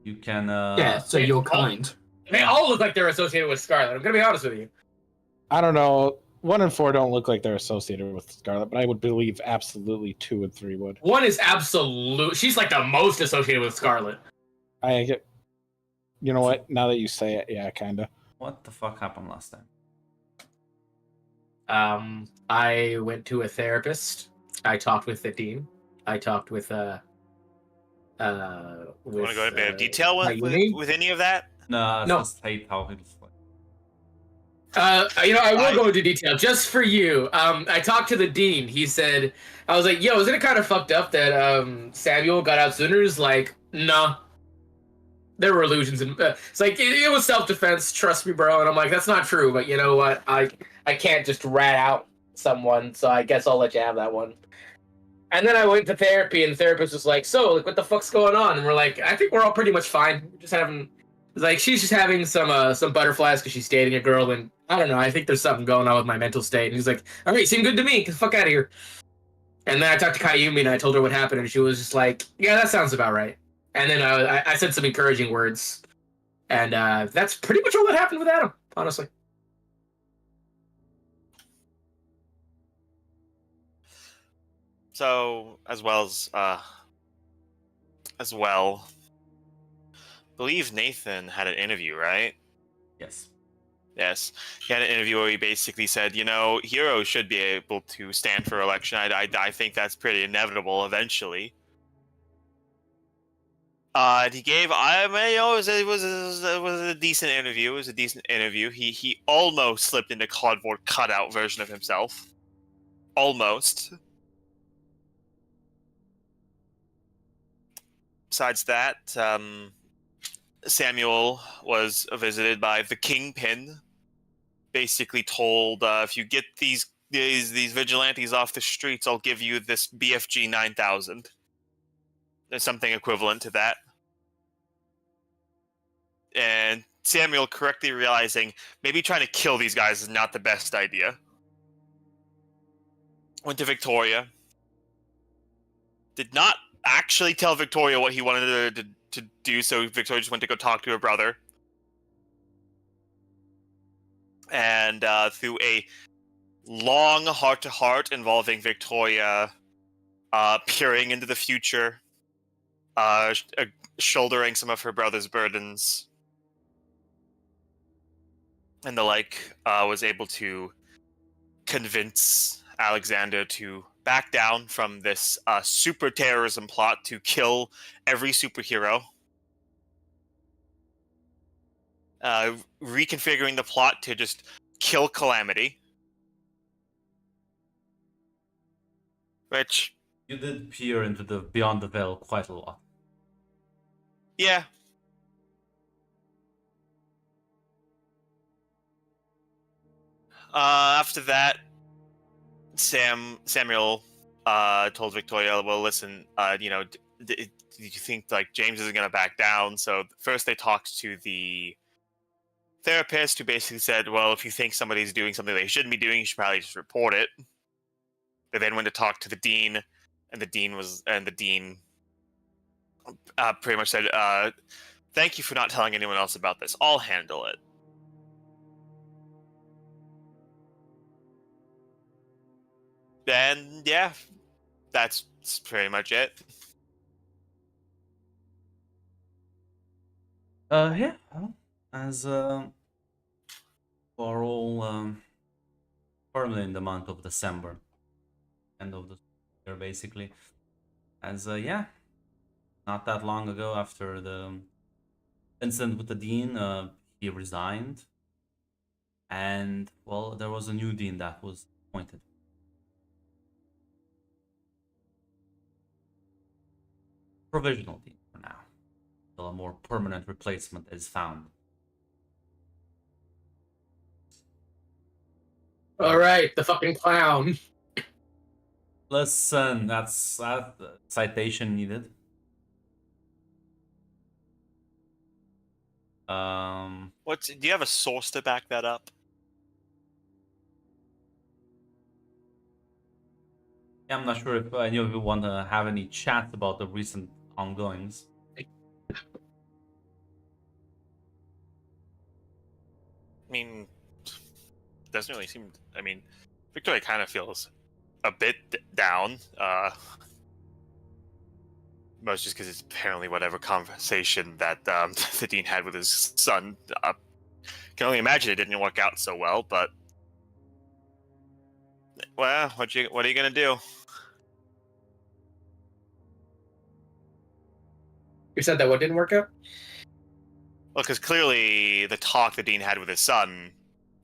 You can. Yeah, so you're kind. They all look like they're associated with Scarlet. I'm gonna be honest with you. I don't know. 1 and 4 don't look like they're associated with Scarlet, but I would believe absolutely 2 and 3 would. 1 is absolute. She's like the most associated with Scarlet. I get. You know what? Now that you say it, yeah, kinda. What the fuck happened last time? I went to a therapist. I talked with the dean. I talked with You want to go into a bit of detail with any of that? No, No. just hate how he's like. I will go into detail just for you. I talked to the dean. He said, I was like, yo, isn't it kind of fucked up that Samuel got out sooner? He's like, nah. There were illusions. And it's like, it was self-defense. Trust me, bro. And I'm like, that's not true. But you know what? I can't just rat out someone. So I guess I'll let you have that one. And then I went to therapy, and the therapist was like, so, like, what the fuck's going on? And we're like, I think we're all pretty much fine. We're just having... Like, she's just having some butterflies because she's dating a girl, and I don't know, I think there's something going on with my mental state. And he's like, all right, seem good to me, get the fuck out of here. And then I talked to Kayumi, and I told her what happened, and she was just like, yeah, that sounds about right. And then I said some encouraging words, and that's pretty much all that happened with Adam, honestly. So, as well, I believe Nathan had an interview, right? Yes. Yes. He had an interview where he basically said, heroes should be able to stand for election. I think that's pretty inevitable eventually. He gave, it was a decent interview. It was a decent interview. He almost slipped into cardboard cutout version of himself. Almost. Besides that, Samuel was visited by the Kingpin. Basically told, if you get these vigilantes off the streets, I'll give you this BFG 9000. There's something equivalent to that. And Samuel correctly realizing maybe trying to kill these guys is not the best idea. Went to Victoria. Did not actually tell Victoria what he wanted to do, so Victoria just went to go talk to her brother. And through a long heart-to-heart involving Victoria peering into the future, shouldering some of her brother's burdens, and the like, was able to convince Alexander to back down from this super terrorism plot to kill every superhero. Reconfiguring the plot to just kill Calamity. Which... You did peer into the Beyond the Veil quite a lot. Yeah. After that, Samuel told Victoria, well, listen, do you think, like, James isn't going to back down? So first they talked to the therapist, who basically said, well, if you think somebody's doing something they shouldn't be doing, you should probably just report it. They then went to talk to the dean, and the dean pretty much said, thank you for not telling anyone else about this. I'll handle it. And yeah, that's pretty much it. Yeah, well, as we're all firmly in the month of December, end of the year basically, as yeah, not that long ago after the incident with the dean, he resigned, and well, there was a new dean that was appointed. Provisional dean for now, until a more permanent replacement is found. All right, the fucking clown. Listen, that's citation needed. Do you have a source to back that up? Yeah, I'm not sure if any of you want to have any chat about the recent ongoings. mean, doesn't really seem. I mean, Victoria kind of feels a bit down. Most just because it's apparently whatever conversation that the dean had with his son. Can only imagine it didn't work out so well, but well, what are you gonna do? You said that what didn't work out? Well, because clearly the talk the dean had with his son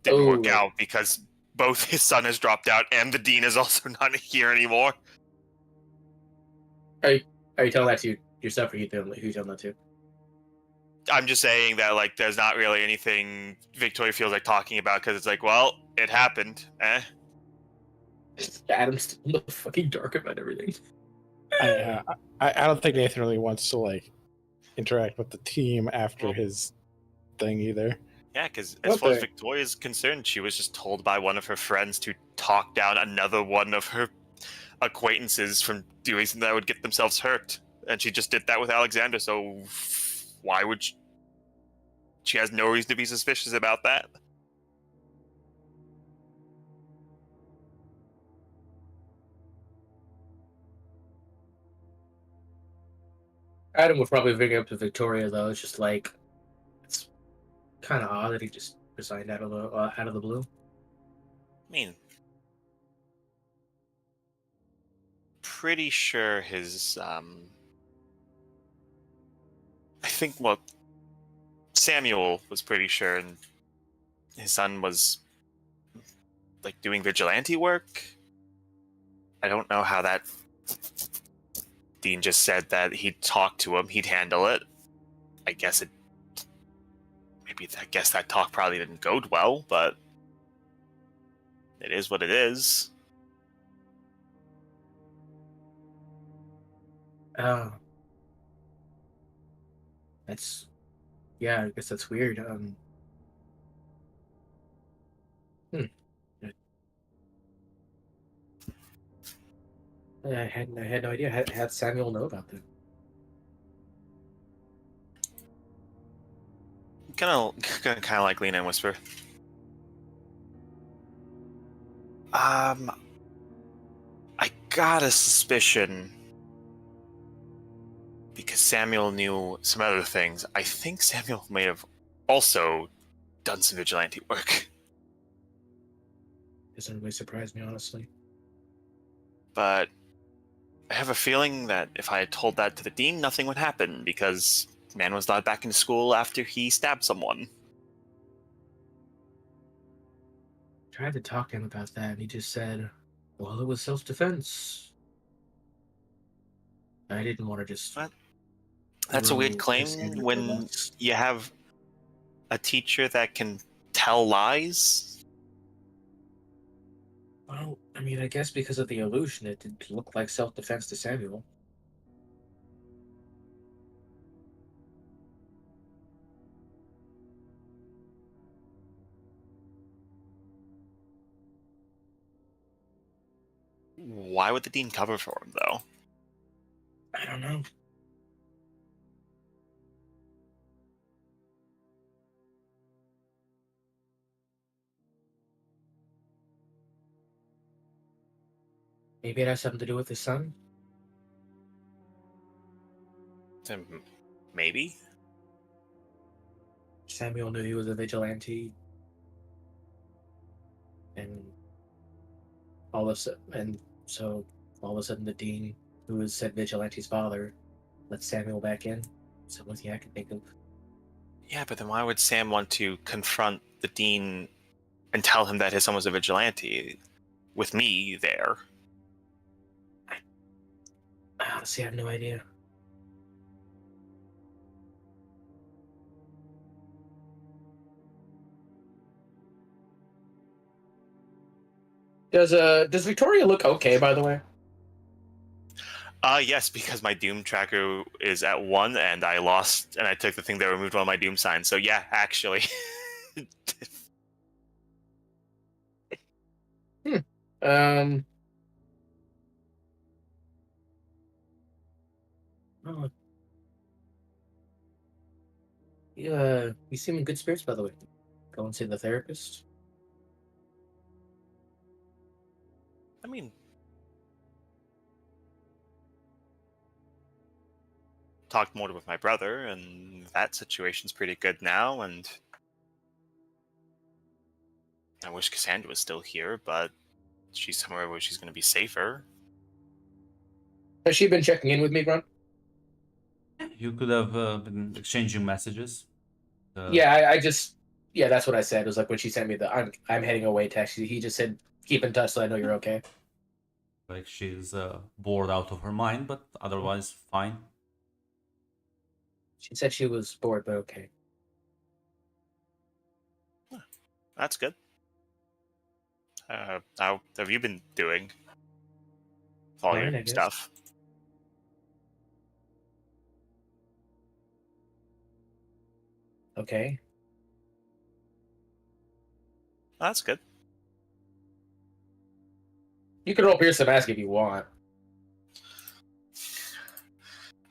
didn't Oh, work right. out because both his son has dropped out and the dean is also not here anymore. Are you telling that to yourself, or who you telling that to? I'm just saying that like there's not really anything Victoria feels like talking about because it's like, well, it happened, eh? Adam's still in the fucking dark about everything. I don't think Nathan really wants to like interact with the team after Well- his thing either. Yeah, because as far as Okay. Victoria's concerned, she was just told by one of her friends to talk down another one of her acquaintances from doing something that would get themselves hurt, and she just did that with Alexander. So why would she has no reason to be suspicious about that? Adam would probably bring it up to Victoria, though. It's just like it's kind of odd that he just resigned out of the blue. I mean, pretty sure his I think well, Samuel was pretty sure, and his son was like doing vigilante work. I don't know how that. Dean just said that he'd talk to him, he'd handle it. I guess that talk probably didn't go well, but it is what it is. Oh, yeah. I guess that's weird. Hmm. I had no idea. Had Samuel know about that? Gonna kind of like lean in and whisper. I got a suspicion because Samuel knew some other things. I think Samuel may have also done some vigilante work, Doesn't really surprise me, honestly. but I have a feeling that if I had told that to the dean, nothing would happen because man was allowed back into school after he stabbed someone. Tried to talk to him about that, and he just said, "Well, it was self-defense." I didn't want to just. What? That's a weird throw claim Samuel under the when bus. you have a teacher that can tell lies. Well, I mean, I guess because of the illusion, it did look like self-defense to Samuel. Why would the dean cover for him, though? I don't know. Maybe it has something to do with his son. Maybe. Samuel knew he was a vigilante, and so all of a sudden the dean, who was said vigilante's father, let Samuel back in. So what I can think of. Yeah, but then why would Sam want to confront the dean and tell him that his son was a vigilante with me there? I honestly have no idea. Does Victoria look okay, by the way? Yes, because my Doom tracker is at 1 and I lost and I took the thing that removed one of my Doom signs. So yeah, actually. Um. Oh, yeah, you seem in good spirits, by the way. Go and see the therapist. I mean, talked more with my brother, and that situation's pretty good now. And I wish Cassandra was still here, but she's somewhere where she's going to be safer. Has she been checking in with me, Grunt? You could have been exchanging messages. Yeah, I just that's what I said. It was like when she sent me the I'm heading away text. He just said keep in touch so I know you're okay. Like she's bored out of her mind, but otherwise fine. She said she was bored, but okay. That's good. How have you been doing? All Fine, I your guess. stuff. Okay. That's good. You can roll Pierce Mask if you want.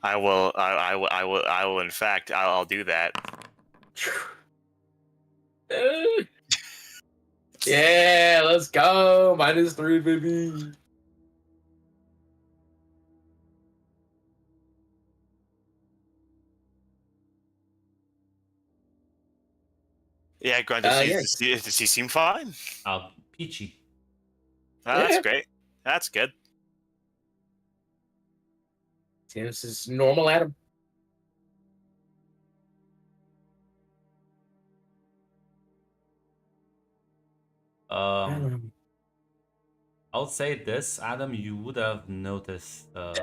I will. I will. In fact, I'll do that. Yeah, let's go. -3, baby. Yeah, Grunt. Yeah. Does he seem fine? Peachy. Oh, that's Yeah. great. That's good. This is normal, Adam. I would say this, Adam. You would have noticed What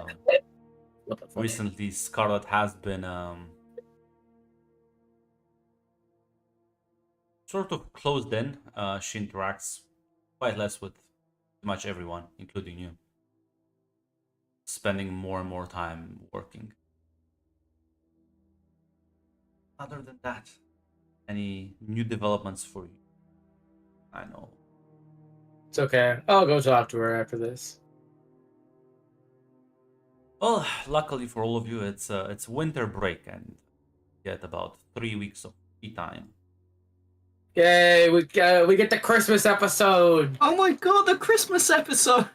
the fuck? recently Scarlet has been sort of closed in. She interacts quite less with pretty much everyone, including you. Spending more and more time working. Other than that, any new developments for you? I know. It's okay. I'll go talk to her after this. Well, luckily for all of you, it's winter break and you get about 3 weeks of free time. Yay! We get the Christmas episode. Oh my god, the Christmas episode!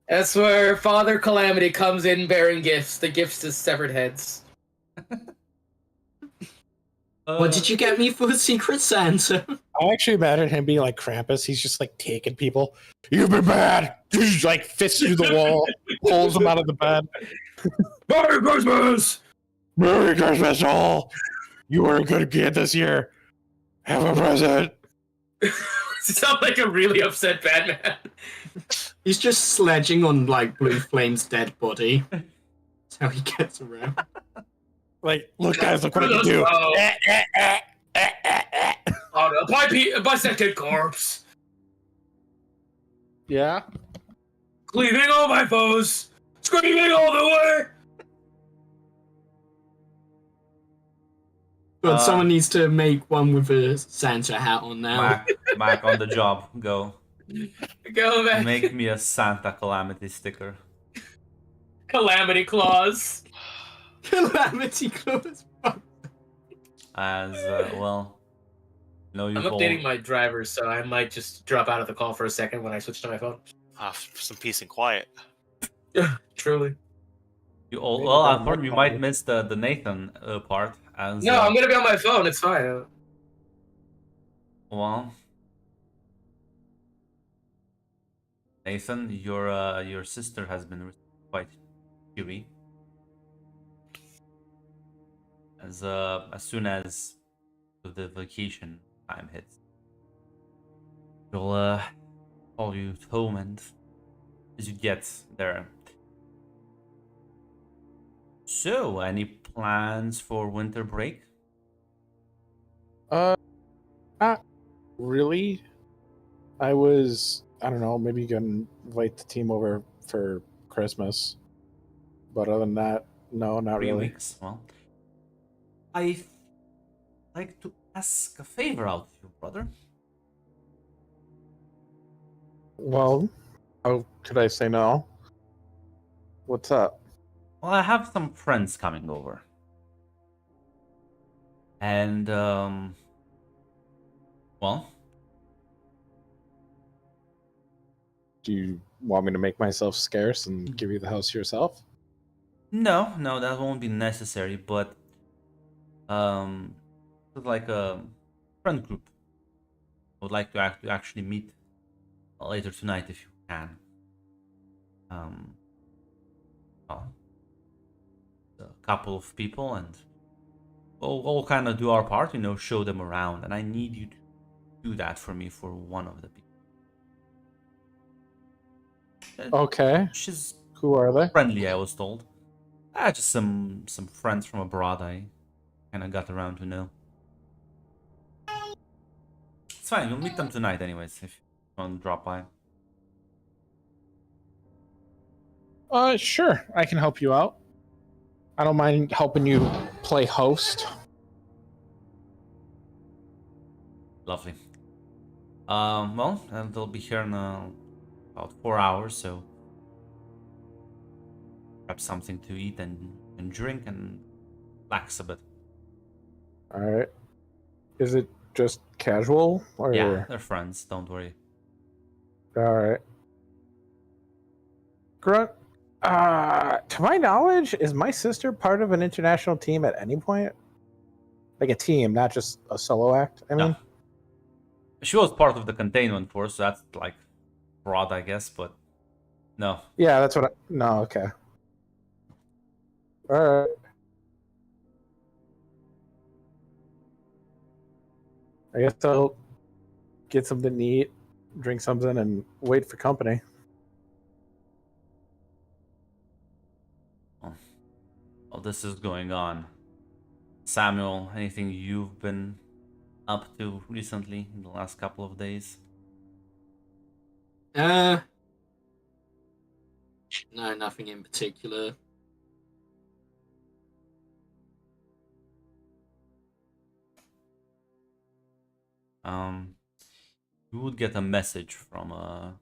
That's where Father Calamity comes in bearing gifts. The gifts to severed heads. What did you get me for Secret Santa? I actually imagine him being like Krampus. He's just like taking people. You've been bad. He's like fists through the wall, pulls them out of the bed. Merry Christmas! Merry Christmas, all. You were a good kid this year. Have a present. Sound like a really upset Batman. He's just sledging on like Blue Flame's dead body. That's how he gets around. Like, look, guys, look what I can do. Oh no, bisected corpse. Yeah. Cleaving all my foes. Screaming all the way. But someone needs to make one with a Santa hat on now. Mac on the job. Go. Go back. Make me a Santa Calamity sticker. Calamity Claus. Calamity Claus. As well, no, you I'm updating my drivers, so I might just drop out of the call for a second when I switch to my phone. For some peace and quiet. Truly. You all, well, I thought you might miss the Nathan part. As No, I'm gonna be on my phone. It's fine. well, Nathan, your sister has been quite cheery. As soon as the vacation time hits, she'll call you home, and as you get there. So, any plans for winter break? Not really. I don't know, maybe you can invite the team over for Christmas. But other than that, no, not 3 really. weeks. Well, I'd like to ask a favor out of you, brother. Well, how could I say no? What's up? Well, I have some friends coming over. And, well, Well, Do you want me to make myself scarce and give you the house yourself? no, no, that won't be necessary. But sort of like a friend group. I would like to actually meet later tonight if you can. Well, a couple of people, and we'll kind of do our part, show them around. And I need you to do that for me for one of the people. Okay. She's Who are they? friendly, I was told. Just some friends from abroad I kind of got around to know. It's fine, you'll meet them tonight anyways, if you want to drop by. Sure. I can help you out. I don't mind helping you play host. Lovely. Well, they'll be here in about 4 hours, so grab something to eat and drink and relax a bit. All right. Is it just casual or? Yeah, they're friends, don't worry. All right. Grunt. To my knowledge, is my sister part of an international team at any point? Like a team, not just a solo act. I mean, No. She was part of the containment force, so that's like broad, I guess, but no. yeah, that's what. No, okay. All right. I guess I'll get something to eat, drink something, and wait for company. While this is going on, Samuel, anything you've been up to recently in the last couple of days? No, nothing in particular. You would get a message from a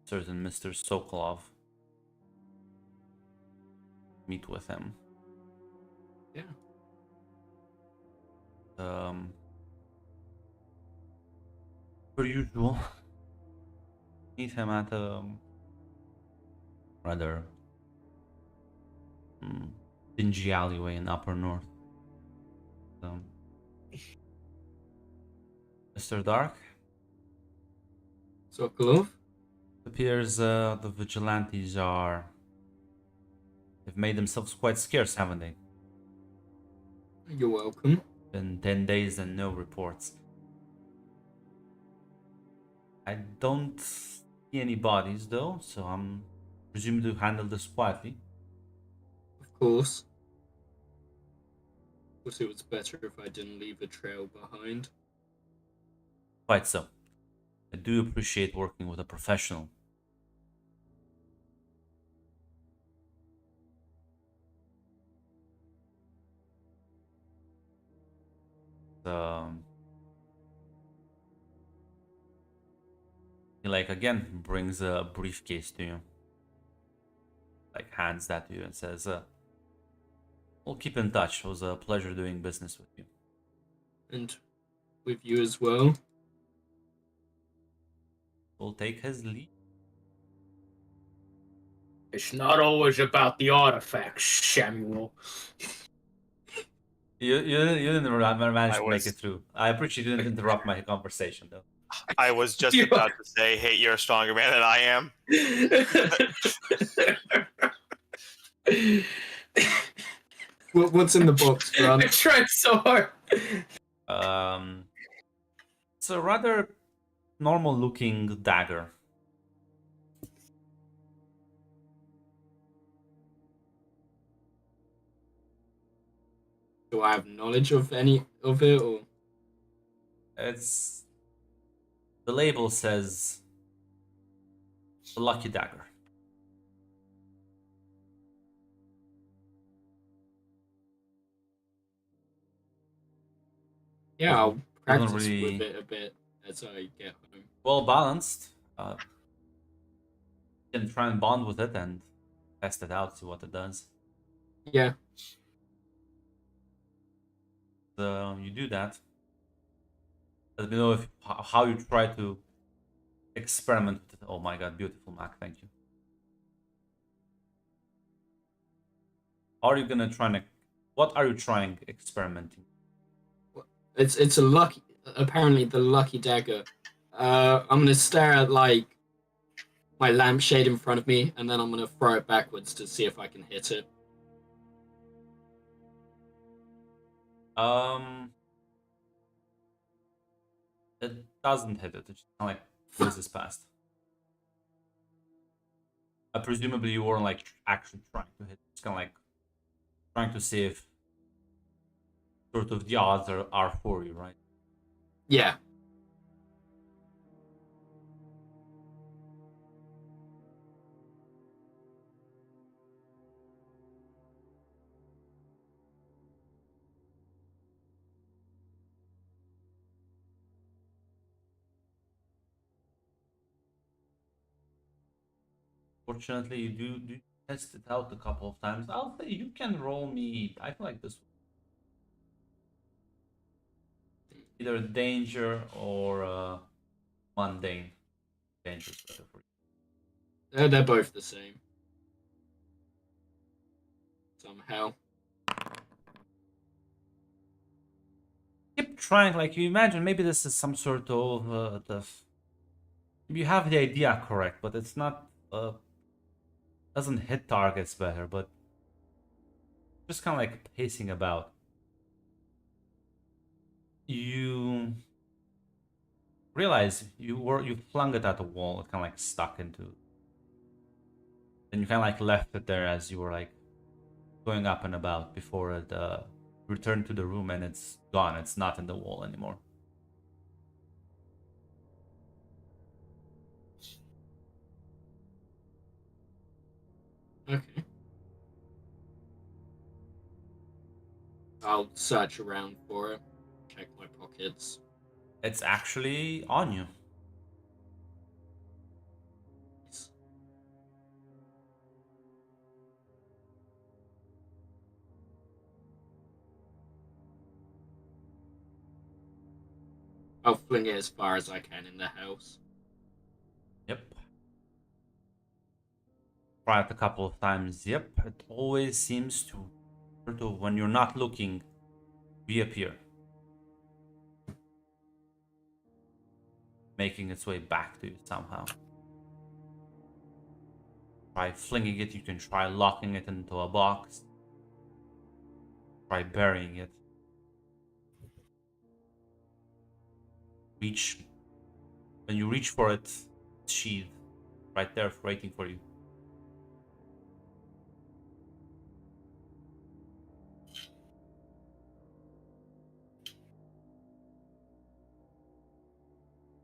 certain Mr. Sokolov. Meet with him. Yeah. Per usual, meet him at a rather dingy alleyway in Upper North. Mr. Dark? Sokolov? Appears the vigilantes they've made themselves quite scarce, haven't they? You're welcome. Been 10 days and no reports. I don't see any bodies though, so I'm presumed to handle this quietly. Of course. Of course, it was better if I didn't leave a trail behind. Quite so. I do appreciate working with a professional. He again brings a briefcase to you. Hands that to you and says, we'll keep in touch. It was a pleasure doing business with you. And with you as well. We'll take his lead. It's not always about the artifacts, Samuel. You didn't manage to make was- it through. I appreciate you didn't interrupt my conversation though. I was just You about to say, hey, you're a stronger man than I am. What's in the box, I Grant? tried so hard. It's a rather normal looking dagger. Do I have knowledge of any of it, or It's the label says the lucky dagger. yeah, I'll practice really- with it a bit as I get home. Well balanced. You can try and bond with it and test it out, see what it does. Yeah, So you do that. Let me know if how you try to experiment with it. Oh my god, beautiful Mac, thank you. Are you gonna try and what are you trying experimenting? It's a lucky, apparently the lucky dagger. I'm gonna stare at like my lampshade in front of me, and then I'm gonna throw it backwards to see if I can hit it. It doesn't hit it. It just kind of like whizzes past. Presumably you weren't like actually trying to hit. It's kind of like trying to see if sort of the odds are for you, right? Yeah. Fortunately, you do test it out a couple of times. I'll say you can roll me. I feel like this either danger or mundane. Danger is better for you. They're both the same. Somehow. Keep trying. Like you imagine, maybe this is some sort of you have the idea correct, but it's not. Doesn't hit targets better, but just kind of like pacing about. You realize you flung it at a wall. It kind of like stuck into. Then you kind of like left it there as you were like going up and about before it returned to the room, and it's gone. It's not in the wall anymore. Okay. I'll search around for it. Check my pockets. It's actually on you. I'll fling it as far as I can in the house. Yep. Try it a couple of times. Yep. It always seems to, sort of, when you're not looking, reappear. Making its way back to you somehow. Try flinging it. You can try locking it into a box. Try burying it. Reach. When you reach for it, it's sheathed. Right there, waiting for you.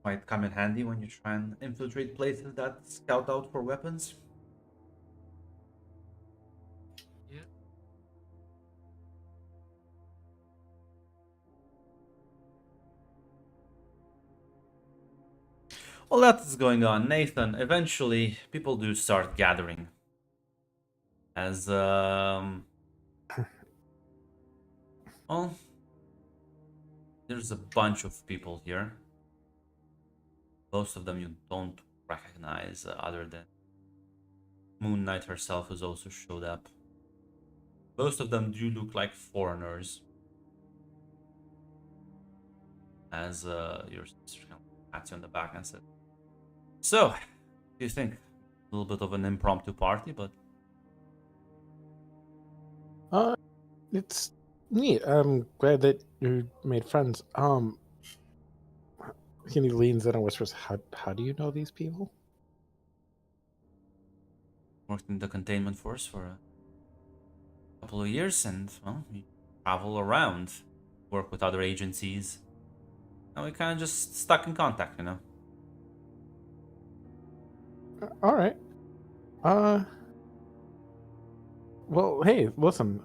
Might come in handy when you try and infiltrate places that scout out for weapons. Yeah. Well, that is going on, Nathan. Eventually, people do start gathering. As well, there's a bunch of people here. Most of them you don't recognize, other than Moon Knight herself, who's also showed up. Most of them do look like foreigners. As your sister pats you on the back and said, "So, what do you think? A little bit of an impromptu party, but It's neat. I'm glad that you made friends. He leans in and whispers, "How do you know these people?" worked in the containment force for a couple of years, and well, we travel around, work with other agencies, and we kind of just stuck in contact, you know." All right. Well, hey, listen.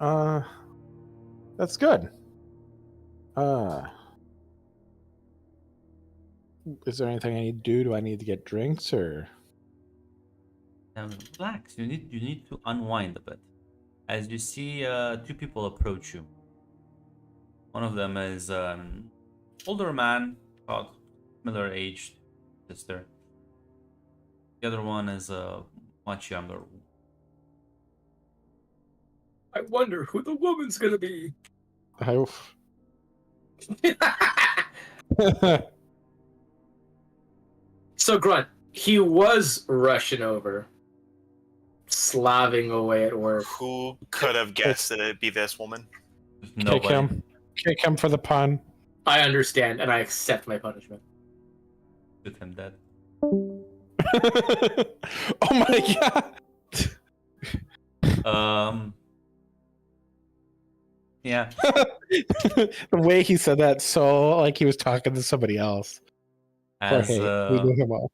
That's good. Is there anything I need to do? Do I need to get drinks or? Now relax. You need to unwind a bit. As you see, two people approach you. One of them is an older man, about similar age sister. The other one is much younger. I wonder who the woman's gonna be. Oof. So Grunt, he was rushing over, slaving away at work. Who could have guessed that it'd be this woman? Just Kick nobody. him. Kick him for the pun. I understand, and I accept my punishment. Shoot him dead. Oh my god. Yeah. The way he said that, so like he was talking to somebody else. As We knew him all.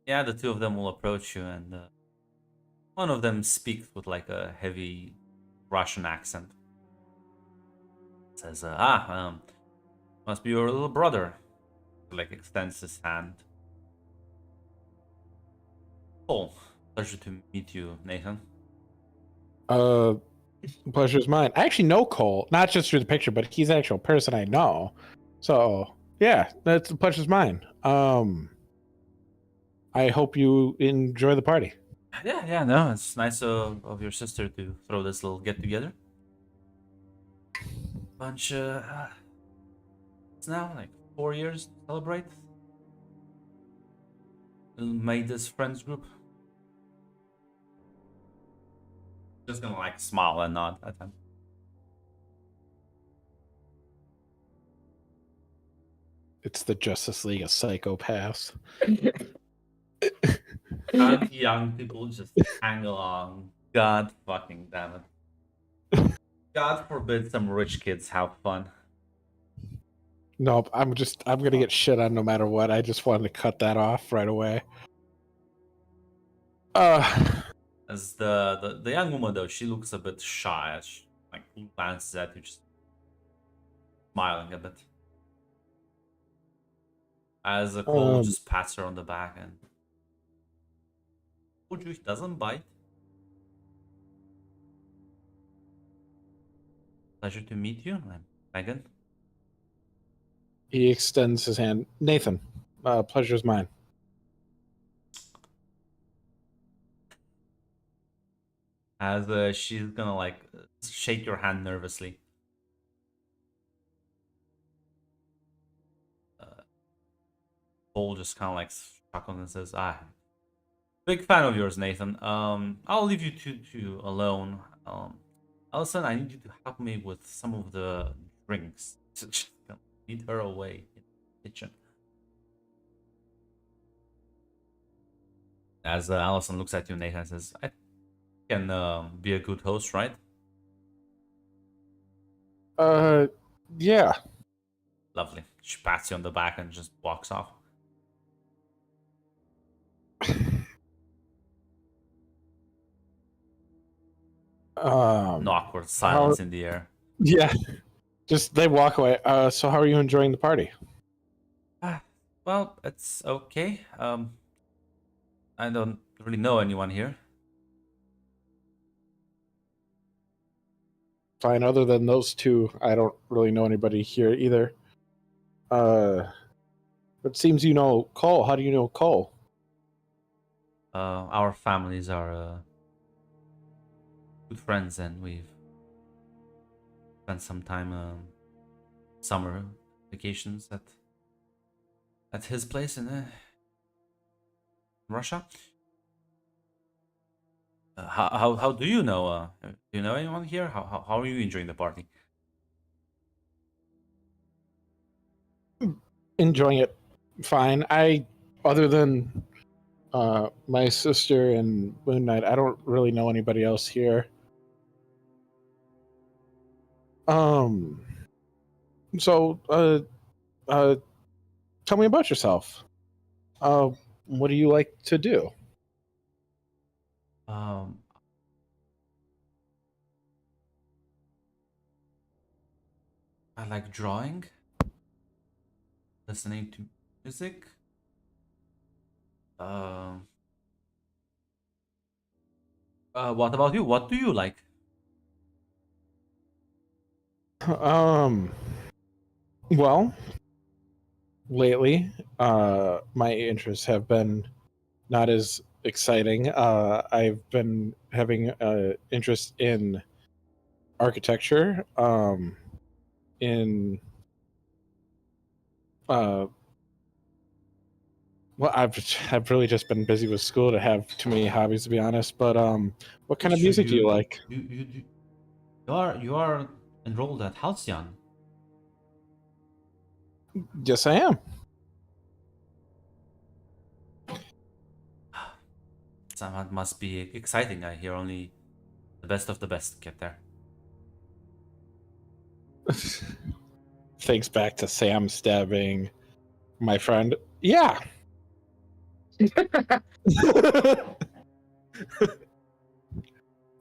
yeah, the two of them will approach you, and one of them speaks with like a heavy Russian accent. Says, must be your little brother. Like extends his hand. Oh, pleasure to meet you, Nathan. Pleasure's mine. I actually know Cole, not just through the picture, but he's an actual person I know. So yeah, that's the pleasure's mine. I hope you enjoy the party. Yeah, no, it's nice of your sister to throw this little get together. Bunch, it's now like 4 years to celebrate. Made this friends group. Just gonna like smile and nod at him. It's the Justice League of Psychopaths. And young people just hang along. God fucking damn it. God forbid some rich kids have fun. Nope, I'm gonna get shit on no matter what. I just wanted to cut that off right away. As the young woman though, she looks a bit shy as she like glances at you, just smiling a bit. As a Cole just pats her on the back and told you he doesn't bite. Pleasure to meet you. I'm Megan. He extends his hand. Nathan, pleasure's mine. As she's gonna like shake your hand nervously. Cole just kind of like chuckles and says, big fan of yours, Nathan. I'll leave you two alone. Allison, I need you to help me with some of the drinks. Just lead her away in the kitchen. As Allison looks at you, Nathan says, I can be a good host, right? Yeah. Lovely. She pats you on the back and just walks off. An awkward silence in the air. Yeah. Just they walk away. So how are you enjoying the party? Well, it's okay. I don't really know anyone here. Fine. Other than those two, I don't really know anybody here either. It seems you know Cole. How do you know Cole? Our families are good friends, and we've spent some time summer vacations at his place in Russia. How do you know? Do you know anyone here? How are you enjoying the party? Enjoying it fine. Other than my sister and Moon Knight, I don't really know anybody else here. So tell me about yourself. What do you like to do? I like drawing, listening to music. What about you? What do you like? Well, lately. My interests have been not as exciting. I've been having interest in architecture, in uh, well, I've really just been busy with school to have too many hobbies, to be honest. But what kind of Sure, music do you like? you are enrolled at Halcyon. Yes, I am. So that must be exciting. I hear only the best of the best get there. Thanks back to Sam stabbing my friend. Yeah.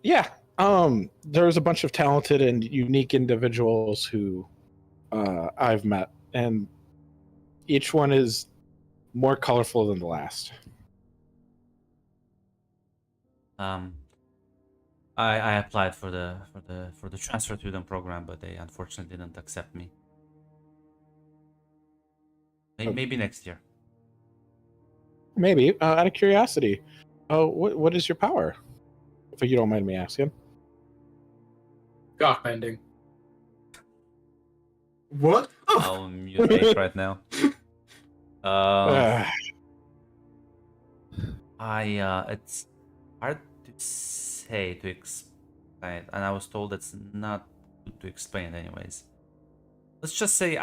Yeah. There's a bunch of talented and unique individuals who I've met, and each one is more colorful than the last. I applied for the transfer student program, but they unfortunately didn't accept me. Maybe next year. Maybe. Out of curiosity, what is your power? If you don't mind me asking. God bending. What? Oh, I'll mutate right now. Uh, It's hard to say to explain, and I was told it's not good to explain anyways. Let's just say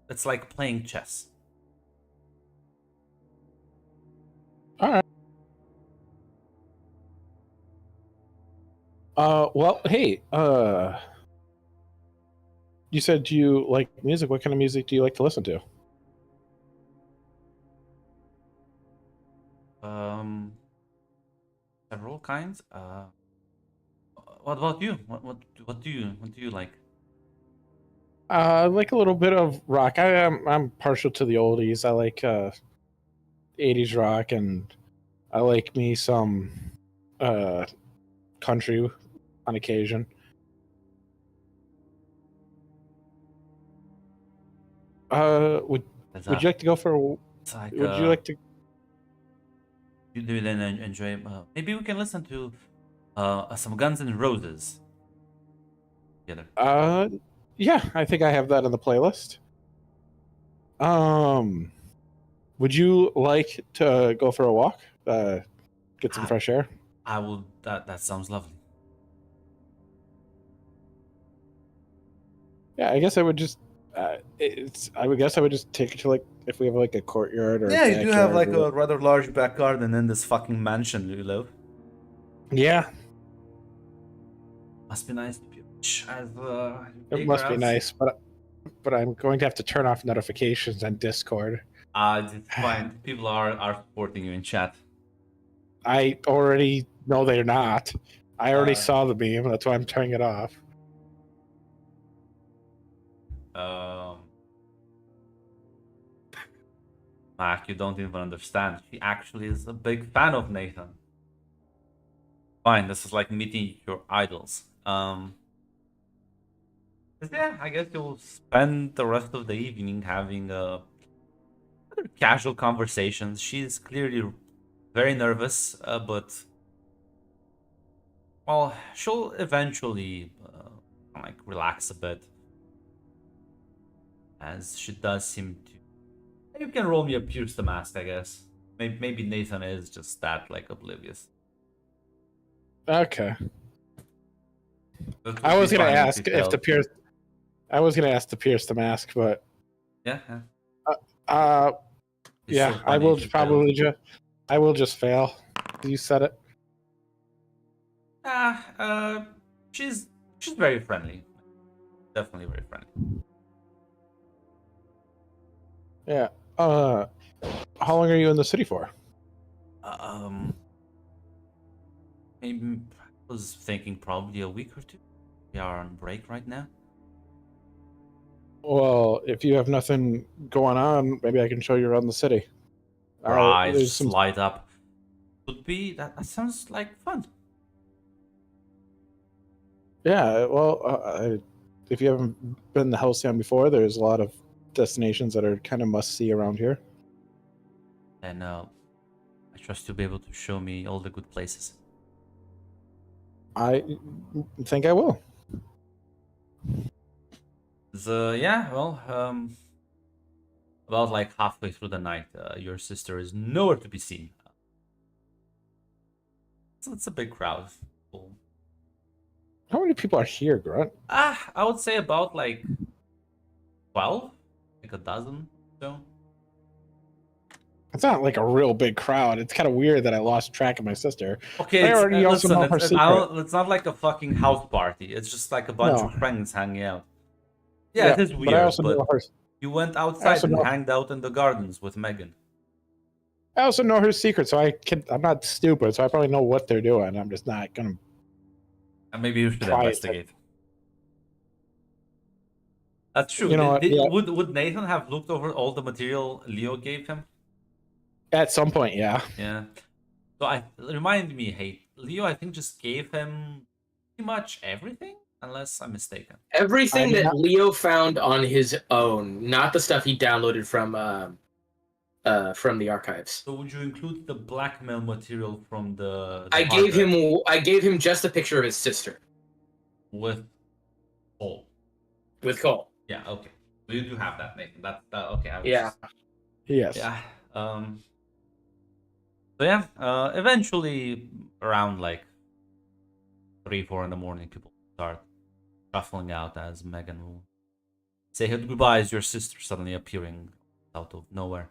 it's like playing chess. all right. Well, hey, you said you like music. What kind of music do you like to listen to? Several kinds. What about you? What do you like? I like a little bit of rock. I'm partial to the oldies. I like 80s rock, and I like me some country on occasion. Would Is would that you like to go for? it's like Would you like to? you do then enjoy? Maybe we can listen to some Guns N' Roses together. Yeah, I think I have that on the playlist. Would you like to go for a walk? Get some Ah. fresh air. I will. That sounds lovely. Yeah, I guess I would just. I would guess I would just take it to like if we have like a courtyard or Yeah, a you do have backyard like or- a rather large back garden in this fucking mansion you live. Yeah, Must be nice to be rich as it must be nice, but I'm going to have to turn off notifications on Discord. It's fine. People are supporting you in chat. I already know they're not. I already Uh, saw the meme. That's why I'm turning it off. Mac, you don't even understand. She actually is a big fan of Nathan. Fine, this is like meeting your idols. But yeah, I guess you'll spend the rest of the evening having casual conversations. She's clearly very nervous, but well, she'll eventually like relax a bit, as she does seem to. You can roll me a Pierce the Mask, I guess. Maybe Nathan is just that like oblivious. Okay. That would I was be gonna fine ask you if the tell. pierce. I was gonna ask to pierce the mask, but Yeah. uh, It's yeah, so I funny will if you probably just. I will just fail. You said it. She's very friendly. Definitely very friendly. Yeah. How long are you in the city for? Maybe I was thinking probably a week or two. We are on break right now. Well, if you have nothing going on, maybe I can show you around the city. Our eyes There's just some. light up. Would be that sounds like fun. Yeah. Well, if you haven't been to Halcyon before, there's a lot of destinations that are kind of must see around here. And I trust you'll be able to show me all the good places. I think I will. Yeah, well, about like halfway through the night, your sister is nowhere to be seen. So it's a big crowd. Of people. How many people are here, Grunt? I would say about like 12, like a dozen. So It's not like a real big crowd. It's kind of weird that I lost track of my sister. okay, I already also know her secret. it's not like a fucking house party. It's just like a bunch No. of friends hanging out. Yeah, it is weird, but I also but know her. you went outside also and know- hanged out in the gardens with Megan. I also know her secret, so I'm not stupid, so I probably know what they're doing. I'm just not gonna. And maybe you should Try it. investigate. That's true. You know what, yeah. Would Nathan have looked over all the material Leo gave him? At some point, yeah. Yeah. So remind me, hey, Leo, I think just gave him pretty much everything, unless I'm mistaken. Everything I that know- Leo found on his own, not the stuff he downloaded from the archives. So would you include the blackmail material from the I hard gave him just a picture of his sister with Paul? with Cole. Yeah, okay. So you do have that, Nathan. That okay. I was Yeah. Yes. Yeah. So yeah. Eventually, around like 3, 4 in the morning, people start shuffling out as Megan will say goodbye as your sister suddenly appearing out of nowhere.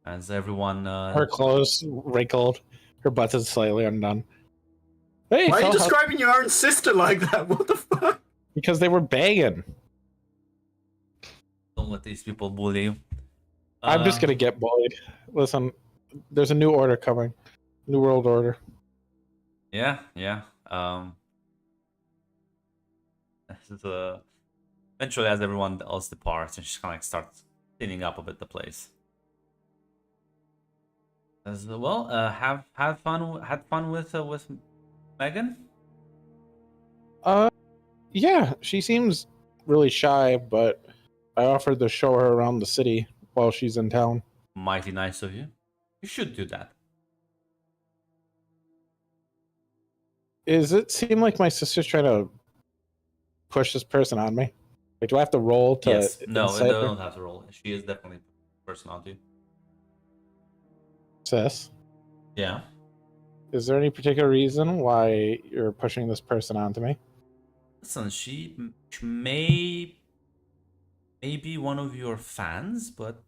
As everyone, Her clothes wrinkled, her butt is slightly undone. Hey, Why are you tell how- describing your own sister like that? What the fuck? because they were banging. don't let these people bully you. I'm just gonna get bullied. Listen, there's a new order coming, new world order. Yeah. This is eventually, as everyone else departs, and she kind of like starts cleaning up a bit the place. As well, had fun with Megan. Yeah, she seems really shy, but I offered to show her around the city while she's in town. Mighty nice of you. You should do that. Is it seem like my sister's trying to push this person on me? Like, do I have to roll to? Yes. No, incite they her? don't have to roll. She is definitely personality. Sis, Yeah. is there any particular reason why you're pushing this person onto me? Listen, she may be one of your fans, but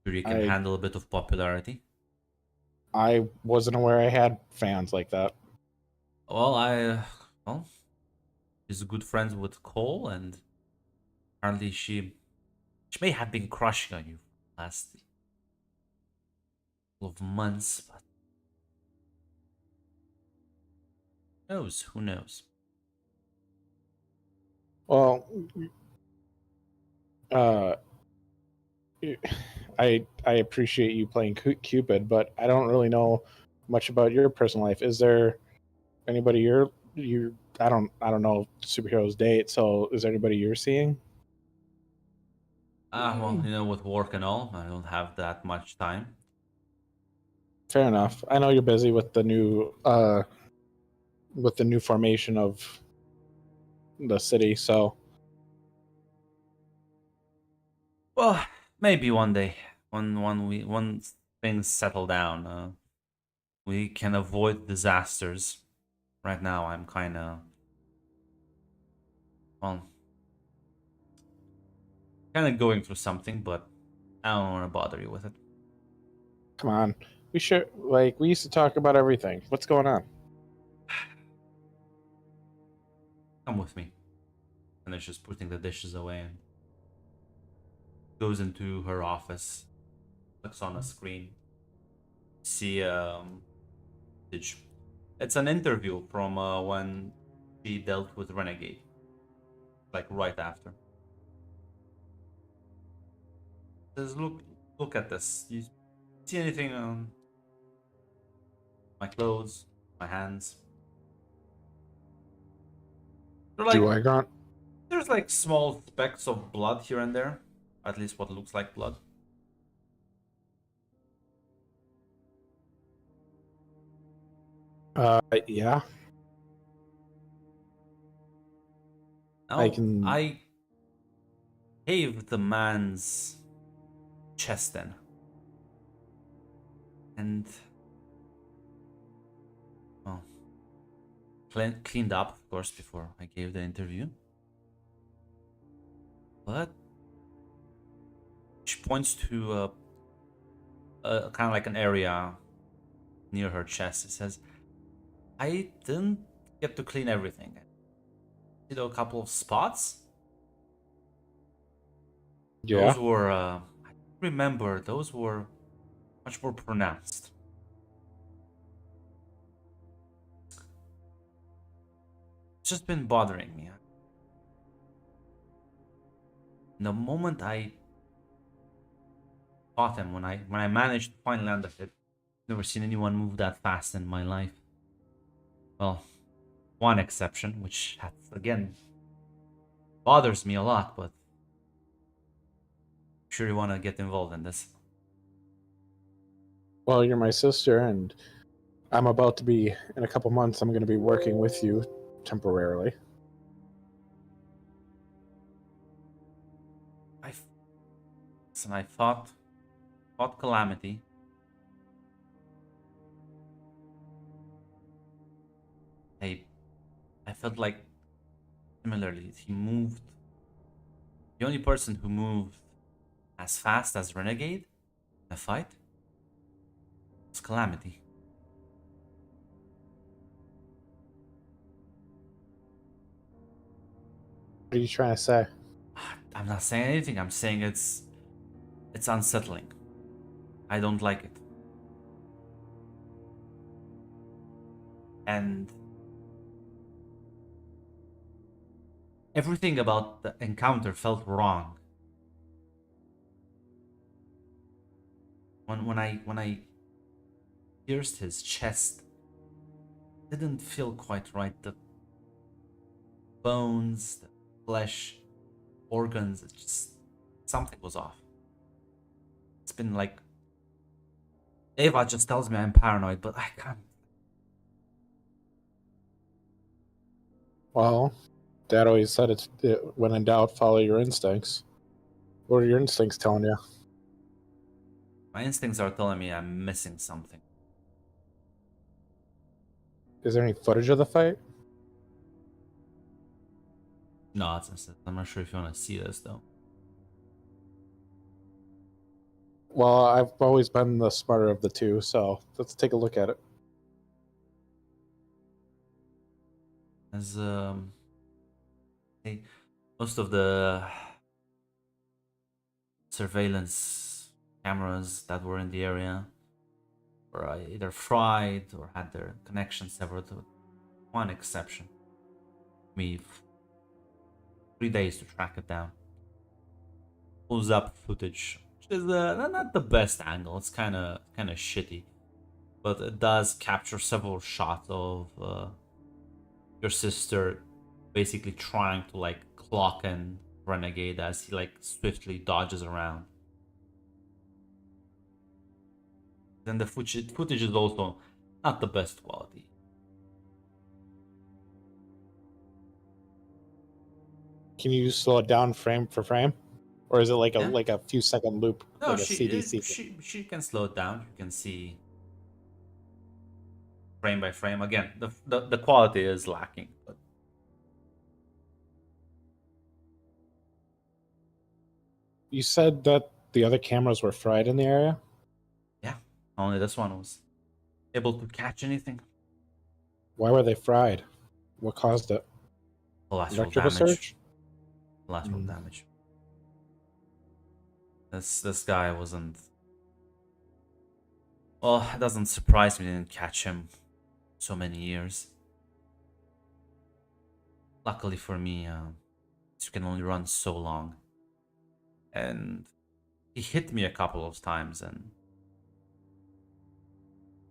sure you can I- handle a bit of popularity. I wasn't aware I had fans like that. Well, she's good friends with Cole, and apparently she may have been crushing on you for the last couple of months, but who knows? Well, I appreciate you playing Cupid, but I don't really know much about your personal life. Is there anybody you I don't know superheroes date, so is there anybody you're seeing? Well, with work and all, I don't have that much time. Fair enough. I know you're busy with the new formation of the city, so Well, maybe one day, once things settle down, we can avoid disasters. Right now, I'm kind of going through something, but I don't want to bother you with it. come on. We used to talk about everything. What's going on? Come with me. And then she's putting the dishes away and goes into her office, looks on a screen. See, it's an interview from when she dealt with Renegade, like right after. Says, look at this. You see anything on my clothes, my hands? They're like, Do I, Grant? There's like small specks of blood here and there, at least what looks like blood. Yeah. Now, I can- I caved the man's chest in. And, well, cleaned up, of course, before I gave the interview. But she points to kind of like an area near her chest. It says, I didn't get to clean everything. I did a couple of spots. Yeah. Those were, I remember, those were much more pronounced. It's just been bothering me. The moment I caught him, when I managed to finally land a hit, never seen anyone move that fast in my life. Well, one exception, which has, again, bothers me a lot, but I'm sure you want to get involved in this. Well, you're my sister, and I'm about to be, in a couple months, I'm going to be working with you temporarily. I fought Calamity. I felt like similarly he moved. The only person who moved as fast as Renegade in a fight was Calamity. What are you trying to say? I'm not saying anything. I'm saying it's unsettling. I don't like it. And everything about the encounter felt wrong. When I pierced his chest, it didn't feel quite right. The bones, the flesh, organs, it just something was off. It's been like Ava just tells me I'm paranoid, but I can't. Well, Dad always said when in doubt, follow your instincts. What are your instincts telling you? My instincts are telling me I'm missing something. Is there any footage of the fight? No, I'm not sure if you want to see this though. Well, I've always been the smarter of the two, so let's take a look at it. As most of the surveillance cameras that were in the area were either fried or had their connection severed, with one exception. Me, 3 days to track it down. Pulls up footage, which is not the best angle. It's kind of shitty, but it does capture several shots of your sister basically trying to like clock in Renegade as he like swiftly dodges around. Then the footage is also not the best quality. Can you slow it down frame for frame, or is it like Yeah. a few second loop, No, like a CDC? she can slow it down. You can see frame by frame. Again, the quality is lacking, but You said that the other cameras were fried in the area. yeah, only this one was able to catch anything. Why were they fried? What caused it? Collateral Electrical damage. surge? Collateral Mm. damage. This guy wasn't. Well, it doesn't surprise me they didn't catch him so many years. Luckily for me, you can only run so long. And he hit me a couple of times and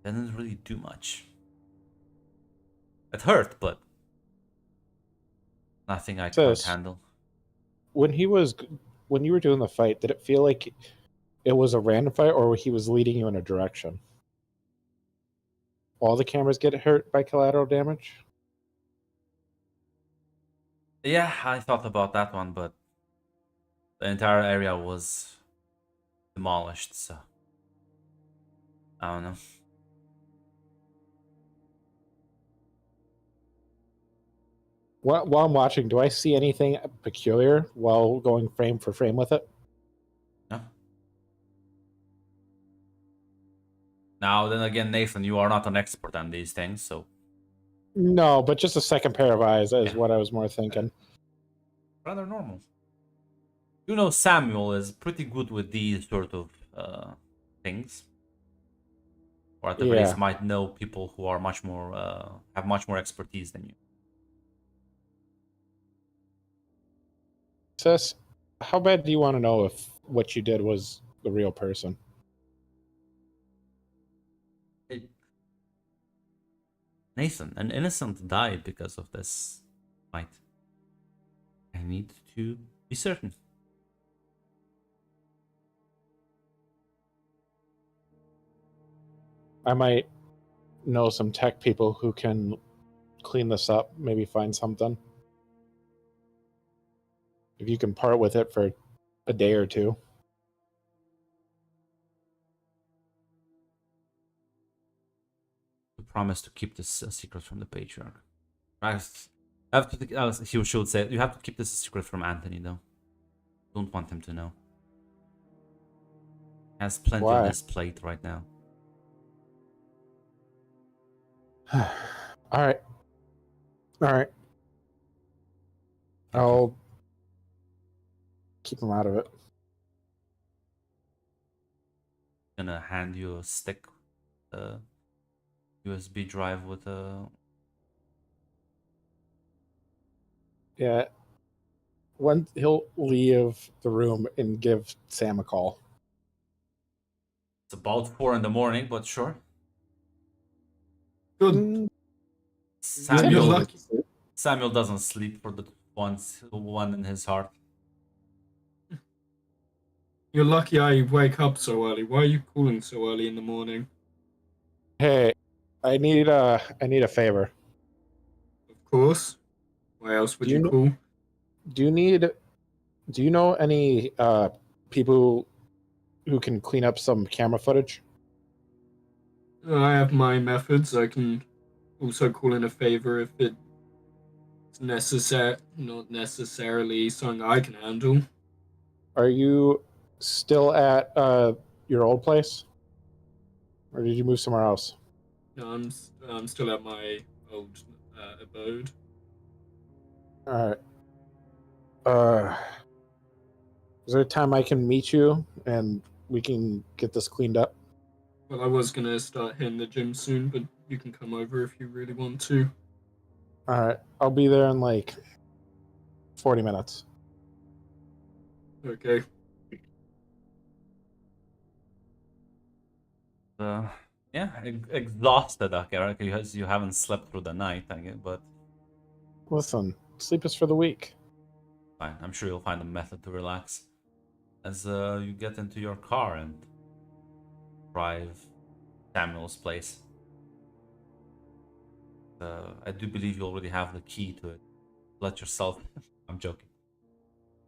didn't really do much. It hurt, but nothing I can't Sis. handle. when you were doing the fight, did it feel like it was a random fight, or he was leading you in a direction? All the cameras get hurt by collateral damage? Yeah, I thought about that one, but the entire area was demolished, so I don't know. While I'm watching, do I see anything peculiar while going frame for frame with it? No. Now, then again, Nathan, you are not an expert on these things, so No, but just a second pair of eyes is Yeah. what I was more thinking. rather normal. You know, Samuel is pretty good with these sort of things, or at the very least, Yeah. might know people who are much more have much more expertise than you. Sis, how bad do you want to know if what you did was the real person? Nathan, an innocent died because of this fight. I need to be certain. I might know some tech people who can clean this up, maybe find something. If you can part with it for a day or two. You promise to keep this a secret from the patriarch. I have to. He should say you have to keep this a secret from Anthony, though. Don't want him to know. He has plenty on Why? his plate right now. All right. All right. Thank you. I'll keep him out of it. Gonna hand you a stick, USB drive with a. Yeah. When he'll leave the room and give Sam a call. It's about 4 in the morning, but sure. Good. You're Samuel, lucky. Samuel doesn't sleep for the one in his heart. You're lucky I wake up so early. Why are you calling so early in the morning? Hey, I need a favor. Of course. Why else would Do you you know- call? Do you know any people who can clean up some camera footage? I have my methods. I can also call in a favor if it's necessary, not necessarily something I can handle. Are you still at your old place? Or did you move somewhere else? No, I'm still at my old abode. Alright. Is there a time I can meet you and we can get this cleaned up? Well, I was gonna start hitting the gym soon, but you can come over if you really want to. Alright. I'll be there in like 40 minutes. Okay. Yeah, exhausted, okay, right? Because you haven't slept through the night, I guess, but Listen, sleep is for the weak. fine. I'm sure you'll find a method to relax as you get into your car and drive Samuel's place. I do believe you already have the key to it. Let yourself. I'm joking.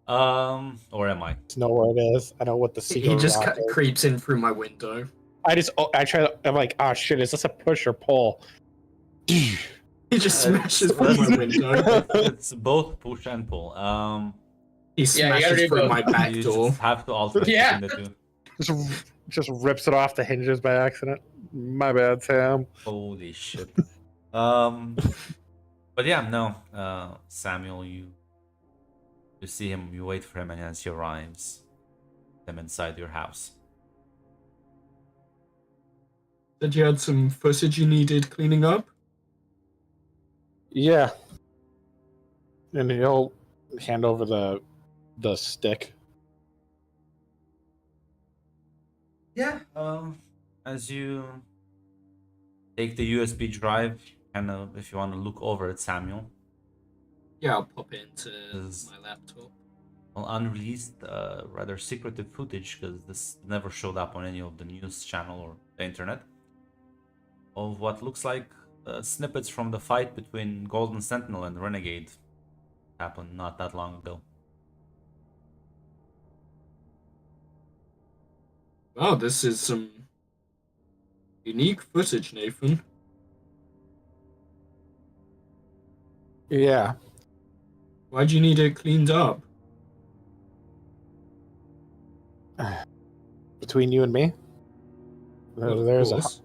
Or am I? I know where it is. I know what the secret He just lock is. creeps in through my window. I'm like, oh shit, is this a push or pull? He just Uh, smashes through my window. It's both push and pull. He Yeah, you gotta smashes do through both. my back You door. just have to alternate Yeah. between the two. just rips it off the hinges by accident. My bad, Sam. Holy shit. But yeah, no. Samuel, you see him, you wait for him, and as he arrives, him inside your house. Said you had some footage you needed cleaning up? Yeah. And he'll hand over the stick. Yeah. As you take the USB drive, and if you want to look over it, Samuel. Yeah, I'll pop it into Is- my laptop. unreleased, rather secretive footage, because this never showed up on any of the news channel or the internet, of what looks like snippets from the fight between Golden Sentinel and Renegade. Happened not that long ago. Wow, this is some unique footage, Nathan. Yeah. Why'd you need it cleaned up? Between you and me, Well, of there's course.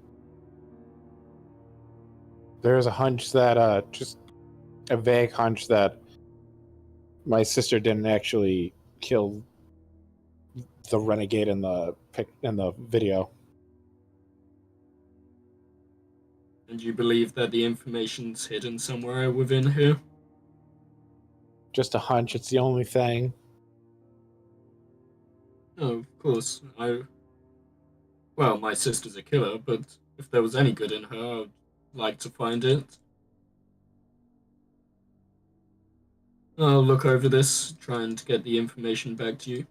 a hunch that just a vague hunch that my sister didn't actually kill the renegade in the video. And you believe that the information's hidden somewhere within here? Just a hunch. It's the only thing. No, of course. Well, my sister's a killer, but if there was any good in her, I'd like to find it. I'll look over this, trying to get the information back to you.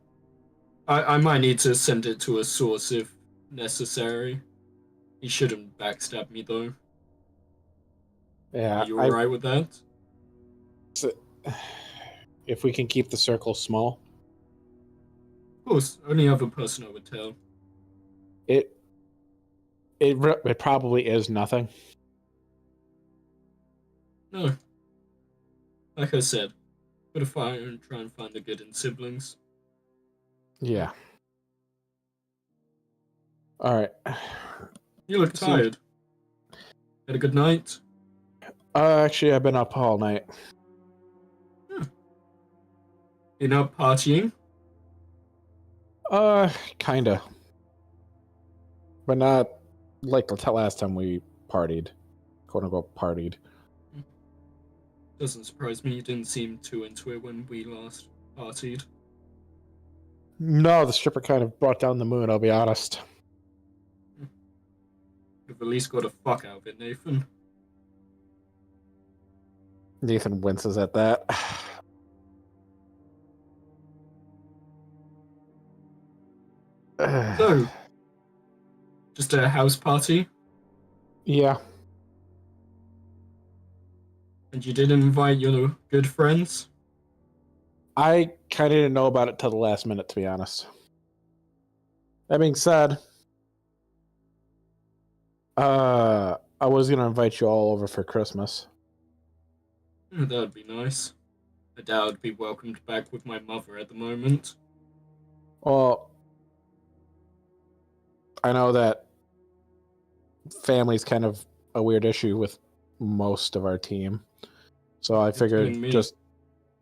I might need to send it to a source if necessary. He shouldn't backstab me, though. Yeah. Are you alright with that? If we can keep the circle small. Of course, only other person I would tell. It probably is nothing. No. Like I said, put a fire and try and find the good in siblings. Yeah. All right. You look See- tired. Had a good night? Actually, I've been up all night. You're not partying? Kinda. But not like the last time we partied. Quote unquote partied. Doesn't surprise me, you didn't seem too into it when we last partied. No, the stripper kind of brought down the mood, I'll be honest. You've at least got a fuck out of it, Nathan. Nathan winces at that. So, just a house party? Yeah. And you didn't invite your good friends? I kind of didn't know about it till the last minute, to be honest. That being said, I was gonna invite you all over for Christmas. That would be nice. I doubt I'd be welcomed back with my mother at the moment. Well, I know that family's kind of a weird issue with most of our team, so I figured Including me. just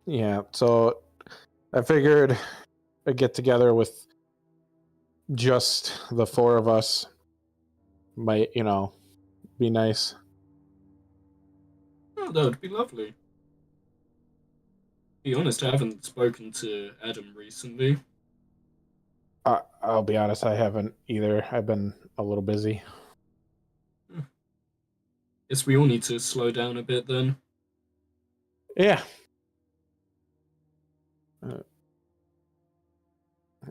yeah. So I figured a get together with just the four of us might, be nice. Oh, that would be lovely. To be honest, I haven't spoken to Adam recently. I'll be honest, I haven't either. I've been a little busy. Guess we all need to slow down a bit then. Yeah. And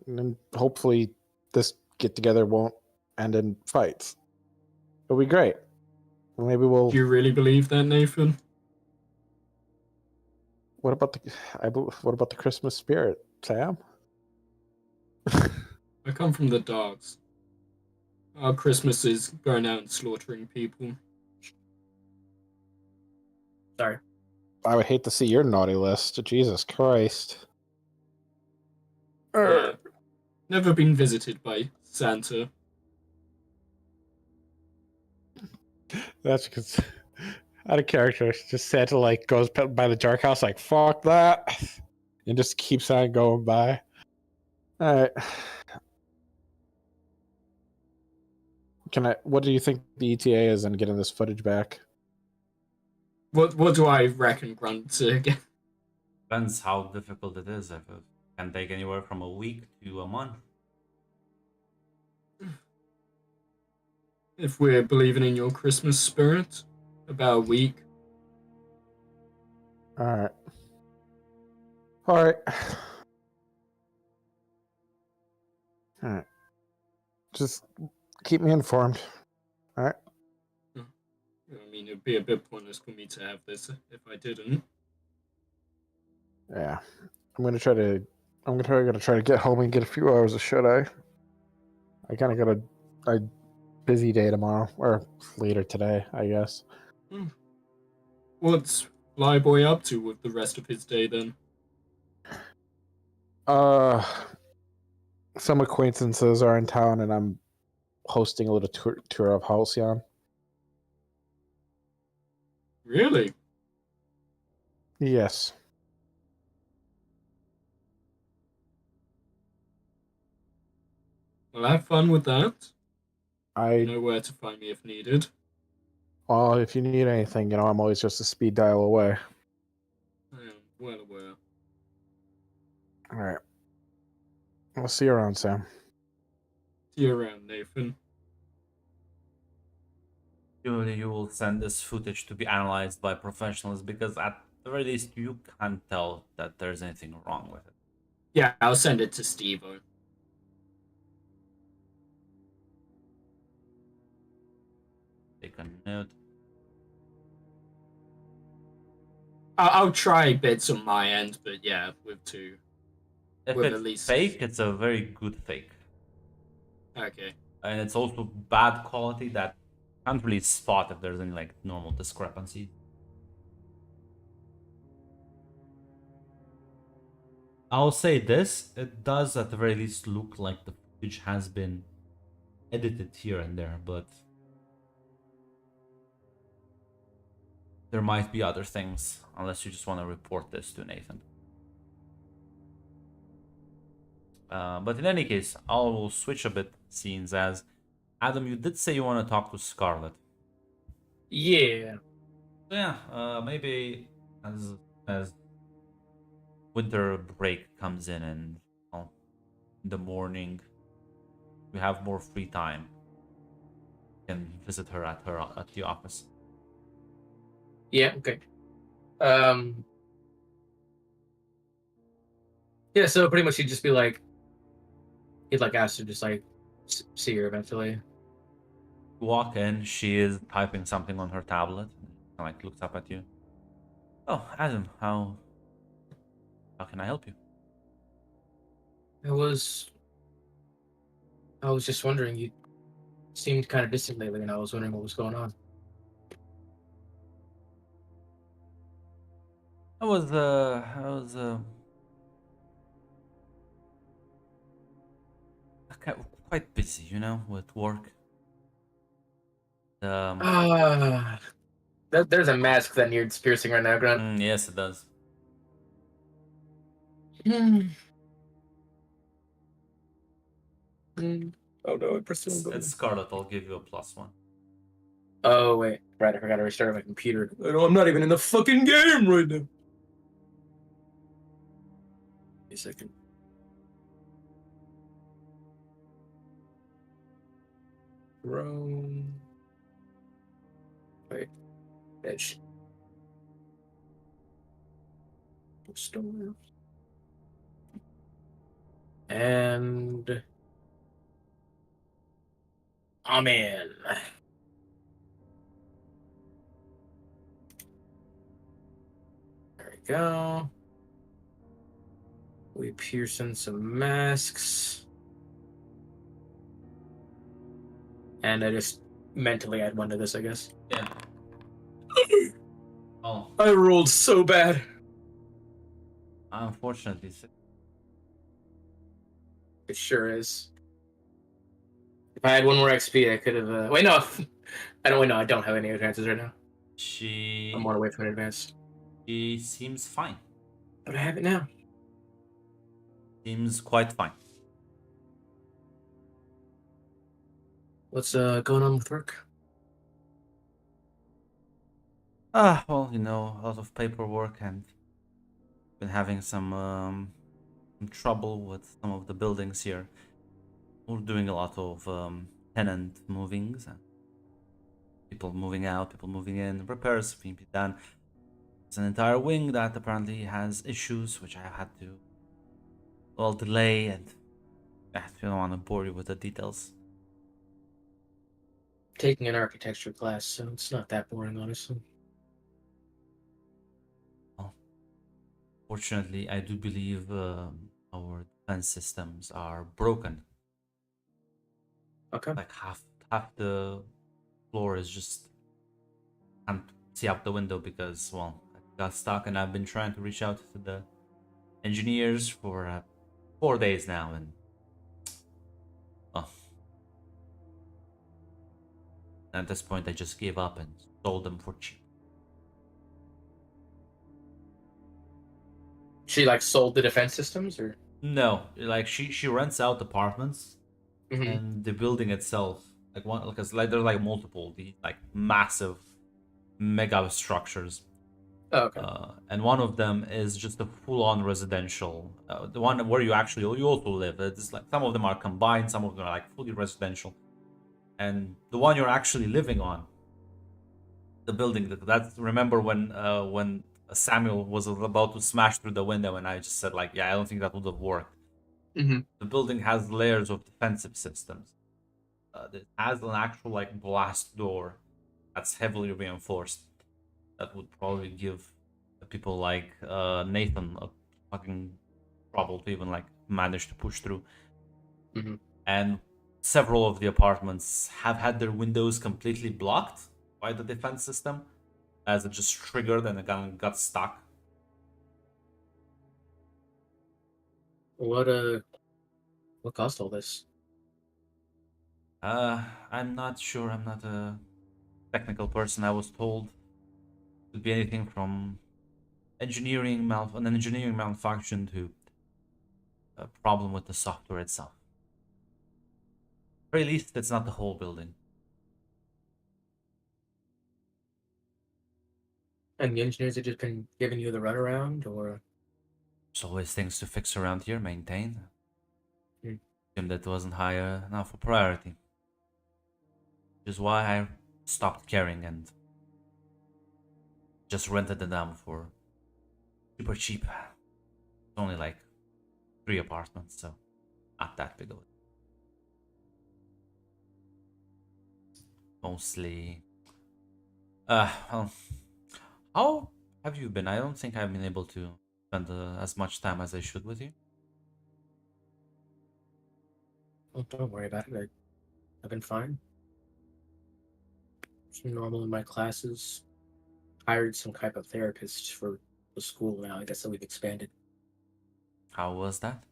then hopefully this get together won't end in fights. It'll be great. Maybe we'll. Do you really believe that, Nathan? What about the Christmas spirit, Sam? I come from the Darks. Our Christmas is going out and slaughtering people. Sorry. I would hate to see your naughty list. Jesus Christ. Yeah. Never been visited by Santa. That's because out of character. Just Santa goes by the dark house fuck that, and just keeps on going by. All right. What do you think the ETA is in getting this footage back? What do I reckon, Grunt, to get? Depends how difficult it is. If it can take anywhere from a week to a month. If we're believing in your Christmas spirit, about a week. All right. just keep me informed. I mean, it'd be a bit pointless for me to have this if I didn't. Yeah, I'm gonna try to get home and get a few hours of shut eye. I kind of got a busy day tomorrow, or later today, I guess. What's Flyboy up to with the rest of his day then? Some acquaintances are in town, and I'm hosting a little tour of Halcyon. Really? Yes. Well, have fun with that. You I know where to find me if needed. Well, if you need anything, I'm always just a speed dial away. I am well aware. All right. I'll see you around, Sam. See you around, Nathan. You will send this footage to be analyzed by professionals because at the very least you can't tell that there's anything wrong with it. Yeah, I'll send it to Steve-O. Take a note. I'll try bits on my end, but yeah, with two. If With it's at least- fake, it's a very good fake. Okay. And it's also bad quality that can't really spot if there's any like normal discrepancy. I'll say this, it does at the very least look like the footage has been edited here and there, but there might be other things, unless you just want to report this to Nathan. But in any case, I'll switch a bit scenes as Adam, you did say you want to talk to Scarlet. Yeah. Yeah, maybe as winter break comes in and in the morning we have more free time, you can visit her at the office. Yeah. Okay. Yeah. So pretty much he'd ask her just like see her eventually. You walk in, she is typing something on her tablet, and like looks up at you. Oh, Adam, how can I help you? I was just wondering. You seemed kind of distant lately, and I was wondering what was going on. I was quite busy, with work. There's a mask that needs piercing right now, Grant. Yes, it does. Oh no, I pressed It's Scarlet. I'll give you a +1. Oh wait, right. I forgot to restart my computer. I'm not even in the fucking game right now. Wait a second. Chrome. Wait. Edge. Store. And I'm in. There we go. We pierce in some masks. And I just mentally add one to this, I guess. Yeah. Oh, I rolled so bad. unfortunately. It sure is. If I had one more XP, I could have. Wait, no. I don't have any advances right now. I'm one away from an advance. She seems fine. But I have it now. Seems quite fine. What's going on with work? Well, a lot of paperwork and been having some trouble with some of the buildings here. We're doing a lot of tenant movings, people moving out, people moving in, repairs being done. It's an entire wing that apparently has issues, which I had to delay, and I don't want to bore you with the details. taking an architecture class, so it's not that boring, honestly. Fortunately, I do believe our defense systems are broken. Okay. Like half the floor is just can't see out the window because well I got stuck and I've been trying to reach out to the engineers for 4 days now and oh, at this point I just gave up and sold them for cheap. She like sold the defense systems, or No, like she rents out apartments Mhm. and the building itself like one because like there's like multiple the like massive mega structures. Oh, okay. And one of them is just a full-on residential. The one where you also live. It's like some of them are combined, some of them are like fully residential. And the one you're actually living on, the building that's remember when Samuel was about to smash through the window, and I just said like, yeah, I don't think that would have worked. Mhm. The building has layers of defensive systems. It has an actual like blast door that's heavily reinforced. That would probably give people like Nathan a fucking trouble to even like manage to push through. Mhm. And several of the apartments have had their windows completely blocked by the defense system, as it just triggered and the gun got stuck. What caused all this? I'm not sure. I'm not a technical person. I was told it could be anything from an engineering malfunction to a problem with the software itself. Or at least it's not the whole building. And the engineers have just been giving you the runaround, or There's always things to fix around here, maintain. Hmm. Assumed that wasn't high enough a priority. Which is why I stopped caring and just rented them for super cheap. It's only like 3 apartments, so not that big of a mostly. Well, how have you been? I don't think I've been able to spend as much time as I should with you. oh, don't worry about it. I've been fine. It's normal in my classes. Hired some type of therapist for the school now. I guess that we've expanded. How was that?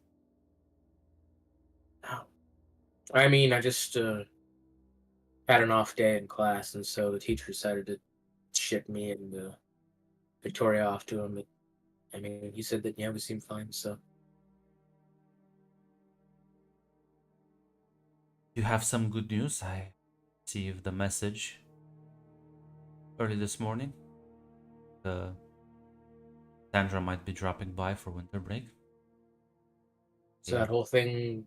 Oh. I mean, I just had an off day in class, and so the teacher decided to ship me and Victoria off to him. I mean, he said that yeah, we seemed fine. So You have some good news. I received the message early this morning. Sandra might be dropping by for winter break. so that whole thing.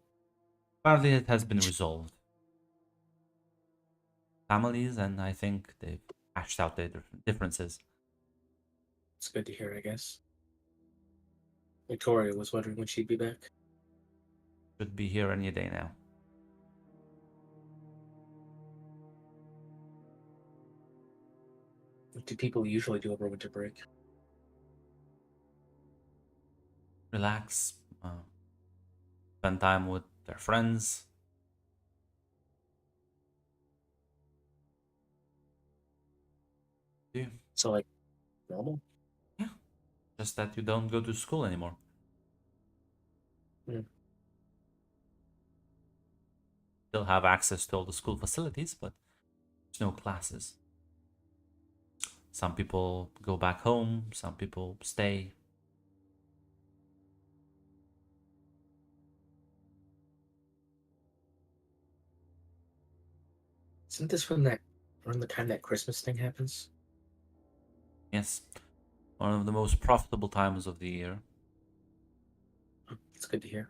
Apparently, it has been resolved. Families, and I think they've hashed out their differences. It's good to hear, I guess. Victoria was wondering when she'd be back. Should be here any day now. What do people usually do over winter break? Relax, spend time with their friends. Yeah, So like normal. just that you don't go to school anymore. Hmm. Still have access to all the school facilities, but there's no classes. Some people go back home, some people stay. Isn't this around the time that Christmas thing happens? Yes, one of the most profitable times of the year. It's good to hear.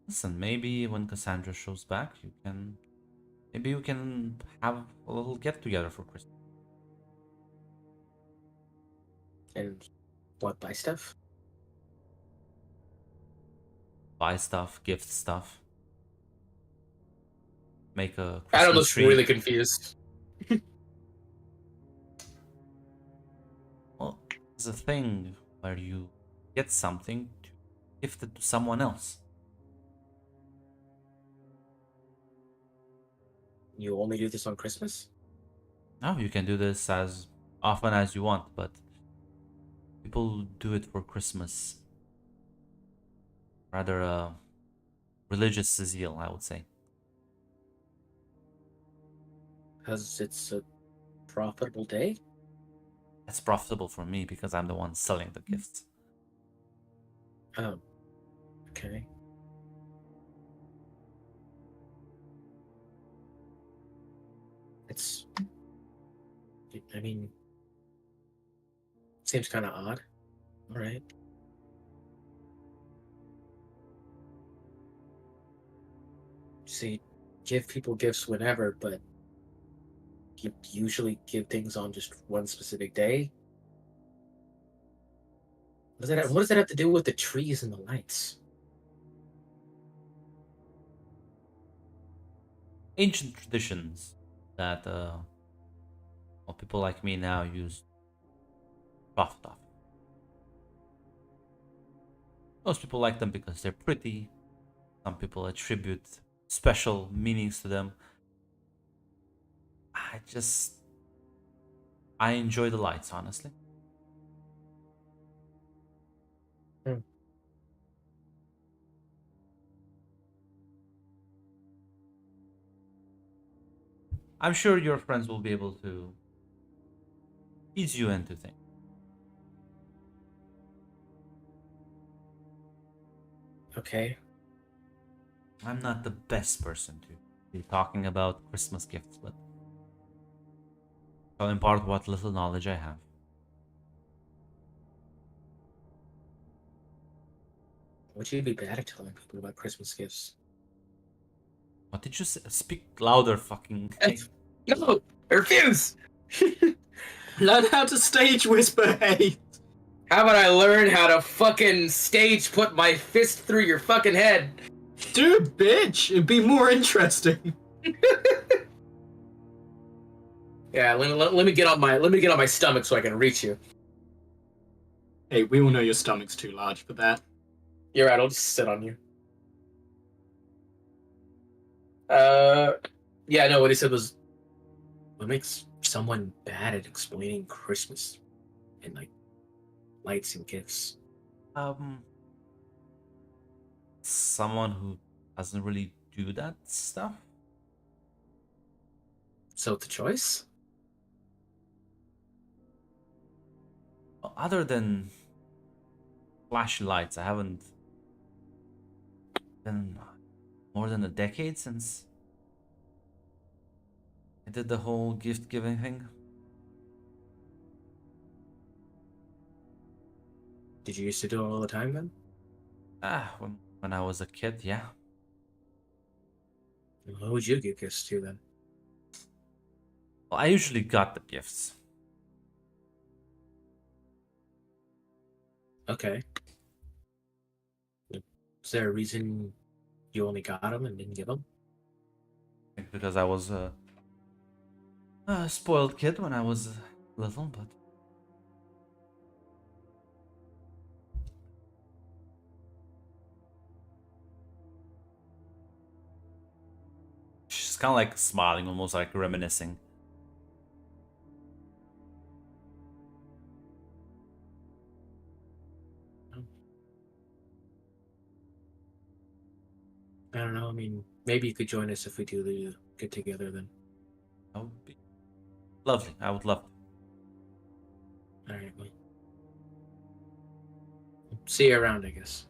Listen, maybe when Cassandra shows back, maybe you can have a little get together for Christmas. And what, buy stuff? buy stuff, gift stuff, make a Adam Christmas looks tree. really confused. Well, it's a thing where you get something to gift it to someone else. You only do this on Christmas? No, you can do this as often as you want, but people do it for Christmas. Rather religious zeal, I would say. Because it's a profitable day? It's profitable for me because I'm the one selling the gifts. Oh. Okay. It's... I mean... Seems kind of odd. Alright. See, give people gifts whenever, but you usually give things on just one specific day. What does that have to do with the trees and the lights? Ancient traditions that well, people like me now use profit off. Most people like them because they're pretty. Some people attribute special meanings to them. I enjoy the lights, honestly. I'm sure your friends will be able to ease you into things. Okay. I'm not the best person to be talking about Christmas gifts, but I'll impart what little knowledge I have. Would you be bad at telling people about Christmas gifts? What did you say? Speak louder, fucking. No, I refuse. Learn how to stage whisper, hey. How about I learn how to fucking stage put my fist through your fucking head? Dude, bitch, it'd be more interesting. Yeah, let me get on my stomach so I can reach you. Hey, we all know your stomach's too large for that. You're right. I'll just sit on you. Yeah, no. What he said was, What makes someone bad at explaining Christmas and like lights and gifts? Someone who doesn't really do that stuff. So it's a choice? Other than flashy lights, I haven't been more than a decade since I did the whole gift giving thing. Did you used to do it all the time then? When I was a kid, yeah. Who would you give gifts to then? Well, I usually got the gifts. Okay. Is there a reason you only got them and didn't give them? I think because I was a spoiled kid when I was little, but she's kind of like smiling, almost like reminiscing. I don't know. I mean, maybe you could join us if we do the get together then. That would be lovely. I would love to. All right. Well, see you around, I guess.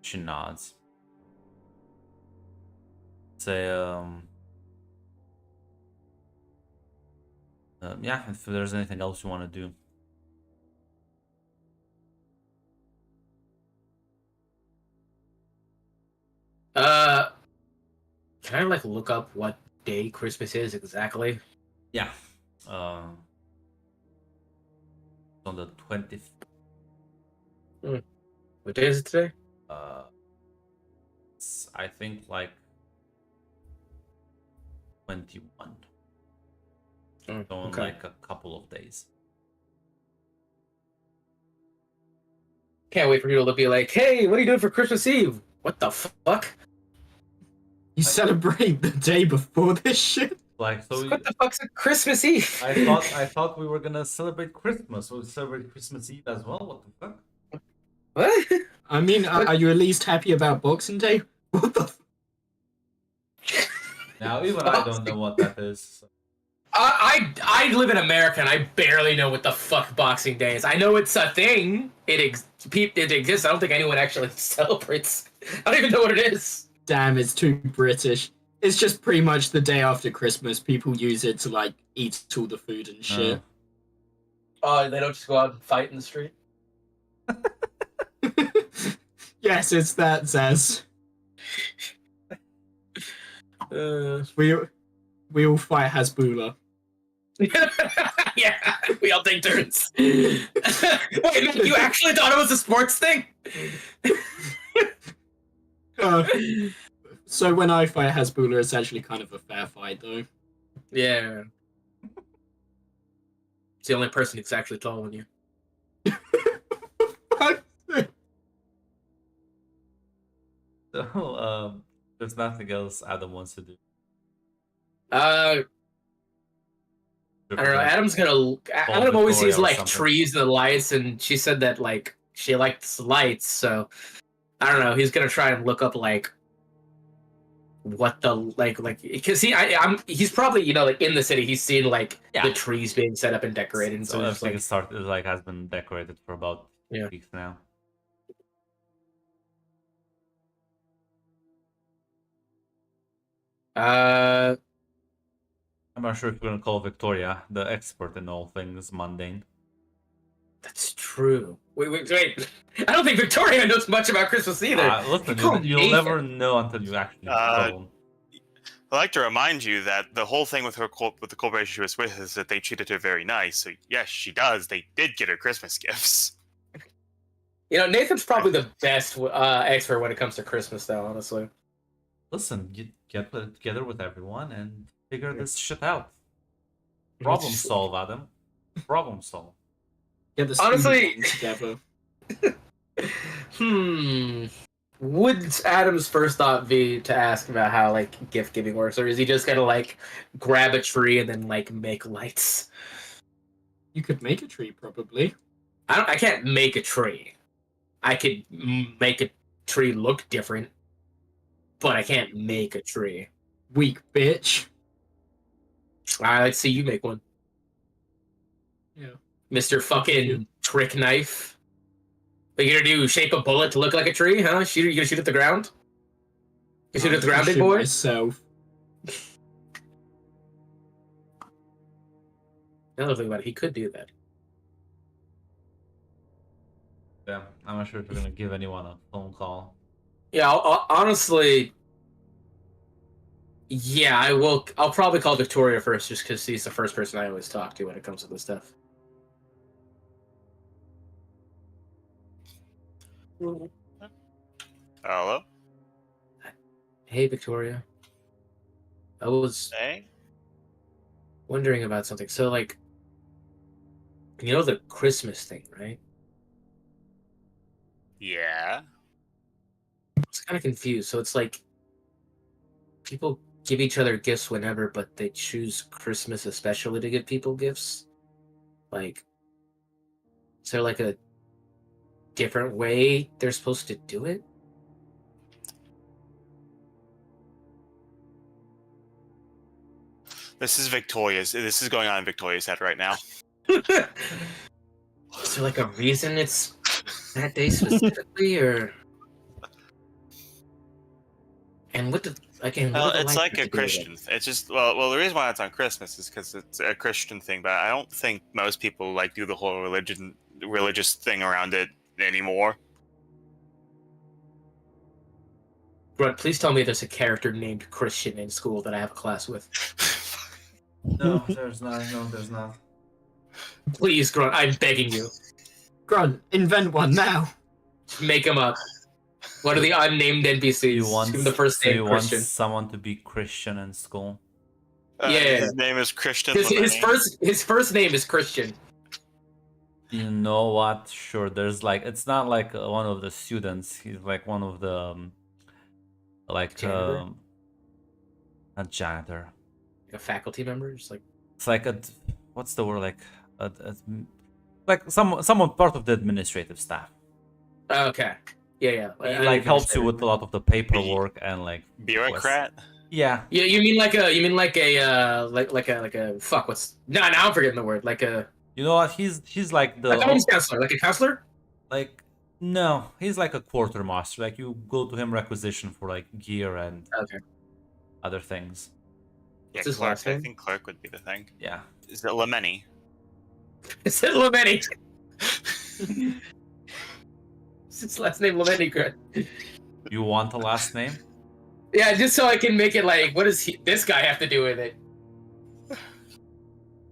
She nods. Say, yeah, if there's anything else you want to do. Can I like look up what day Christmas is exactly? Yeah. On the 20th. What day is it today? I think like 21. Oh, So in okay. like a couple of days. Can't wait for people to be like, "Hey, what are you doing for Christmas Eve?" What the fuck? You celebrate the day before this shit? Like so, What the fuck's a Christmas Eve? I thought we were gonna celebrate Christmas. We'll celebrate Christmas Eve as well. What the fuck? What? I mean, are you at least happy about Boxing Day? What the? Now even I don't know what that is. So. I live in America and I barely know what the fuck Boxing Day is. I know it's a thing. It exists. I don't think anyone actually celebrates. I don't even know what it is. Damn, it's too British. It's just pretty much the day after Christmas. People use it to like eat all the food and shit. Oh, they don't just go out and fight in the street. Yes, it's that, Zaz. We all fight Hasbullah. Yeah, we all take turns. Wait, you actually thought it was a sports thing? So when I fight Hasbullah, it's actually kind of a fair fight, though. Yeah. It's the only person who's actually taller than you. So there's nothing else Adam wants to do. I don't know. Adam's gonna. Adam always Victoria sees or like something. trees and lights, and she said that like she likes lights. So I don't know. He's gonna try and look up like what the like because he's probably like in the city. He's seen like Yeah. the trees being set up and decorated. And So so it's everything has been decorated for about Yeah. weeks now. I'm not sure if you're gonna call Victoria the expert in all things mundane. That's true. Wait. I don't think Victoria knows much about Christmas either. Listen, Call him you'll Nathan. never know until you actually tell them. I'd like to remind you that the whole thing with her with the corporation she was with is that they treated her very nice. So yes, she does. They did get her Christmas gifts. Nathan's probably the best expert when it comes to Christmas, though. Honestly. Listen, you get together with everyone and figure this shit out. Problem solve, Adam. Problem solve. Get the Honestly- student together. Would Adam's first thought be to ask about how like gift giving works, or is he just gonna like grab a tree and then like make lights? You could make a tree, probably. I can't make a tree. I could make a tree look different, but I can't make a tree. Weak bitch. All right, let's see you make one, Yeah. Mr. Fucking Trick Knife. What you gonna do? Shape a bullet to look like a tree, huh? You gonna shoot at the ground? You shoot at the ground, big boy? Myself. Another thing about it, he could do that. Yeah, I'm not sure if you're gonna give anyone a phone call. Yeah, honestly, yeah, I will. I'll probably call Victoria first, just because she's the first person I always talk to when it comes to this stuff. Hello? Hey, Victoria. I was Hey? wondering about something. So, like, the Christmas thing, right? Yeah? I was kind of confused. So it's like people give each other gifts whenever, but they choose Christmas especially to give people gifts. Like, is there like a different way they're supposed to do it? This is going on in Victoria's head right now. Is there like a reason it's that day specifically, or? And what the again? Well, what do the it's lights like have a to do with it? Christian. It's just well, the reason why it's on Christmas is because it's a Christian thing. But I don't think most people like do the whole religious thing around it anymore. Grunt, please tell me there's a character named Christian in school that I have a class with. No, there's not. No, there's not. Please, Grunt, I'm begging you. Grunt, invent one now. Make him up. One of the unnamed NPCs. You want Give him the first so name you want Christian. someone to be Christian in school? Yeah. His name is Christian. His Lemeni. his first name is Christian. You know what? Sure, there's like it's not like one of the students. He's like one of the like Janitor? not janitor. A faculty member, just like It's like a what's the word like someone part of the administrative staff. okay. Yeah. He like helps you with a lot of the paperwork and like Bureaucrat. yeah. Yeah, you mean like a fuck? What's now I'm forgetting the word. Like a You know what? He's like the a guidance counselor, like a counselor. like no, he's like a quartermaster. Like you go to him requisition for like gear and Okay. other things. Yeah, What's his clerk. last I name? think clerk would be the thing. Yeah. Is it Lemeni? Is it Lemeni? Is his last name Lemeni? Good. You want a last name? Yeah, just so I can make it like, what does this guy have to do with it? You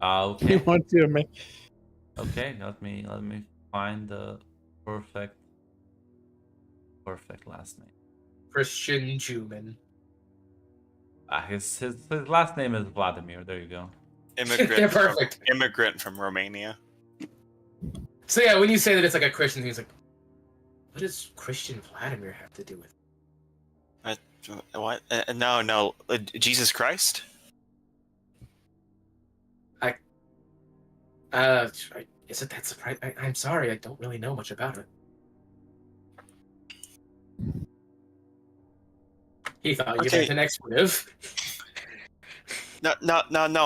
Okay. want to make Okay, let me find the perfect last name. Christian Juman. His last name is Vladimir. There you go. Immigrant. Perfect. Immigrant from Romania. So yeah, when you say that it's like a Christian, he's like, what does Christian Vladimir have to do with it? What? No. Jesus Christ. Is it that surprising? I'm sorry, I don't really know much about it. He thought you Okay. meant an expletive. No.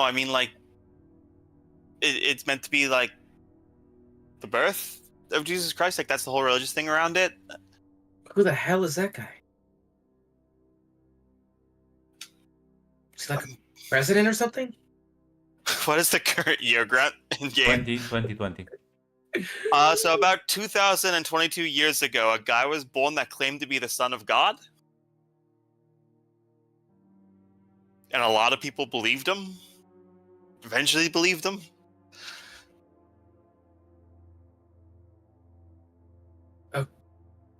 I mean, like, it's meant to be like the birth of Jesus Christ. Like that's the whole religious thing around it. Who the hell is that guy? Is he like a president or something? What is the current year, Grant, in game? 2020. So about 2022 years ago, a guy was born that claimed to be the son of God. And a lot of people believed him. Eventually believed him.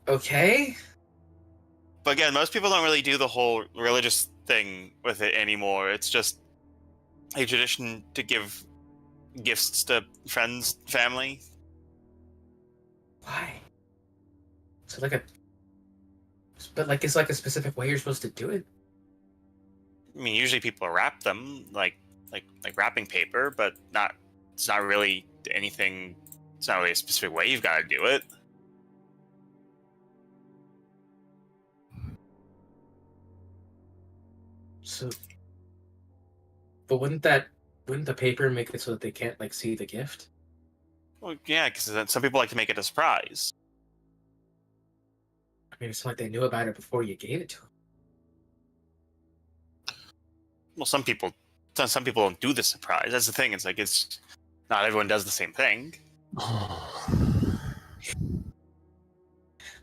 Okay. But again, most people don't really do the whole religious thing with it anymore. It's just a tradition to give gifts to friends, family. Why? So like a, but like it's like a specific way you're supposed to do it. I mean, usually people wrap them like wrapping paper, but not. It's not really anything. It's not really a specific way you've got to do it. So, but wouldn't the paper make it so that they can't like see the gift? Well, yeah, because some people like to make it a surprise. I mean, it's like they knew about it before you gave it to them. Well, some people don't do the surprise. That's the thing. It's like it's not everyone does the same thing.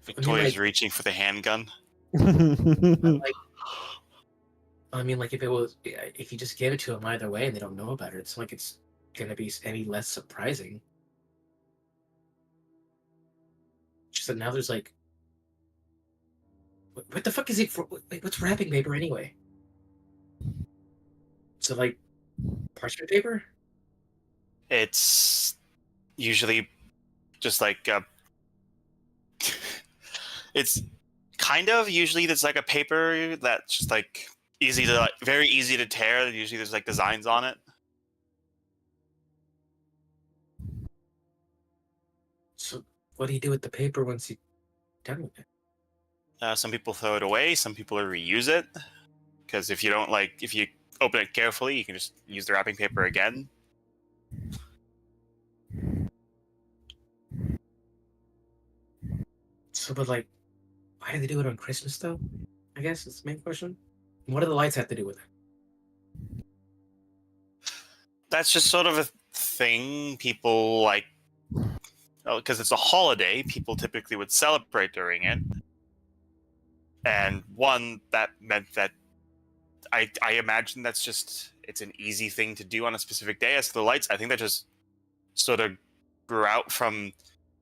Victoria's like- reaching for the handgun. Like, I mean, like if you just gave it to them either way and they don't know about it, it's like it's gonna be any less surprising. Just that now there's like, what the fuck is it for? Wait, what's wrapping paper anyway? So like, parchment paper? It's usually just like it's kind of usually there's like a paper that's just like very easy to tear. Usually there's like designs on it. So what do you do with the paper once you're done with it? Some people throw it away. Some people reuse it because if you open it carefully, you can just use the wrapping paper again. So, but like, why do they do it on Christmas though? I guess is the main question. What do the lights have to do with it? That's just sort of a thing people like because it's a holiday. People typically would celebrate during it, and one that meant that I imagine that's just it's an easy thing to do on a specific day. As for the lights, I think that just sort of grew out from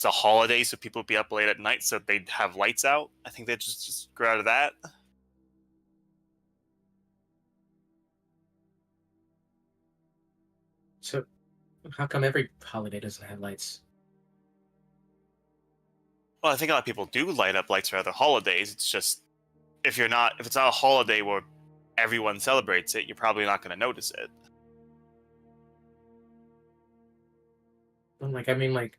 it's a holiday, so people would be up late at night, so they'd have lights out. I think they just grew out of that. So, how come every holiday doesn't have lights? Well, I think a lot of people do light up lights for other holidays. It's just if it's not a holiday where everyone celebrates it, you're probably not going to notice it. I'm like, I mean, like,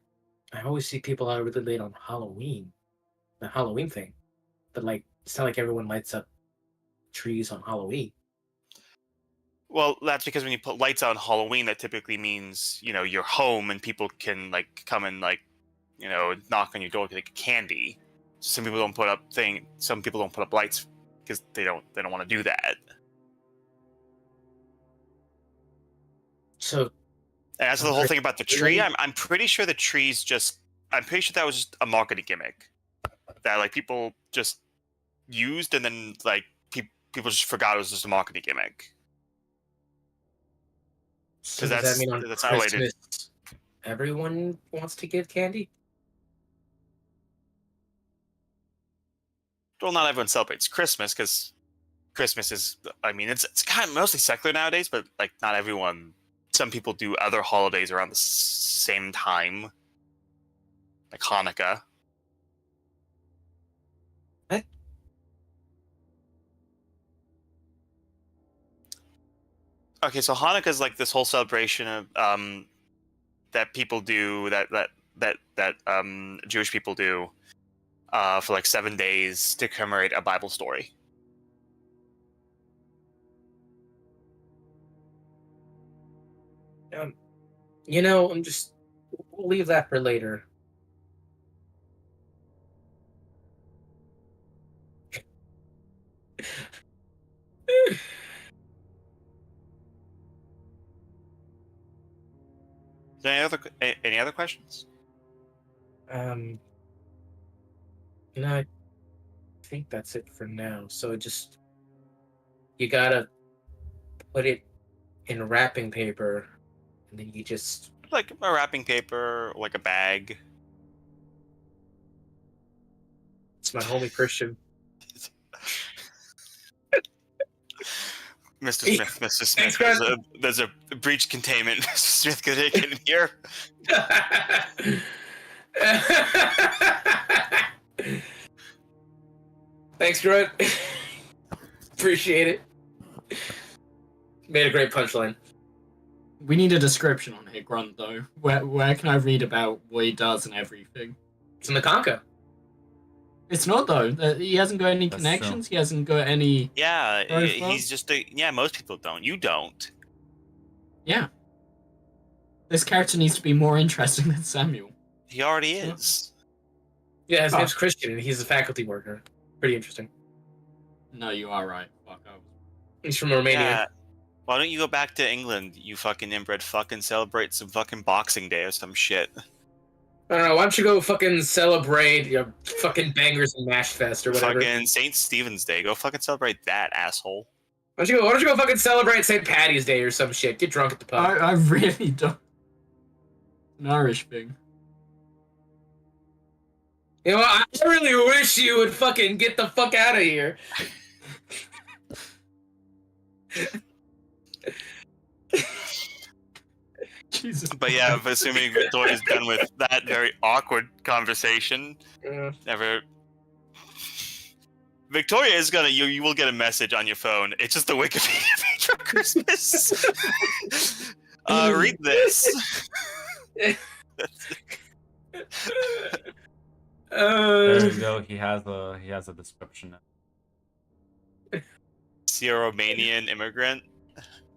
I always see people out really late on Halloween, the Halloween thing, but like, it's not like everyone lights up trees on Halloween. Well, that's because when you put lights out on Halloween, that typically means, you're home and people can come and knock on your door to get candy. Some people don't put up lights because they don't want to do that. So, And as for the whole thing about the tree, I'm pretty sure the tree's I'm pretty sure that was just a marketing gimmick that people just used, and then people just forgot it was just a marketing gimmick. so Because does that mean on that's not related. Christmas, everyone wants to give candy? Well, not everyone celebrates Christmas because Christmas is, it's kind of mostly secular nowadays, but not everyone. Some people do other holidays around the same time, like Hanukkah. What? Okay, so Hanukkah is this whole celebration of that people do that Jewish people do for 7 days to commemorate a Bible story. We'll leave that for later. Is there any other questions? I think that's it for now. So you gotta put it in wrapping paper, and then you just Like a wrapping paper, like a bag. it's my homie Christian. Mr. Smith, Mr. Smith, Thanks, there's a breach containment. Mr. Smith, could take it in here. Thanks, Grunt. Appreciate it. Made a great punchline. We need a description on here, Grunt, though. Where can I read about what he does and everything? It's in the Conca. It's not, though. He hasn't got any That's connections. He hasn't got any... Yeah, Profile? he's just most people don't. You don't. Yeah. This character needs to be more interesting than Samuel. He already is. Yeah, his Oh. name's Christian, and he's a faculty worker. Pretty interesting. No, you are right. Fuck, He's from Romania. Yeah. Why don't you go back to England, you fucking inbred fuck, and celebrate some fucking Boxing Day or some shit? I don't know. Why don't you go fucking celebrate your fucking Bangers and Mash Fest or whatever? Fucking St. Stephen's Day. Go fucking celebrate that, asshole. Why don't you go fucking celebrate St. Patty's Day or some shit? Get drunk at the pub. I really don't... An Irish thing. You know, I really wish you would fucking get the fuck out of here. Jesus. But yeah, assuming Victoria's done with that very awkward conversation, never. Victoria is gonna. You will get a message on your phone. It's just the Wikipedia page for Christmas. Read this. There you go. He has a description. See a Romanian immigrant.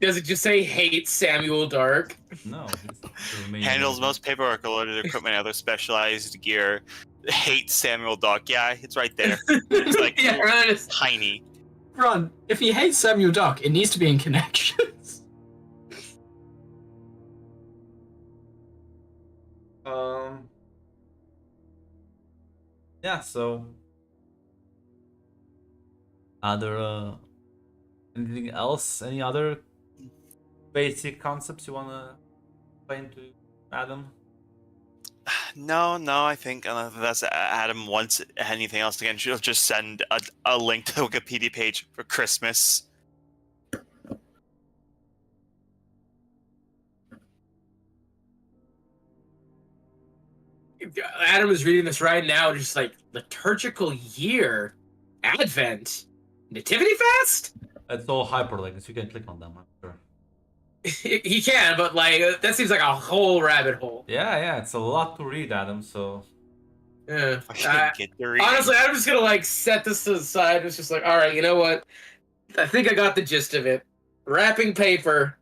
Does it just say hate Samuel Dark? No, he's Romanian. Handles most paperwork, loaded equipment, and other specialized gear. Hate Samuel Dark. Yeah, it's right there. It's Yeah, right. It's- tiny. Ron, if he hates Samuel Duck, it needs to be in connections. Yeah. So, anything else? Any other basic concepts you wanna explain to Adam? No, I think unless Adam wants anything else again, she'll just send a link to the Wikipedia page for Christmas. Adam is reading this right now, just like liturgical year, Advent, Nativity Fast. It's all hyperlinks. You can click on them. I'm sure. He can, but like that seems like a whole rabbit hole. Yeah, it's a lot to read, Adam. So Yeah. I get the reading. Honestly, I'm just gonna like set this to the side. It's just like, all right, you know what? I think I got the gist of it. Wrapping paper,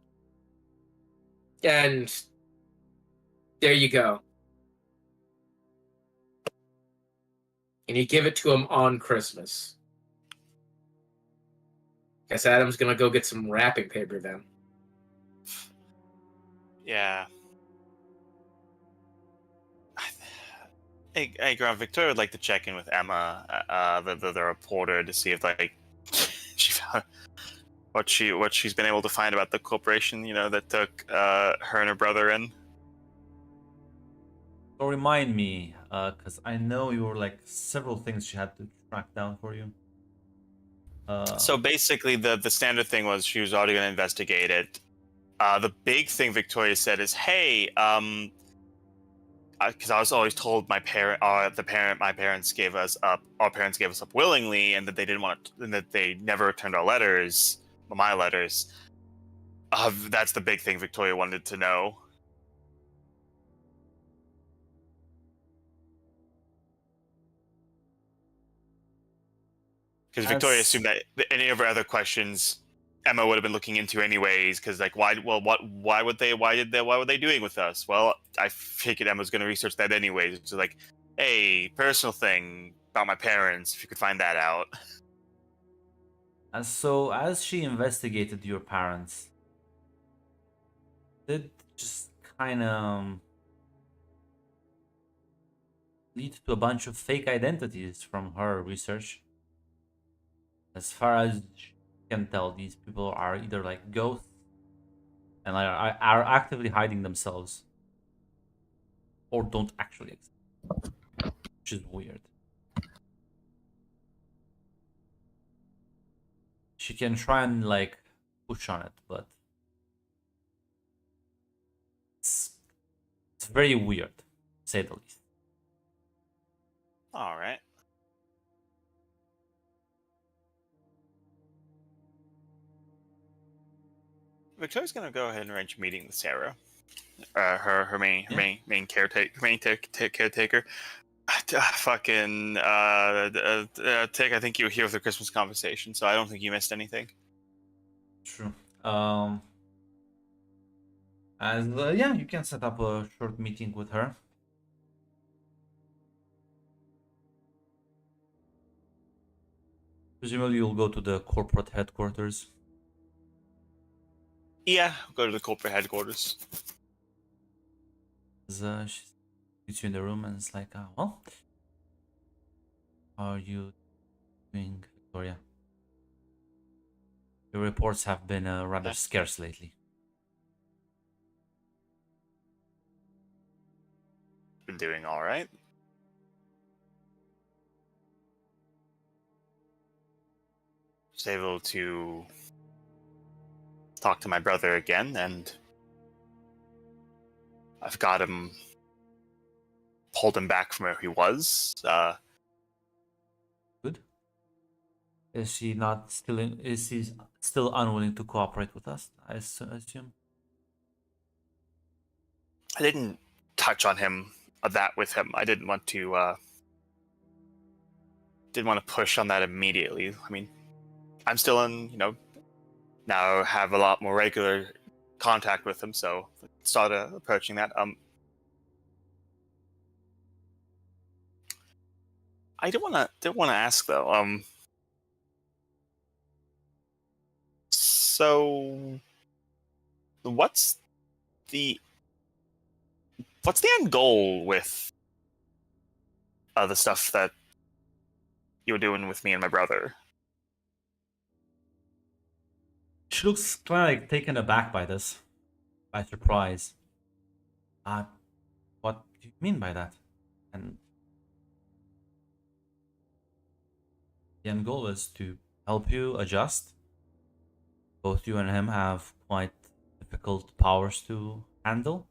and there you go. And you give it to him on Christmas. Guess Adam's gonna go get some wrapping paper then. Yeah. Hey, Grant, Victoria would like to check in with Emma, the reporter, to see if like she found what she's been able to find about the corporation, that took her and her brother in. So remind me, because I know you were like several things she had to track down for you. So basically, the standard thing was she was already going to investigate it. The big thing Victoria said is, "Hey, because I was always told my parents gave us up willingly, and that they didn't want, and that they never returned our letters, my letters. That's the big thing Victoria wanted to know." Because Victoria assumed that any of her other questions Emma would have been looking into anyways. Because like, why would they doing with us? Well, I figured Emma was going to research that anyways. So like, hey, personal thing about my parents, if you could find that out. And so, as she investigated your parents, did just kind of lead to a bunch of fake identities from her research. As far as she can tell, these people are either like ghosts and are actively hiding themselves, or don't actually exist, which is weird. She can try and like push on it, but it's very weird, to say the least. All right. Victoria's gonna go ahead and arrange a meeting with Sarah, her main caretaker. Fucking Tick, I think you were here with the Christmas conversation, so I don't think you missed anything. True. Yeah, you can set up a short meeting with her. Presumably, you'll go to the corporate headquarters. Yeah, go to the corporate headquarters. She meets you in the room and it's like, well, how are you doing, Victoria? Your reports have been rather scarce lately. Been doing all right. Was able to talk to my brother again, and I've got him, pulled him back from where he was. Good. Is he still unwilling to cooperate with us? I assume. I didn't touch on that with him. I didn't want to push on that immediately. I mean, I'm still in, now have a lot more regular contact with him, so started approaching that. I did want to ask though. So what's the end goal with the stuff that you were doing with me and my brother? She looks kind of like taken aback by surprise. What do you mean by that? And the end goal is to help you adjust. Both you and him have quite difficult powers to handle.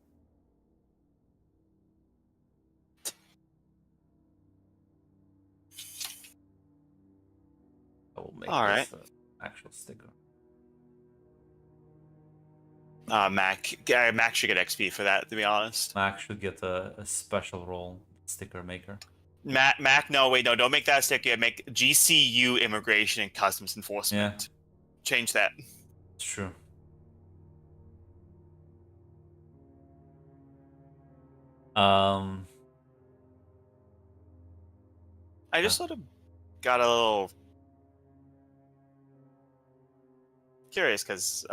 I will make All right. this an actual sticker. Mac should get XP for that, to be honest. Mac should get a special role, sticker maker. Mac, no, wait, no, don't make that a sticker. Make GCU Immigration and Customs Enforcement. Yeah. Change that. It's true. I just sort of got a little curious because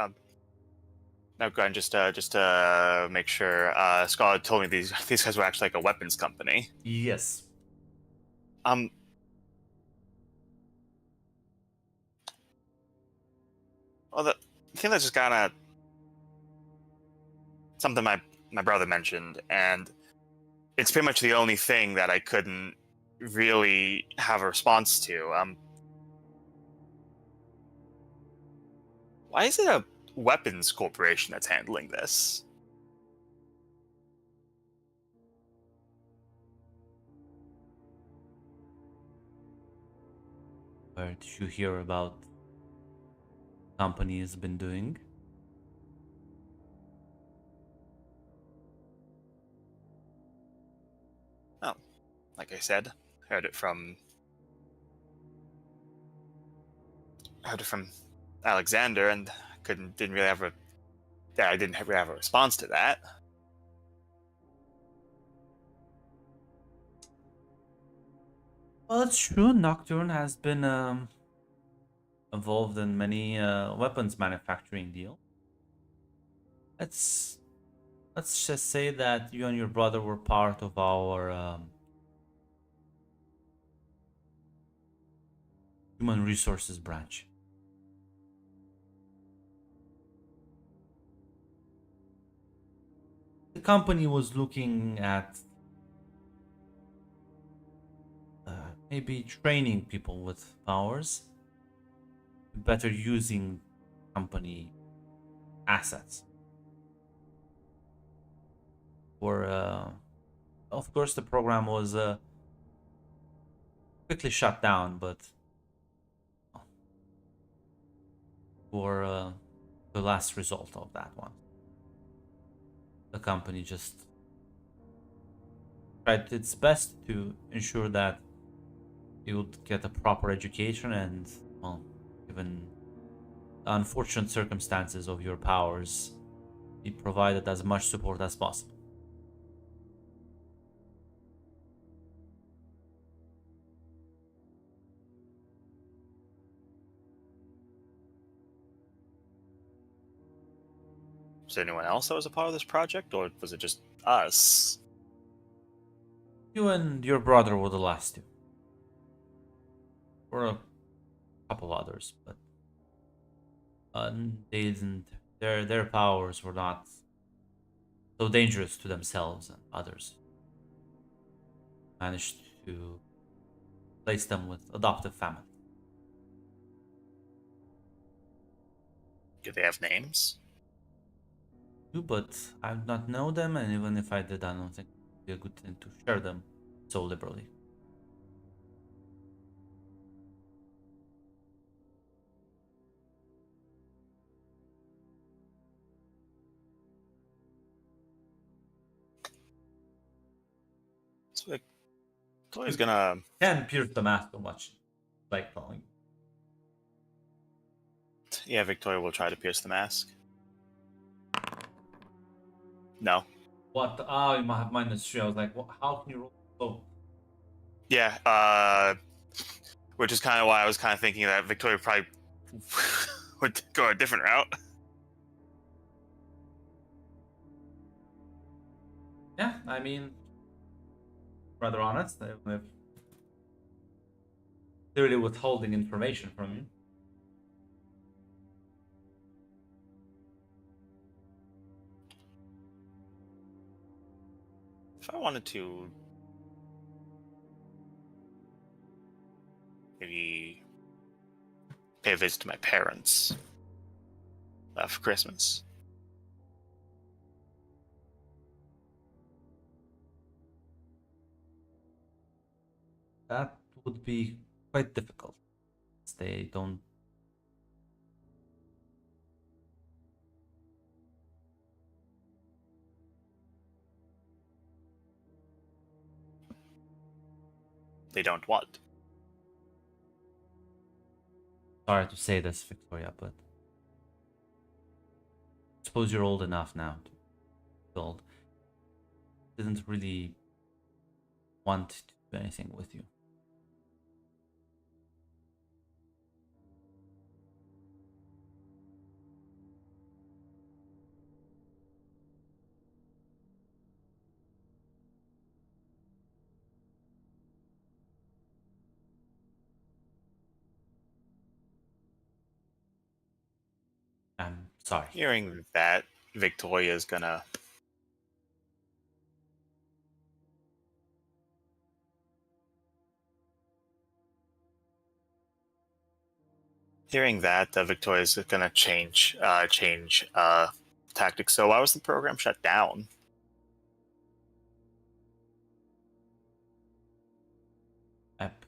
now go ahead and just make sure. Scarlett told me these guys were actually like a weapons company. Yes. Well, the thing that's just kind of something my brother mentioned, and it's pretty much the only thing that I couldn't really have a response to. Why is it a weapons corporation that's handling this? Where did you hear about company has been doing? Oh, like I said, heard it from Alexander, and didn't really have I didn't really have a response to that. Well, it's true. Nocturne has been involved in many weapons manufacturing deals. Let's just say that you and your brother were part of our human resources branch. The company was looking at maybe training people with powers, better using company assets. Or, of course, the program was quickly shut down, but for the last result of that one, the company just tried its best to ensure that you would get a proper education and, well, given the unfortunate circumstances of your powers, be provided as much support as possible. Was there anyone else that was a part of this project, or was it just us? You and your brother were the last two. Or a couple others, but they didn't. Their powers were not so dangerous to themselves and others. Managed to place them with adoptive family. Do they have names? But I do not know them, and even if I did, I don't think it would be a good thing to share them so liberally. So Victoria's gonna. Can pierce the mask so much, like calling. Yeah, Victoria will try to pierce the mask. No. What? Ah, you might have -3. I was like, what, how can you roll so? Yeah, which is kind of why I was kind of thinking that Victoria probably would go a different route. Yeah, I mean, rather honest. If clearly withholding information from you. If I wanted to visit my parents for Christmas. That would be quite difficult. They don't. They don't what? Sorry to say this, Victoria, but I suppose you're old enough now to build. Didn't really want to do anything with you. I'm sorry. Hearing that, Victoria's gonna Victoria's gonna change tactics. So why was the program shut down? App.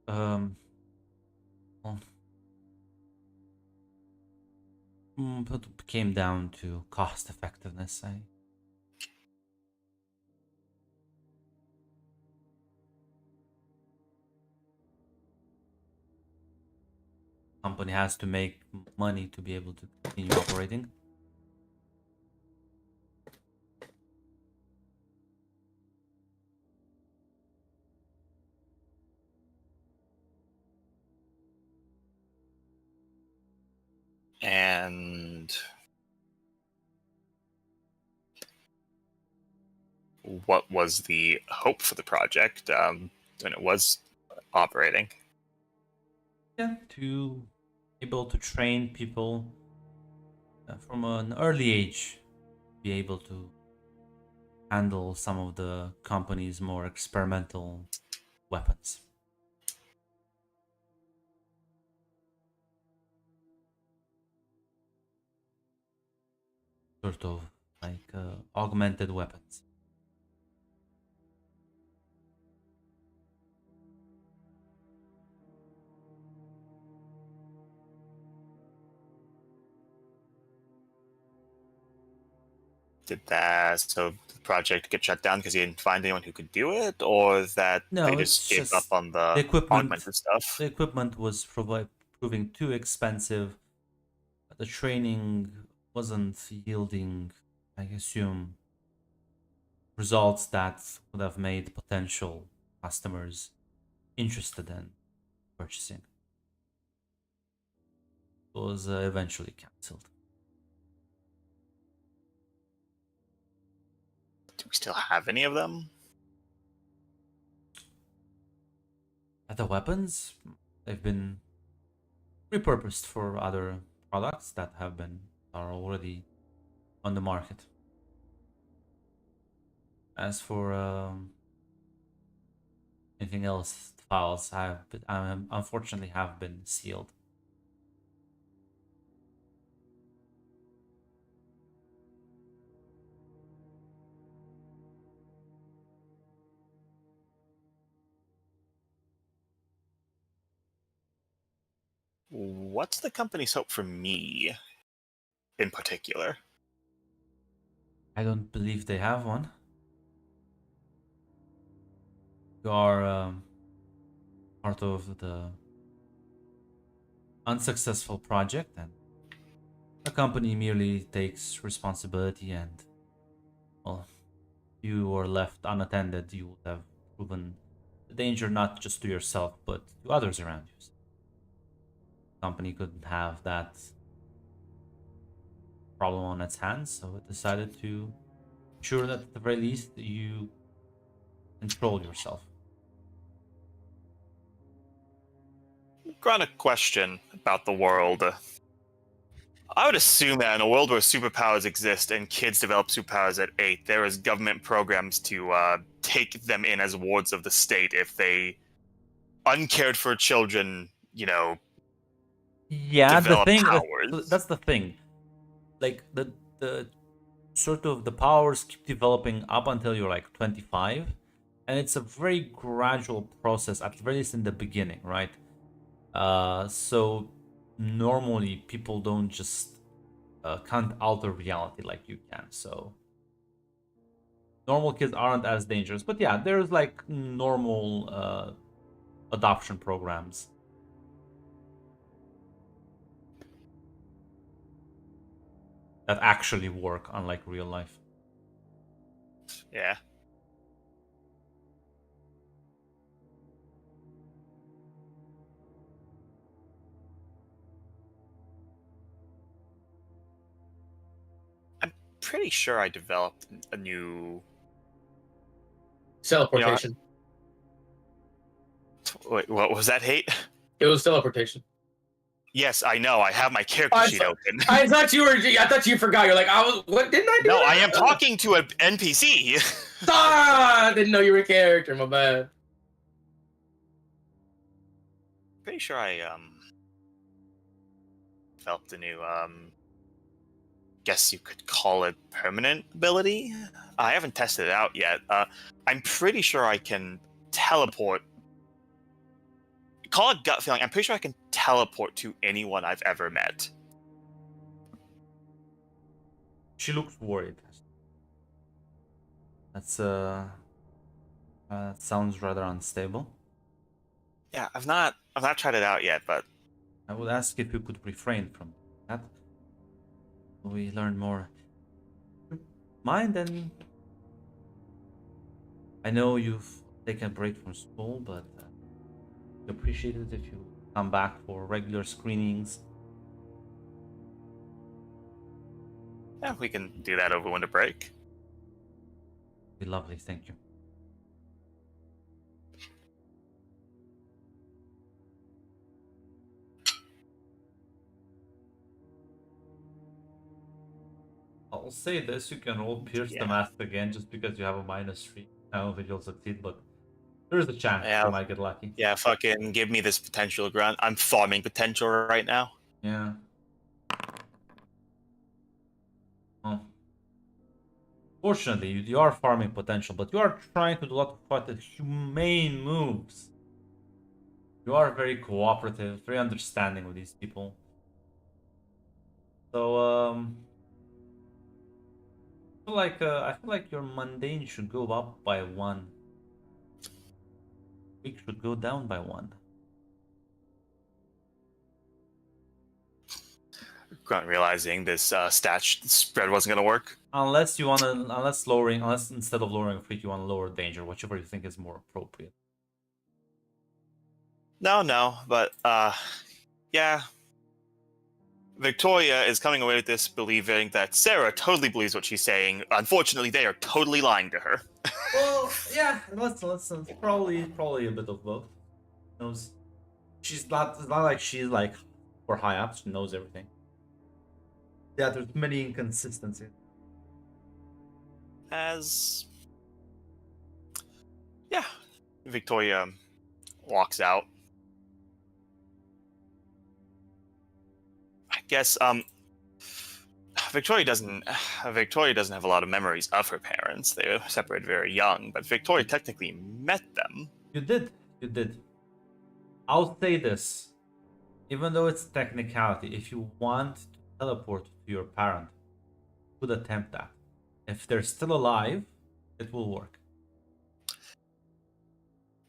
Well, but it came down to cost effectiveness. Company has to make money to be able to continue operating. And what was the hope for the project when it was operating? Yeah, to be able to train people from an early age, be able to handle some of the company's more experimental weapons. Sort of like augmented weapons. So the project get shut down because you didn't find anyone who could do it, or that No, they it's just gave just up on the the equipment. augmented stuff? The equipment was proving too expensive. The training wasn't yielding, I assume, results that would have made potential customers interested in purchasing. It was eventually cancelled. Do we still have any of them? The weapons, they've been repurposed for other products that are already on the market. As for anything else, files unfortunately have been sealed. What's the company's hope for me, in particular? I don't believe they have one. You are part of the unsuccessful project, and the company merely takes responsibility, and well, if you were left unattended, you would have proven the danger not just to yourself but to others around you. The company couldn't have that problem on its hands, so it decided to ensure that at the very least you control yourself. Got a question about the world. I would assume that in a world where superpowers exist and kids develop superpowers at 8, there is government programs to take them in as wards of the state if they uncared for children, Yeah, the develop thing powers. that's the thing. Like the sort of the powers keep developing up until you're like 25, and it's a very gradual process, at least in the beginning, right? So normally people don't just can't alter reality like you can. So normal kids aren't as dangerous, but yeah, there's like normal adoption programs. That actually work, unlike real life. Yeah. I'm pretty sure I developed a new. Teleportation. Wait, what was that? Hate? It was teleportation. Yes, I know. I have my character I sheet thought- open. I thought you were. I thought you forgot. You're like, I was. What didn't I do? No, that? I am talking to an NPC. Ah, I didn't know you were a character. My bad. Pretty sure I developed a new guess you could call it permanent ability. I haven't tested it out yet. I'm pretty sure I can teleport. Call it gut feeling. I'm pretty sure I can teleport to anyone I've ever met. She looks worried. That's sounds rather unstable. Yeah, I've not tried it out yet, but I would ask if you could refrain from that. We learn more. Mind and I know you've taken a break from school, but we appreciate it if you come back for regular screenings. yeah, we can do that over winter break. Be lovely, thank you. I'll say this, you can roll Pierce the Yeah. Mask again just because you have a -3. I don't think you'll succeed, but there's a chance Yeah. you might get lucky. Yeah, fucking give me this potential grunt. I'm farming potential right now. Yeah. Oh. Fortunately, you are farming potential, but you are trying to do a lot of quite humane moves. You are very cooperative, very understanding with these people. So, I feel like your mundane should go up by 1. Weak should go down by 1. Grunt realizing this stat spread wasn't gonna work. Unless instead of lowering freak, you want to lower danger, whichever you think is more appropriate. No, but yeah. Victoria is coming away with this believing that Sarah totally believes what she's saying. Unfortunately, they are totally lying to her. Well, yeah, let's probably a bit of both. Knows she's not. It's not like she's like for high up. She knows everything. Yeah, there's many inconsistencies. Victoria walks out. I guess Victoria doesn't have a lot of memories of her parents. They were separated very young, but Victoria technically met them. You did. I'll say this, even though it's technicality, if you want to teleport to your parent, you could attempt that. If they're still alive, it will work.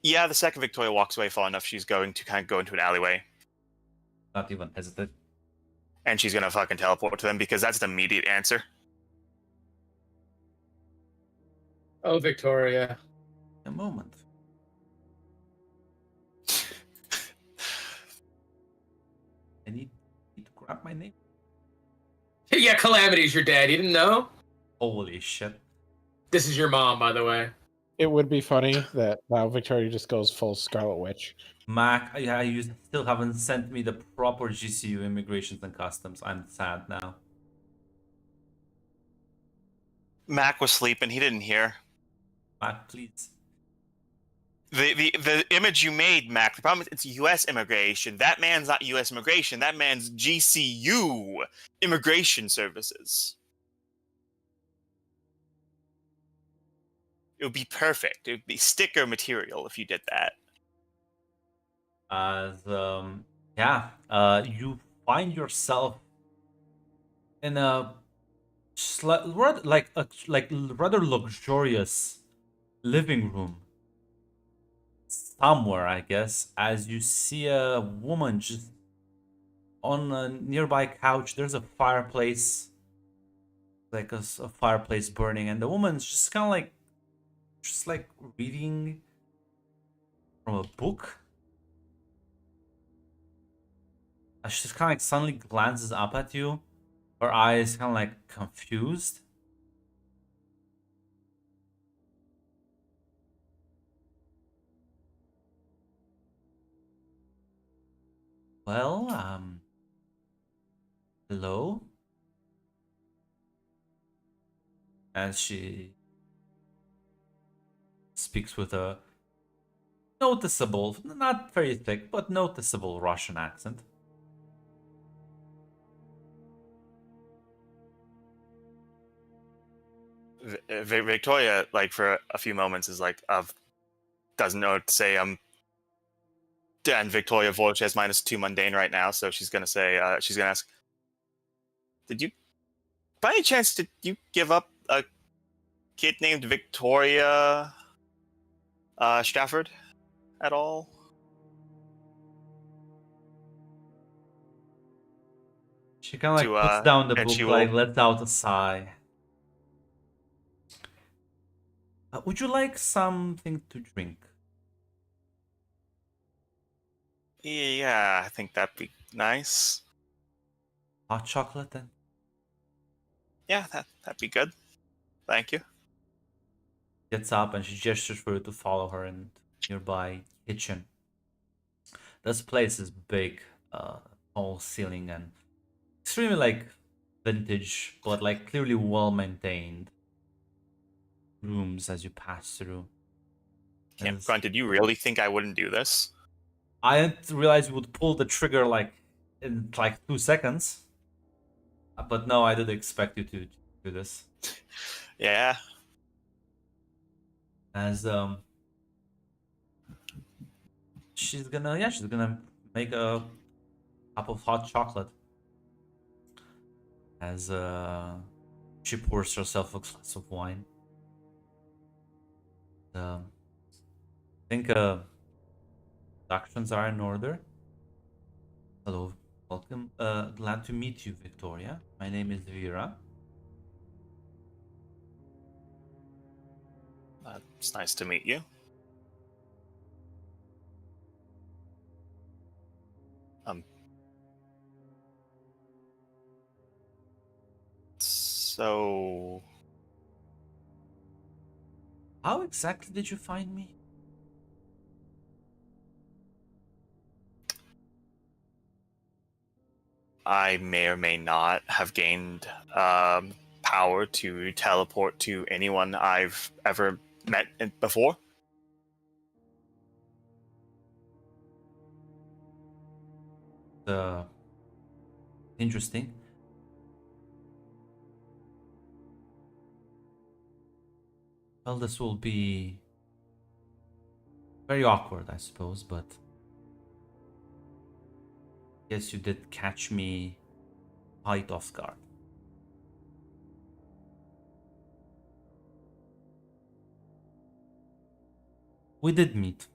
Yeah, the second Victoria walks away far enough, she's going to kind of go into an alleyway, Not even hesitate. and she's gonna fucking teleport to them because that's the immediate answer. Oh, Victoria. A moment. I need to grab my name. Yeah, Calamity's your dad. You didn't know? Holy shit. This is your mom, by the way. It would be funny that now Victoria just goes full Scarlet Witch. Mac, yeah, you still haven't sent me the proper GCU immigrations and customs. I'm sad now. Mac was sleeping; he didn't hear. Mac, please. the image you made, Mac. The problem is it's U.S. immigration. That man's not U.S. immigration. That man's GCU Immigration Services. It would be perfect. It would be sticker material if you did that. As you find yourself in a rather luxurious living room somewhere, I guess, as you see a woman just on a nearby couch. There's a fireplace, like a fireplace burning, and the woman's just kind of like reading from a book. She just kind of like suddenly glances up at you, her eyes kind of like confused. Well, hello? As she speaks with a noticeable, not very thick, but noticeable Russian accent. Victoria, like for a few moments, is like, doesn't know what to say. And Victoria Volch has -2 mundane right now, so she's gonna say, she's gonna ask, did you, by any chance, did you give up a kid named Victoria Stafford at all? She kind of like puts down the and book, she like will- lets out a sigh. Would you like something to drink? Yeah, I think that'd be nice. Hot chocolate then? Yeah, that'd be good. Thank you. Gets up and she gestures for you to follow her in nearby kitchen. This place is big, tall ceiling and extremely like vintage, but like clearly well maintained rooms as you pass through. Damn, Yes. Grunt, did you really think I wouldn't do this? I didn't realize you would pull the trigger like in like 2 seconds. But no, I did expect you to do this. Yeah. As she's gonna make a cup of hot chocolate. As she pours herself a glass of wine. I think actions are in order. Hello, welcome. Glad to meet you, Victoria. My name is Vera. It's nice to meet you. So, How exactly did you find me? I may or may not have gained power to teleport to anyone I've ever met before. Interesting. Well, this will be very awkward, I suppose, but yes, you did catch me quite off guard. We did meet,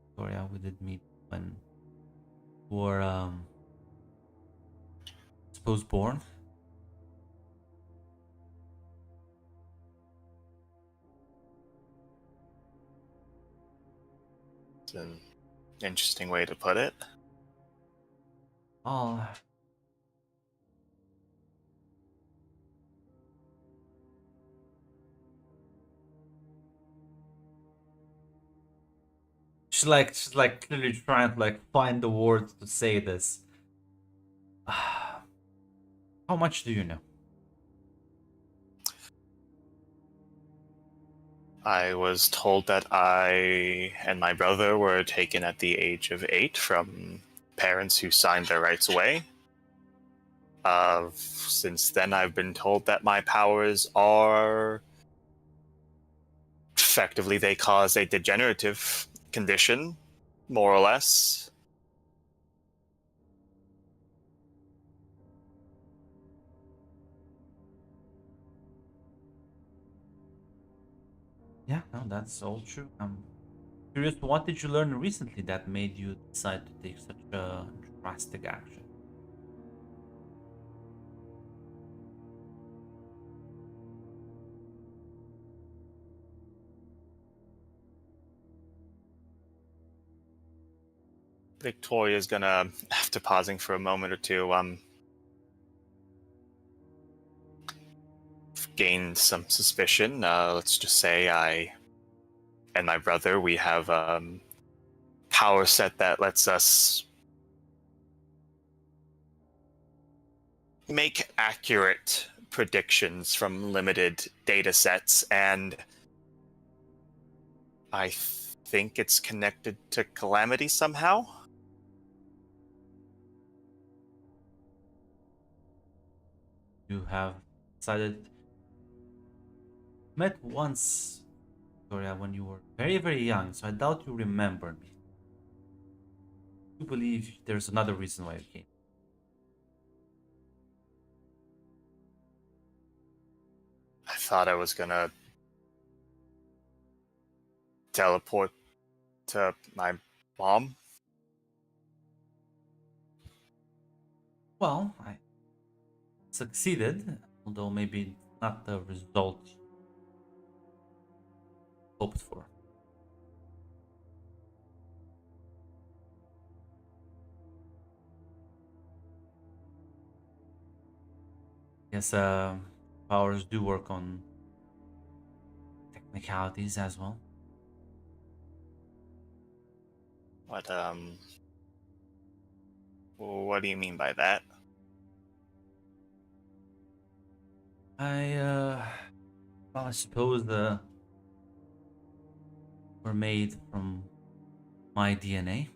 Victoria. We did meet when we were, suppose, born. It's an interesting way to put it. Oh, she's like clearly trying to like find the words to say this. How much do you know? I was told that I and my brother were taken at the age of 8 from parents who signed their rights away. Since then, I've been told that my powers are effectively they cause a degenerative condition, more or less. Yeah, no, that's all true. I'm curious, what did you learn recently that made you decide to take such a drastic action? Victoria's gonna, after pausing for a moment or two, gained some suspicion. Let's just say I and my brother, we have power set that lets us make accurate predictions from limited data sets, and I think it's connected to Calamity somehow. You have decided met once, Victoria, when you were very, very young, so I doubt you remember me. You believe there's another reason why you came. I thought I was gonna teleport to my mom. Well, I succeeded, although maybe not the result you hoped for. Yes, powers do work on technicalities as well. What do you mean by that? Well, I suppose were made from my DNA.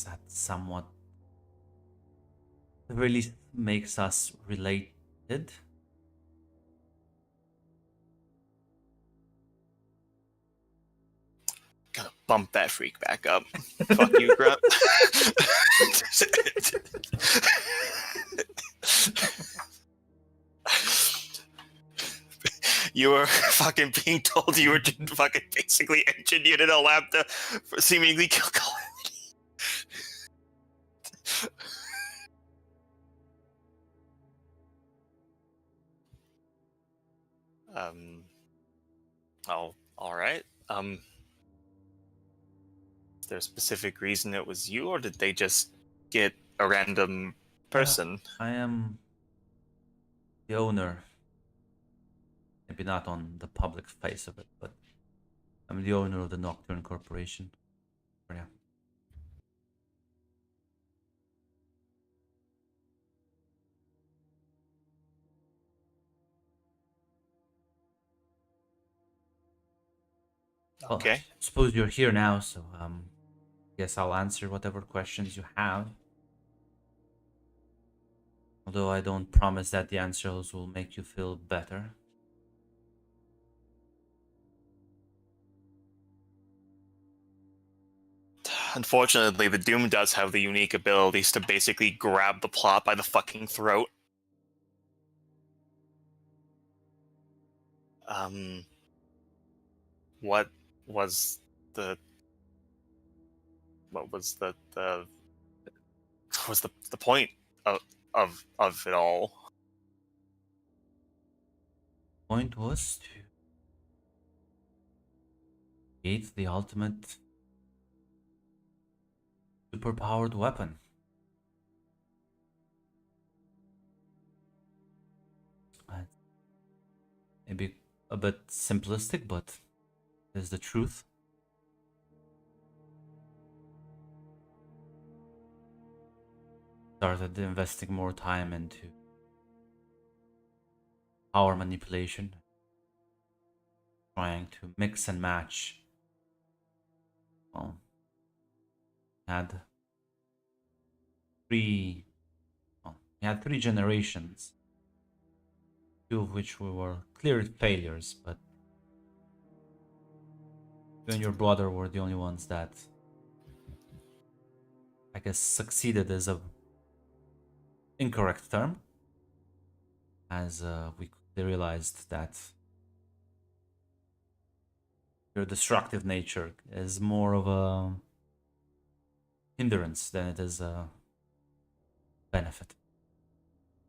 That somewhat, at the very least, makes us related. Gonna bump that freak back up. Fuck you, Grunt. You were fucking being told you were just fucking basically engineered in a lab to seemingly kill Calamity. Oh, all right. Is there a specific reason it was you, or did they just get a random person? I am the owner. Maybe not on the public face of it, but I'm the owner of the Nocturne Corporation. Yeah. Well, Okay. I suppose you're here now, so guess I'll answer whatever questions you have. Although I don't promise that the answers will make you feel better. Unfortunately, the Doom does have the unique abilities to basically grab the plot by the fucking throat. What was the what was the point of it all? Point was to create the ultimate superpowered weapon. Maybe a bit simplistic, but is the truth. Started investing more time into power manipulation, trying to mix and match. Well, had three, well, we had 3 generations, 2 of which we were clear failures, but you and your brother were the only ones that, I guess, succeeded is a incorrect term, as we quickly realized that your destructive nature is more of a hindrance than it is a benefit.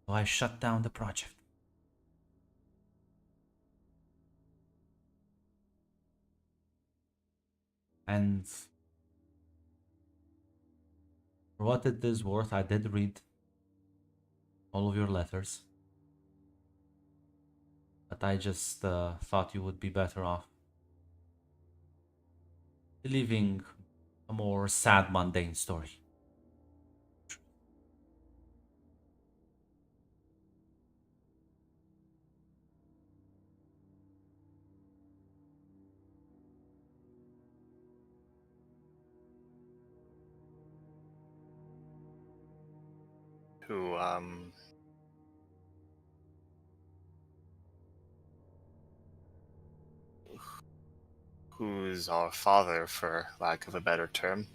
So I shut down the project. And for what it is worth, I did read all of your letters. But I just thought you would be better off believing a more sad, mundane story. Who who's our father, for lack of a better term?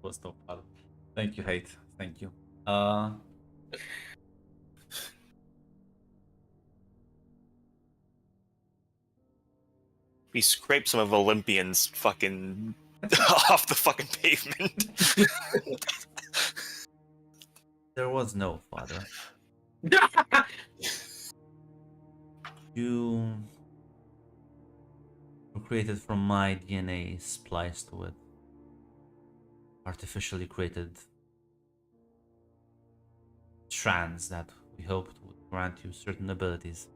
Was no problem. Thank you, Hate. Thank you. We scraped some of Olympians fucking off the fucking pavement. There was no father. You were created from my DNA spliced with artificially created strands that we hoped would grant you certain abilities.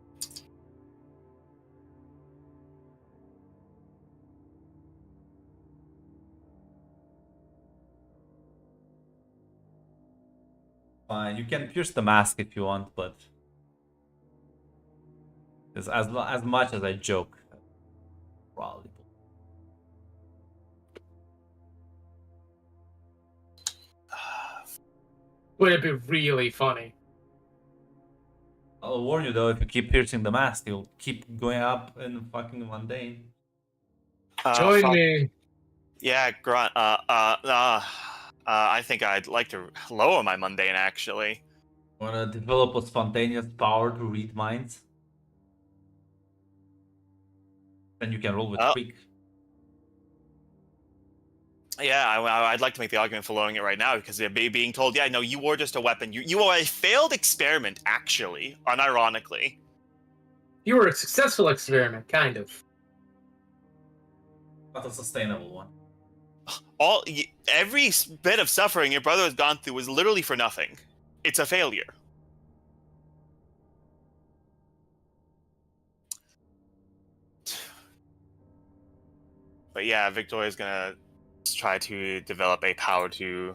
Fine, you can pierce the mask if you want, but as much as I joke, probably. Would it be really funny? I'll warn you though, if you keep piercing the mask, you'll keep going up in fucking mundane. Join fuck. me. Yeah, Grunt. I think I'd like to lower my mundane, actually. Wanna develop a spontaneous power to read minds? Then you can roll with Oh. Tweak. Yeah, I'd like to make the argument for lowering it right now, because they're being told, yeah, no, you were just a weapon. You are a failed experiment, actually, unironically. You were a successful experiment, kind of. Not a sustainable one. Every bit of suffering your brother has gone through was literally for nothing. It's a failure. But yeah, Victoria's gonna try to develop a power to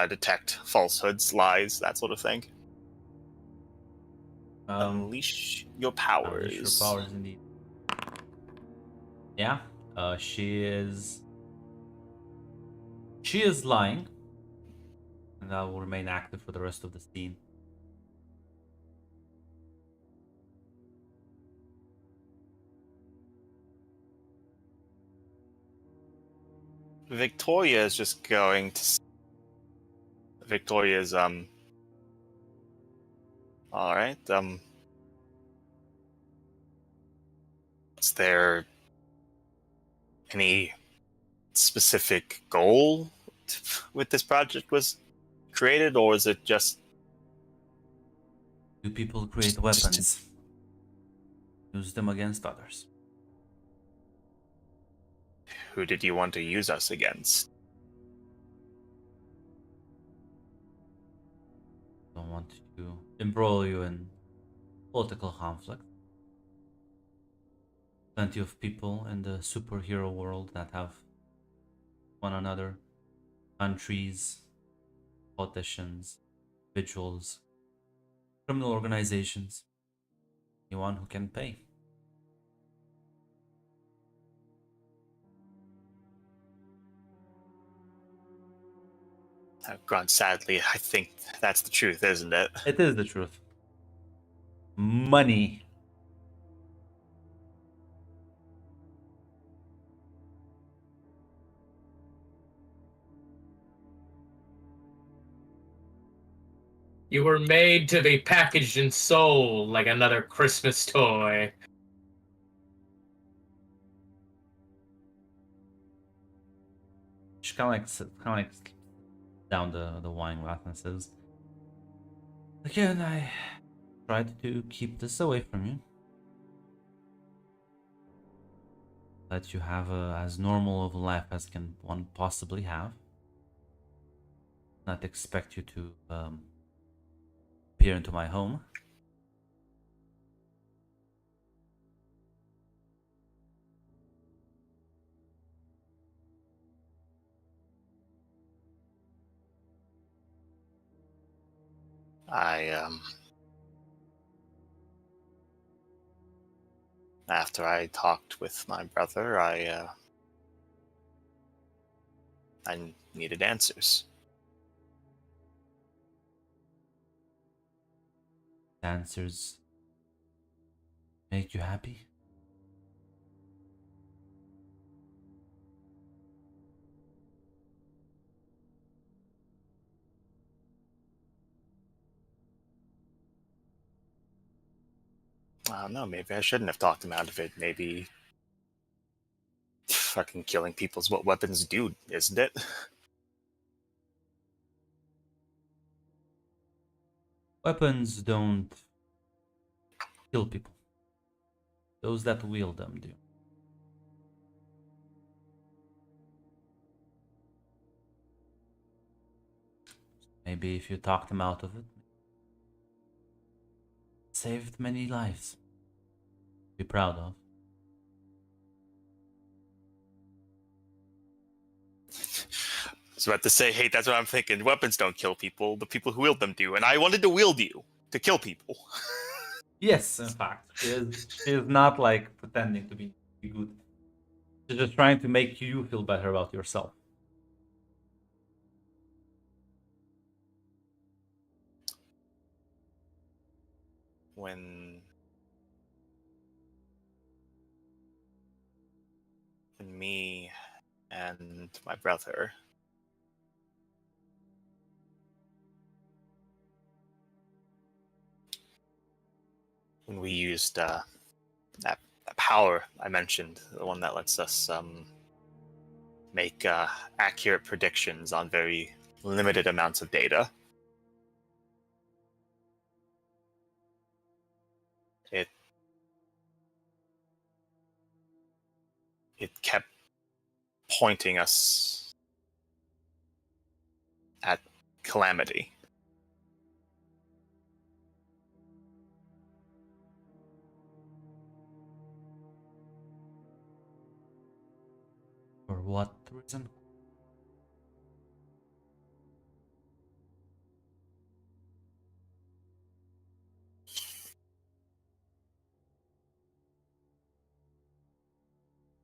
detect falsehoods, lies, that sort of thing. Unleash your powers. Unleash your powers, indeed. Yeah, she is lying, and that will remain active for the rest of the scene. Victoria is just going to. Victoria's all right. Is there any specific goal with this project was created, or is it just? Do people create weapons? Use them against others. Who did you want to use us against? Don't want to embroil you in political conflict. Plenty of people in the superhero world that have one another, countries, politicians, individuals, criminal organizations, anyone who can pay. Grunt, sadly, I think that's the truth, isn't it? It is the truth. Money. You were made to be packaged and sold like another Christmas toy. She kind of like down the wine glass and says, "Again, I tried to keep this away from you. Let you have as normal of a life as can one possibly have. Not expect you to peer into my home. After I talked with my brother, I needed answers. Answers make you happy? I don't know, maybe I shouldn't have talked him out of it. Maybe fucking killing people's what weapons do, isn't it? Weapons don't kill people. Those that wield them do. Maybe if you talked him out of it, saved many lives. Be proud of. I was about to say, hey, that's what I'm thinking. Weapons don't kill people. The people who wield them do. And I wanted to wield you to kill people. Yes, in fact, she is not like pretending to be good. She's just trying to make you feel better about yourself. When me and my brother when we used that power I mentioned, the one that lets us make accurate predictions on very limited amounts of data. It kept pointing us at calamity. For what reason?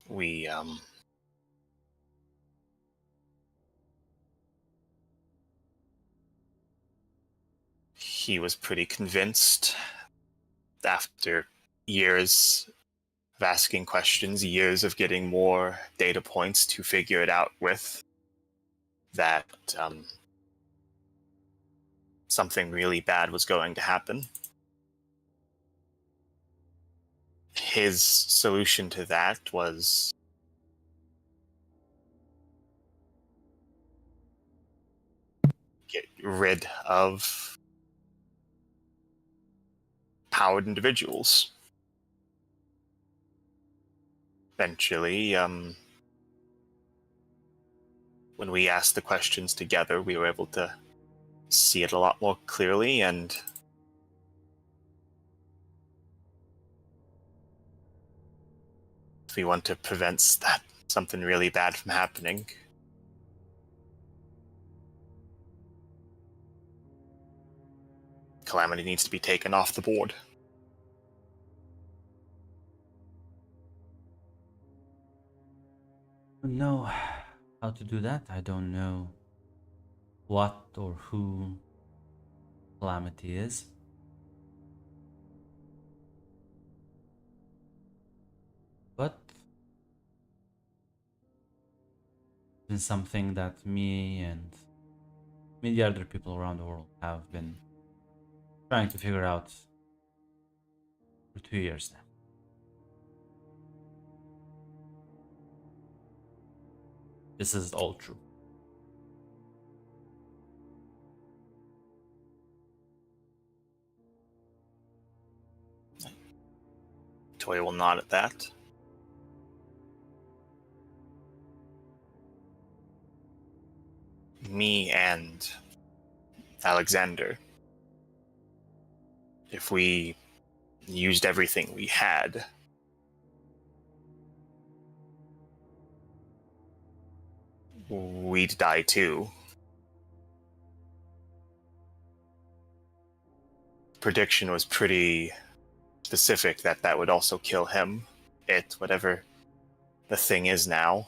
We he was pretty convinced after years of asking questions, years of getting more data points to figure it out with, that something really bad was going to happen. His solution to that was get rid of powered individuals. Eventually, when we asked the questions together, we were able to see it a lot more clearly, and if we want to prevent that something really bad from happening, Calamity needs to be taken off the board. don't know how to do that. I don't know what or who Calamity is. But it's been something that me and many other people around the world have been trying to figure out for 2 years now. This is all true. Toya will nod at that. Me and Alexander, if we used everything we had, we'd die too. Prediction was pretty specific that that would also kill him. It, whatever the thing is now.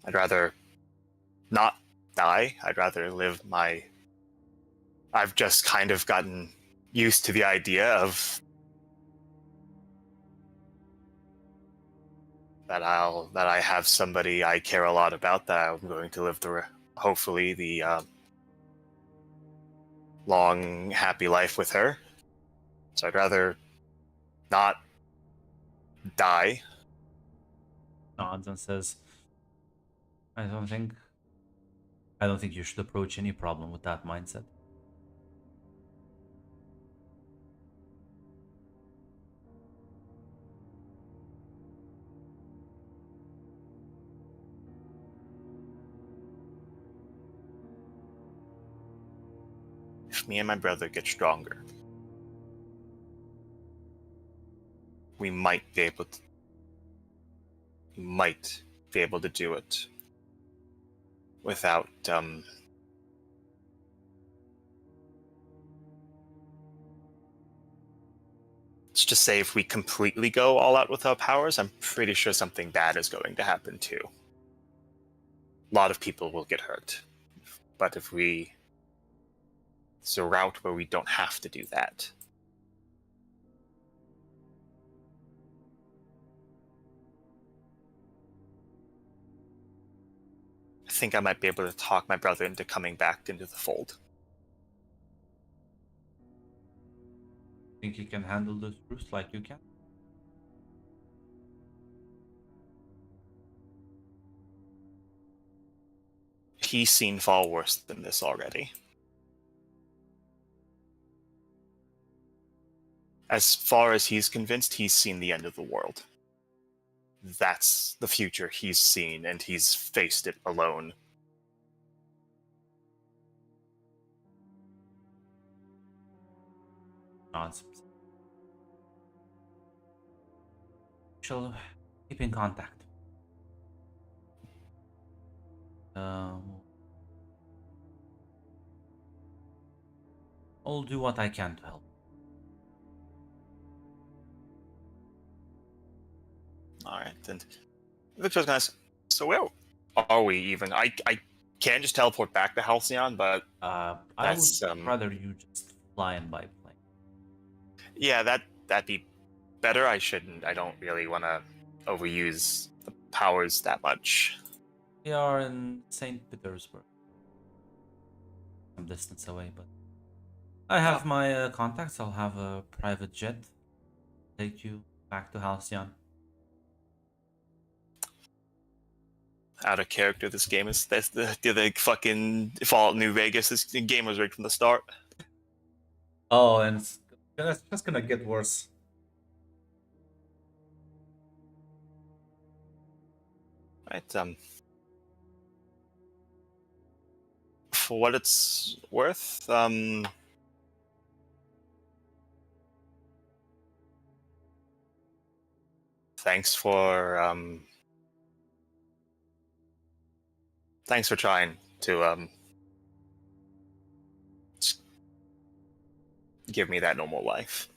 I'd rather not die. I'd rather live my... I've just kind of gotten used to the idea of that I have somebody I care a lot about, that I'm going to live the hopefully the long happy life with her. So I'd rather not die. Nods and says, I don't think you should approach any problem with that mindset. If me and my brother get stronger, we might be able to do it without let's just say if we completely go all out with our powers, I'm pretty sure something bad is going to happen too. A lot of people will get hurt. But if it's a route where we don't have to do that. I think I might be able to talk my brother into coming back into the fold. Think he can handle the truth like you can? He's seen far worse than this already. As far as he's convinced, he's seen the end of the world. That's the future he's seen, and he's faced it alone. Nods. Shall keep in contact. I'll do what I can to help. Alright, then. Victor's gonna say, so where are we even? I can just teleport back to Halcyon, but I that's, would rather you just fly in by plane. yeah, that'd be better. I don't really want to overuse the powers that much. We are in St. Petersburg. Some distance away, but I have my contacts. I'll have a private jet take you back to Halcyon. Out of character, this game is the fucking Fallout New Vegas. This game was rigged from the start. Oh, and That's just gonna get worse. Right. For what it's worth, thanks for trying to give me that normal life.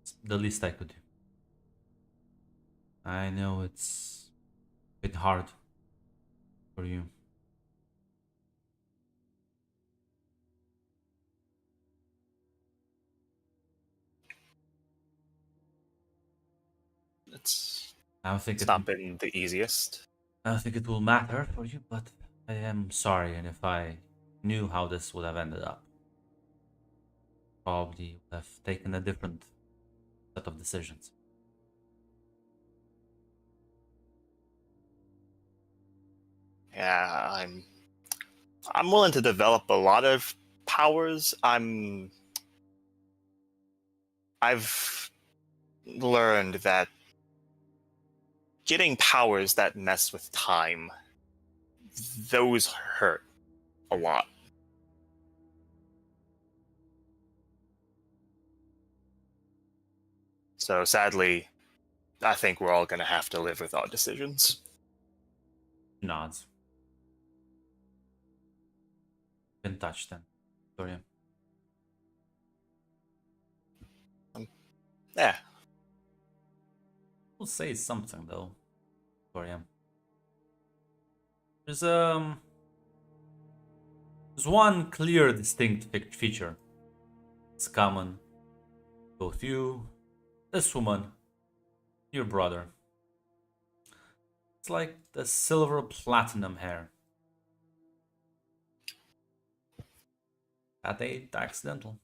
It's the least I could do. I know it's a bit hard for you. It's I don't think not been the easiest. I don't think it will matter for you, but I am sorry, and if I knew how this would have ended up, probably would have taken a different set of decisions. Yeah, I'm willing to develop a lot of powers. I've learned that getting powers that mess with time, those hurt a lot. So sadly, I think we're all gonna have to live with our decisions. Nods. Been touched then, Victoria. Yeah. We'll say something though, Victoria. There's one clear, distinct feature. It's common. Both you, this woman, your brother. It's like the silver platinum hair. That ain't accidental.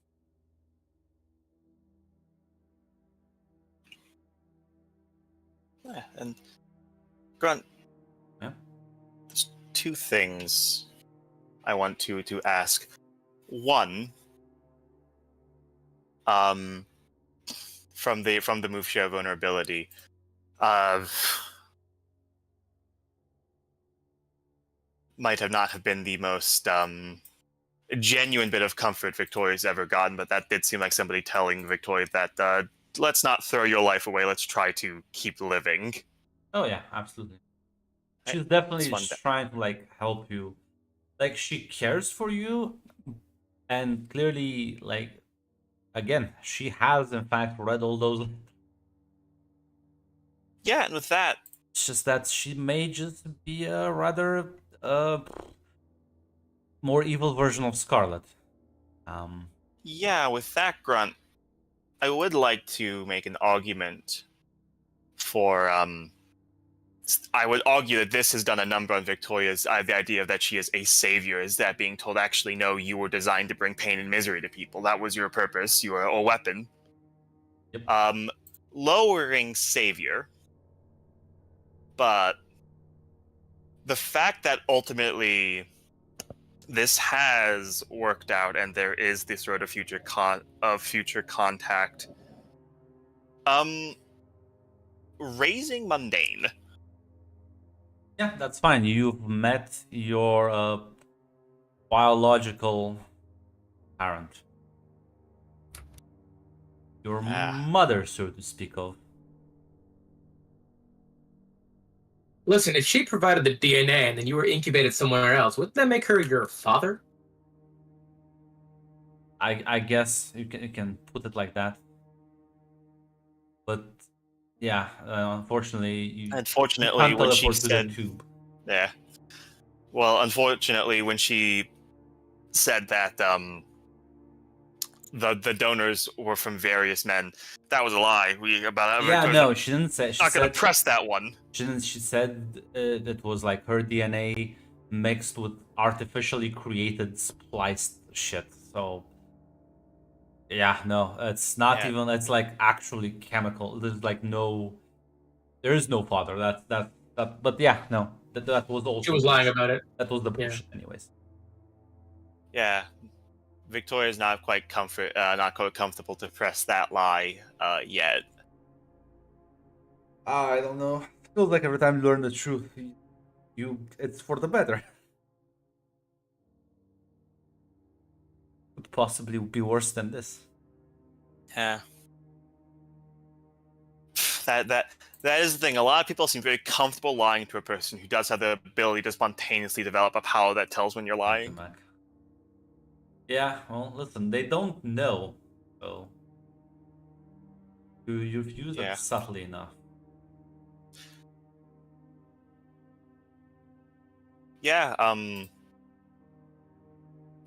Yeah, and Grunt, Yeah. there's two things I want to ask. One, from the move share vulnerability, might have not have been the most genuine bit of comfort Victoria's ever gotten, but that did seem like somebody telling Victoria that let's not throw your life away, let's try to keep living. Oh yeah, absolutely. She's It's definitely fun. trying to like help you. Like she cares for you, and clearly, like again, she has in fact read all those. Yeah, and with that, It's just that she may just be a rather more evil version of Scarlet. yeah, with that, Grunt, I would like to make an argument for I would argue that this has done a number on Victoria's the idea that she is a savior, is that being told, actually, no, you were designed to bring pain and misery to people. That was your purpose. You were a weapon. Yep. Lowering savior, but the fact that ultimately this has worked out and there is this sort of future contact, raising mundane. Yeah, that's fine. You've met your biological parent. Your mother, so to speak of. Listen, if she provided the DNA and then you were incubated somewhere else, wouldn't that make her your father? I guess you can put it like that. But yeah, unfortunately, Unfortunately, you can't when she teleport to said, the tube. yeah. Well, unfortunately, when she said that the donors were from various men, that was a lie. Yeah, no, she didn't say. She Not said, gonna press that one. She didn't. She said it was like her DNA mixed with artificially created spliced shit. So yeah, no, it's not Yeah. even. It's like actually chemical. There's like no. There is no father. That. But yeah, no, that was also. She was lying about it. That was the Yeah. bullshit, anyways. Yeah. Victoria's not quite comfortable to press that lie yet. I don't know. Feels like every time you learn the truth, it's for the better. Could possibly be worse than this. Yeah. That is the thing. A lot of people seem very comfortable lying to a person who does have the ability to spontaneously develop a power that tells when you're lying. Mac. Yeah, well, listen, they don't know, so you've used Yeah. it subtly enough. Yeah.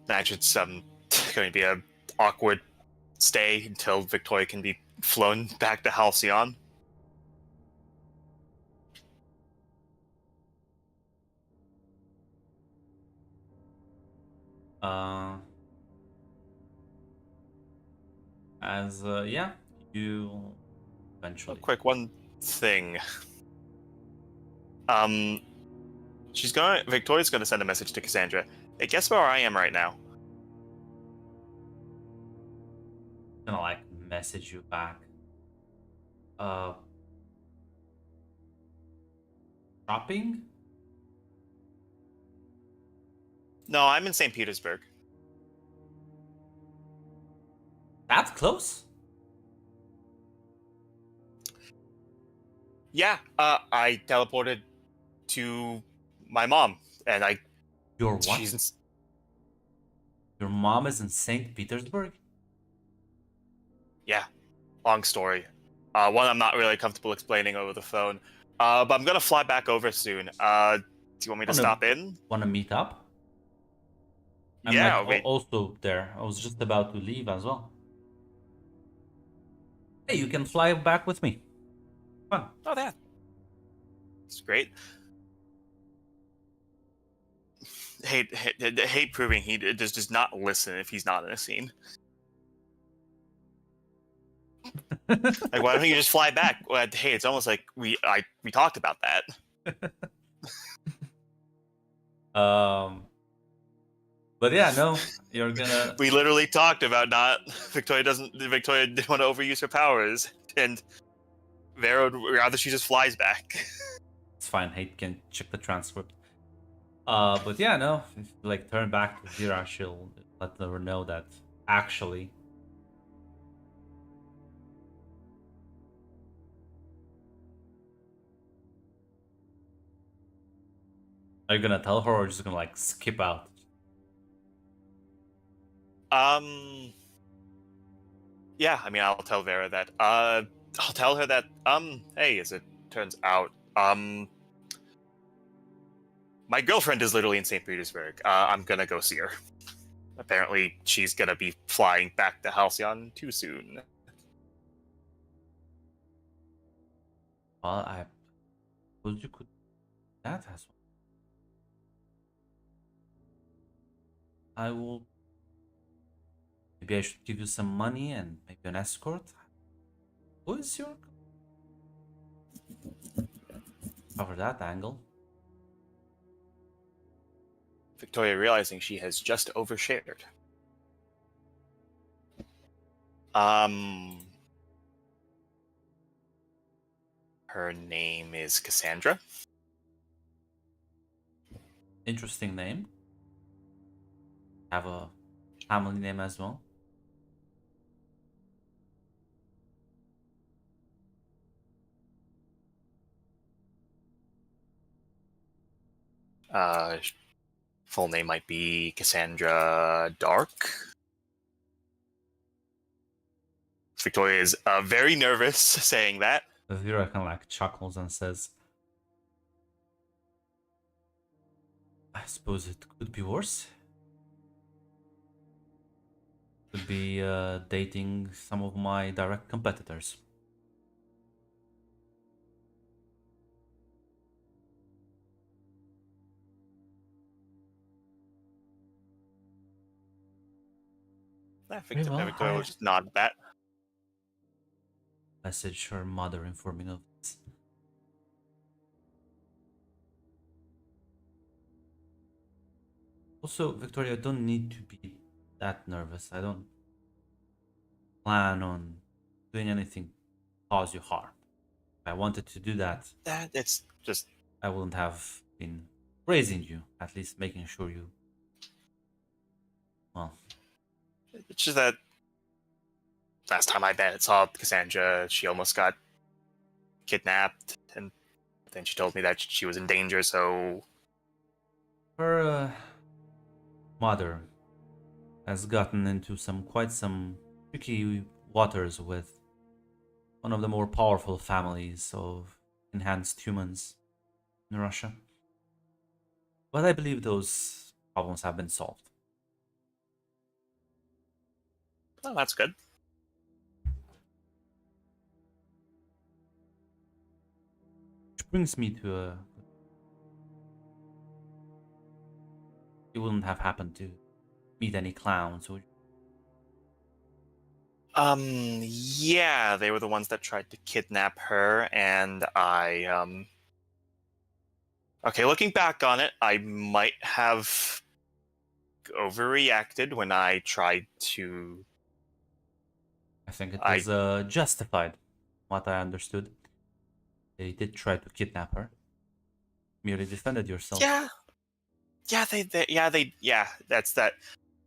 Imagine it's going to be a awkward stay until Victoria can be flown back to Halcyon. Yeah, you eventually. Quick one thing. Victoria's gonna send a message to Cassandra. Hey, guess where I am right now? Gonna like message you back. Shopping? No, I'm in St. Petersburg. That close? Yeah, I teleported to my mom, and Your what? she's Your mom is in St. Petersburg? yeah, long story. One I'm not really comfortable explaining over the phone. But I'm gonna fly back over soon. Do you want me to stop in? Wanna meet up? I'm Yeah, like wait. also there. I was just about to leave as well. Hey, you can fly back with me. Fun. Oh, that. It's great. Hate proving he does not listen if he's not in a scene. Like, why don't you just fly back? Well, hey, it's almost like we talked about that. But yeah, no, you're gonna. We literally talked about not Victoria didn't want to overuse her powers, and Vera would rather she just flies back. It's fine. Hate can check the transcript. But yeah, no, if you, like turn back to Zira, she'll let her know that actually. Are you gonna tell her or just gonna like skip out? Yeah, I mean, I'll tell Vera that. I'll tell her that. Hey, as it turns out, my girlfriend is literally in St. Petersburg. I'm gonna go see her. Apparently, she's gonna be flying back to Halcyon too soon. Well, I suppose you could do that as well. I will. Maybe I should give you some money and maybe an escort. Who is your? Cover that angle. Victoria realizing she has just overshared. Her name is Cassandra. Interesting name. Have a family name as well. Full name might be Cassandra Dark. Victoria is very nervous saying that. Vera kind of like chuckles and says, I suppose it could be worse. Could be dating some of my direct competitors. Victoria will just nod that. Message her mother informing of this. Also, Victoria, don't need to be that nervous. I don't plan on doing anything to cause you harm. If I wanted to do that, That it's just I wouldn't have been raising you, at least making sure you. Well, it's just that last time I saw Cassandra, she almost got kidnapped, and then she told me that she was in danger. So her mother has gotten into quite some tricky waters with one of the more powerful families of enhanced humans in Russia. But I believe those problems have been solved. well, that's good. Which brings me to a. You wouldn't have happened to meet any clowns, would you? Yeah, they were the ones that tried to kidnap her, and I okay, looking back on it, I might have overreacted when I tried to. I think it I- was justified, what I understood. They did try to kidnap her. Merely defended yourself. Yeah, yeah, that's that.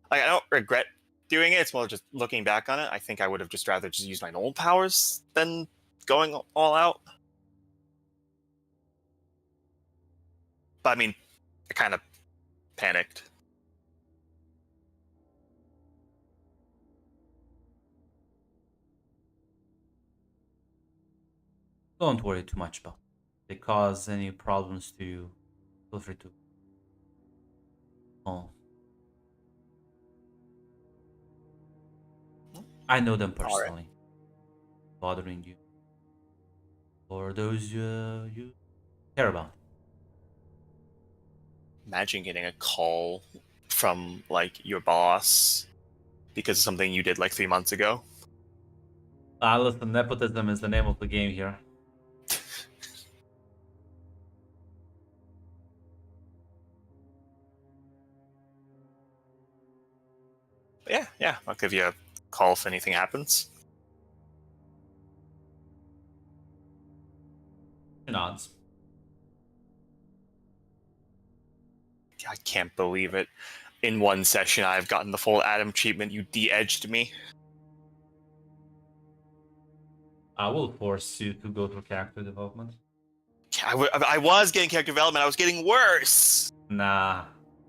Like, I don't regret doing it. It's more just looking back on it. I think I would have just rather just used my old powers than going all out. But I mean, I kind of panicked. Don't worry too much about it. If they cause any problems to you, feel free to. Oh. I know them All right. personally. Bothering you. Or those you care about. Imagine getting a call from like your boss because of something you did like 3 months ago. Listen, nepotism is the name of the game here. But yeah, I'll give you a call if anything happens. She nods. I can't believe it. In one session, I've gotten the full Adam treatment. You de-edged me. I will force you to go through character development. I was getting character development. I was getting worse. Nah.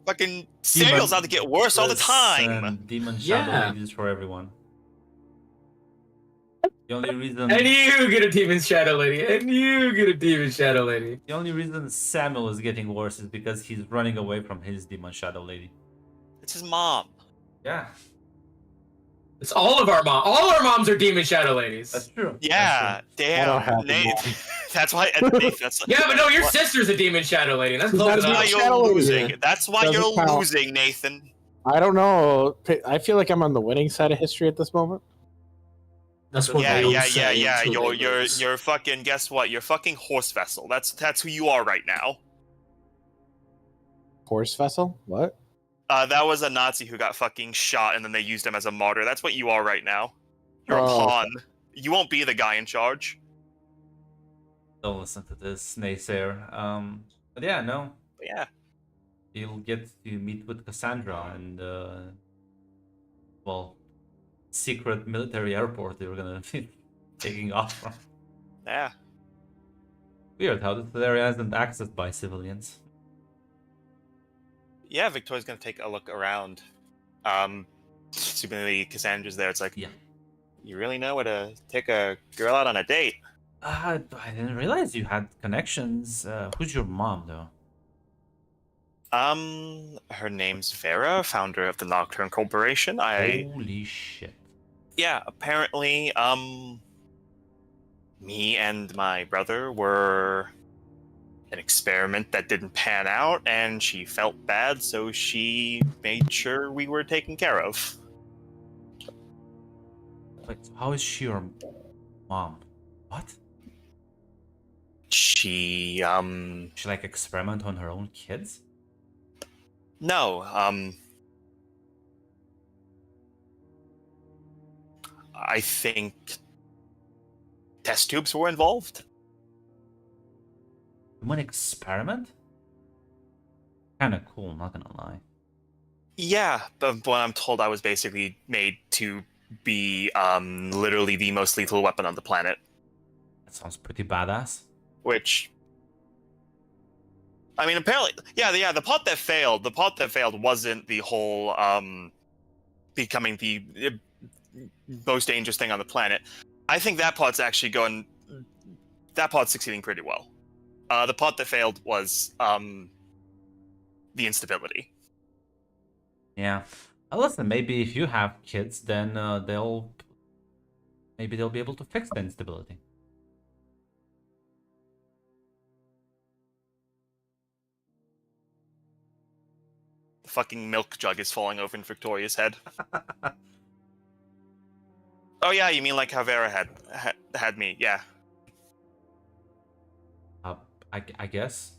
Fucking serials out to get worse all the time. Listen, Demon Shadow Yeah. Lady is for everyone. The only reason And you get a demon shadow lady. And you get a demon shadow lady. the only reason Samuel is getting worse is because he's running away from his Demon Shadow Lady. It's his mom. Yeah, It's all of our moms. All our moms are demon shadow ladies. that's true. Yeah, I don't have damn, Nate. That's why. Nate, that's, Yeah, but no, your sister's a demon shadow lady. That's close That's that's why enough. not- you're Shadow Lady. losing. That's why Doesn't you're count. losing, Nathan. I don't know. I feel like I'm on the winning side of history at this moment. That's what Yeah, they all yeah, say. yeah. until they lose. You're fucking. Guess what? You're fucking horse vessel. That's who you are right now. Horse vessel? What? That was a Nazi who got fucking shot, and then they used him as a martyr. That's what you are right now. You're a Oh. pawn. You won't be the guy in charge. Don't listen to this naysayer. But yeah, no, But yeah, you'll get to meet with Cassandra and well, secret military airport you're gonna be taking off from. yeah. Weird how this area isn't accessed by civilians. Yeah, Victoria's gonna take a look around. Assuming Cassandra's there, it's like, Yeah. you really know how to take a girl out on a date. I didn't realize you had connections. Who's your mom, though? Her name's Vera, founder of the Nocturne Corporation. Holy shit. Yeah, apparently, me and my brother were an experiment that didn't pan out, and she felt bad, so she made sure we were taken care of. Wait, so how is she your mom? What? She, She like experiment on her own kids? no, I think test tubes were involved. Human experiment? Kind of cool, not gonna lie. Yeah, but what I'm told, I was basically made to be literally the most lethal weapon on the planet. That sounds pretty badass. Which, I mean, apparently, yeah, the pot that failed. The pot that failed wasn't the whole becoming the most dangerous thing on the planet. I think that pot's actually going. That pot's succeeding pretty well. The pot that failed was the instability. Yeah. Listen, maybe if you have kids, then maybe they'll be able to fix the instability. The fucking milk jug is falling over in Victoria's head. Oh yeah, you mean like how Vera had me? Yeah. I guess.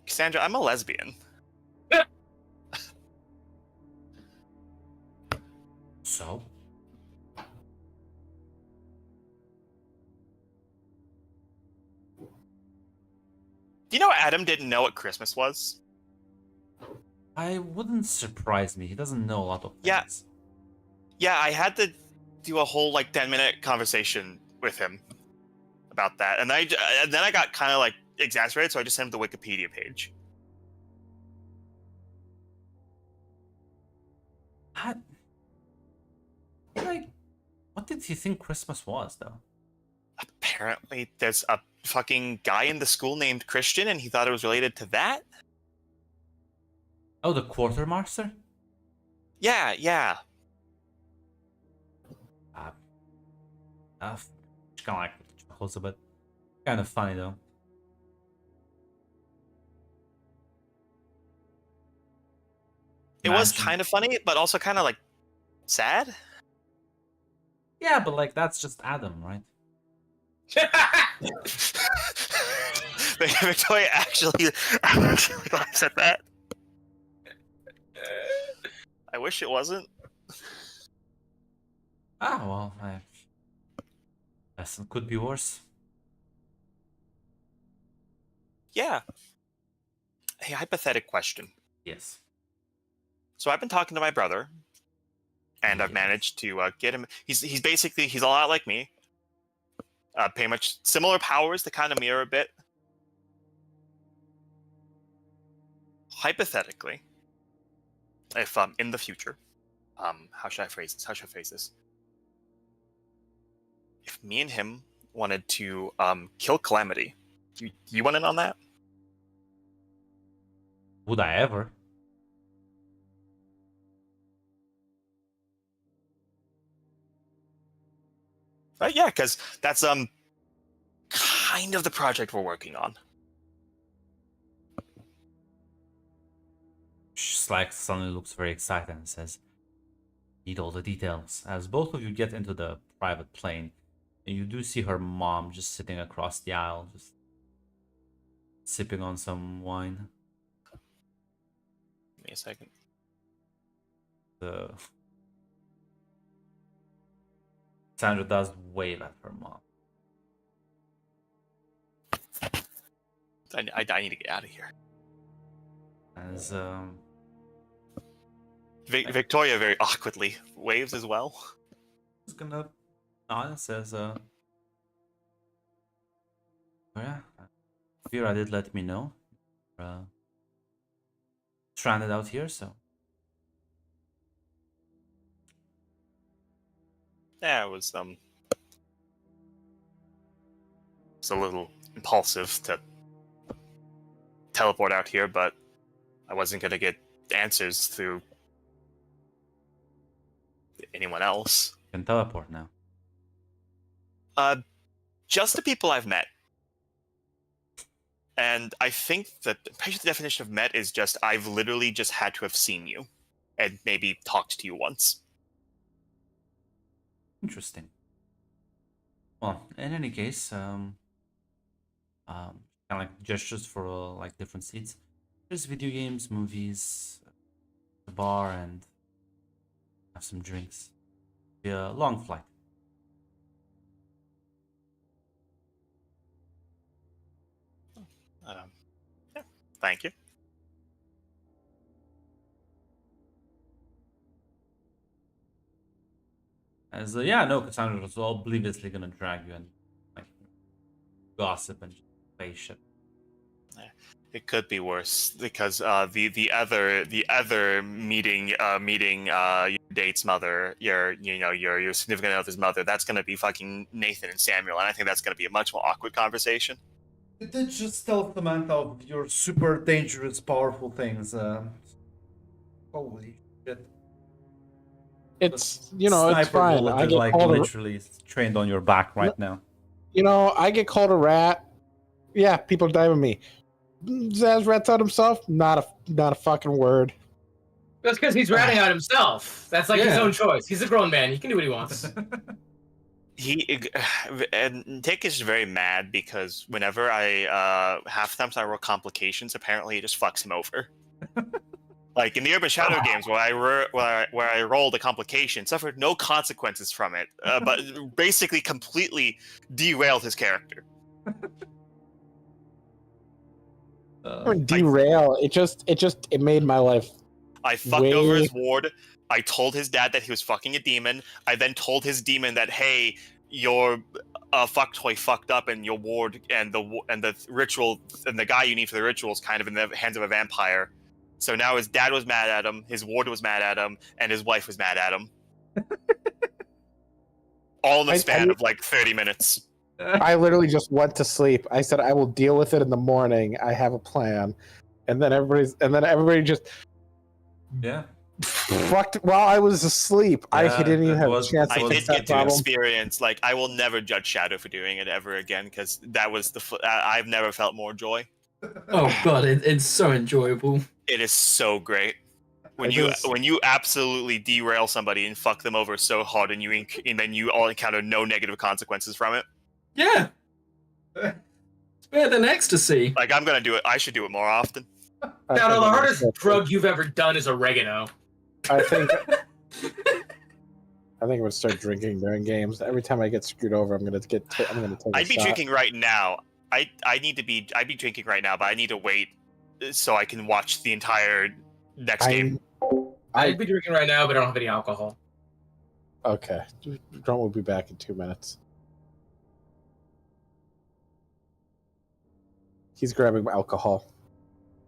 Cassandra, I'm a lesbian. So? Do you know Adam didn't know what Christmas was? I wouldn't surprise me. He doesn't know a lot of Yeah. things. Yeah, I had to do a whole like 10-minute conversation with him about that, and then I got kind of like exasperated, so I just sent him the Wikipedia page. What did he think Christmas was, though? Apparently, there's a fucking guy in the school named Christian, and he thought it was related to that. Oh, the quartermaster? Yeah, yeah. Kind of like chuckles a bit. Kind of funny though. It was Imagine- kind of funny, but also kind of like sad. Yeah, but like that's just Adam, right? Victoria actually laughs at that. I wish it wasn't. Ah, well, yes, it could be worse. Yeah. Hey, hypothetical question. Yes. So I've been talking to my brother, and I've Yes. managed to get him. He's basically he's a lot like me. Pretty much similar powers to kind of mirror a bit. Hypothetically, if in the future, how should I phrase this? If me and him wanted to kill Calamity, you want in on that? Would I ever? Yeah, because that's kind of the project we're working on. Slack suddenly looks very excited and says, "Need all the details." As both of you get into the private plane, and you do see her mom just sitting across the aisle, just sipping on some wine. Give me a second. Sandra does wave at her mom. I need to get out of here. As Victoria very awkwardly waves as well. is gonna nod and says, "Oh yeah, Vera did let me know. Stranded out here, so Yeah, it was it's a little impulsive to teleport out here, but I wasn't gonna get answers through anyone else. you can teleport now." Just the people I've met. And I think that the definition of met is just I've literally just had to have seen you and maybe talked to you once. Interesting. Well, in any case, kind of like gestures for like different seats. There's video games, movies, a bar and have some drinks. Be a long flight. Yeah, thank you. As yeah, no, Cassandra was obliviously gonna drag you and like gossip and just play shit. It could be worse because the other meeting your date's mother, your significant other's mother, that's gonna be fucking Nathan and Samuel, and I think that's gonna be a much more awkward conversation. You did just tell Samantha of your super dangerous, powerful things. Holy shit! It's it's fine. Bullet I is get like called literally trained on your back right now. I get called a rat. Yeah, people die with me. Zaz rats out himself. Not a fucking word. That's because he's ratting out himself. That's like his Yeah. own choice. He's a grown man. He can do what he wants. And Tick is very mad because whenever I half the times I roll complications, apparently it just fucks him over. Like in the Urban Shadow games, where I rolled a complication, suffered no consequences from it, but basically completely derailed his character. Derail. It mame my life. I fucked over his ward. I told his dad that he was fucking a demon. I then told his demon that, hey, your fuck toy fucked up, and your ward and the ritual and the guy you need for the ritual is kind of in the hands of a vampire. So now his dad was mad at him, his ward was mad at him, and his wife was mad at him. All in the span of like 30 minutes. I literally just went to sleep. I said I will deal with it in the morning. I have a plan, and then everybody just Yeah. fucked while I was asleep. Yeah, I didn't even it have a was- chance I to did fix that get to problem. experience, like, I will never judge Shadow for doing it ever again, because that was I've never felt more joy. Oh god, it's so enjoyable. It is so great. When I you absolutely derail somebody and fuck them over so hard, and then you all encounter no negative consequences from it. Yeah. It's better than ecstasy. Like, I'm gonna do it. I should do it more often. Now, the hardest drug you've ever done is oregano. I think I'm gonna start drinking during games. Every time I get screwed over, I'm gonna take a I'd be shot. drinking right now. I'd be drinking right now, but I need to wait so I can watch the entire next game. I'd be drinking right now, but I don't have any alcohol. Okay. Drum will be back in 2 minutes. He's grabbing my alcohol.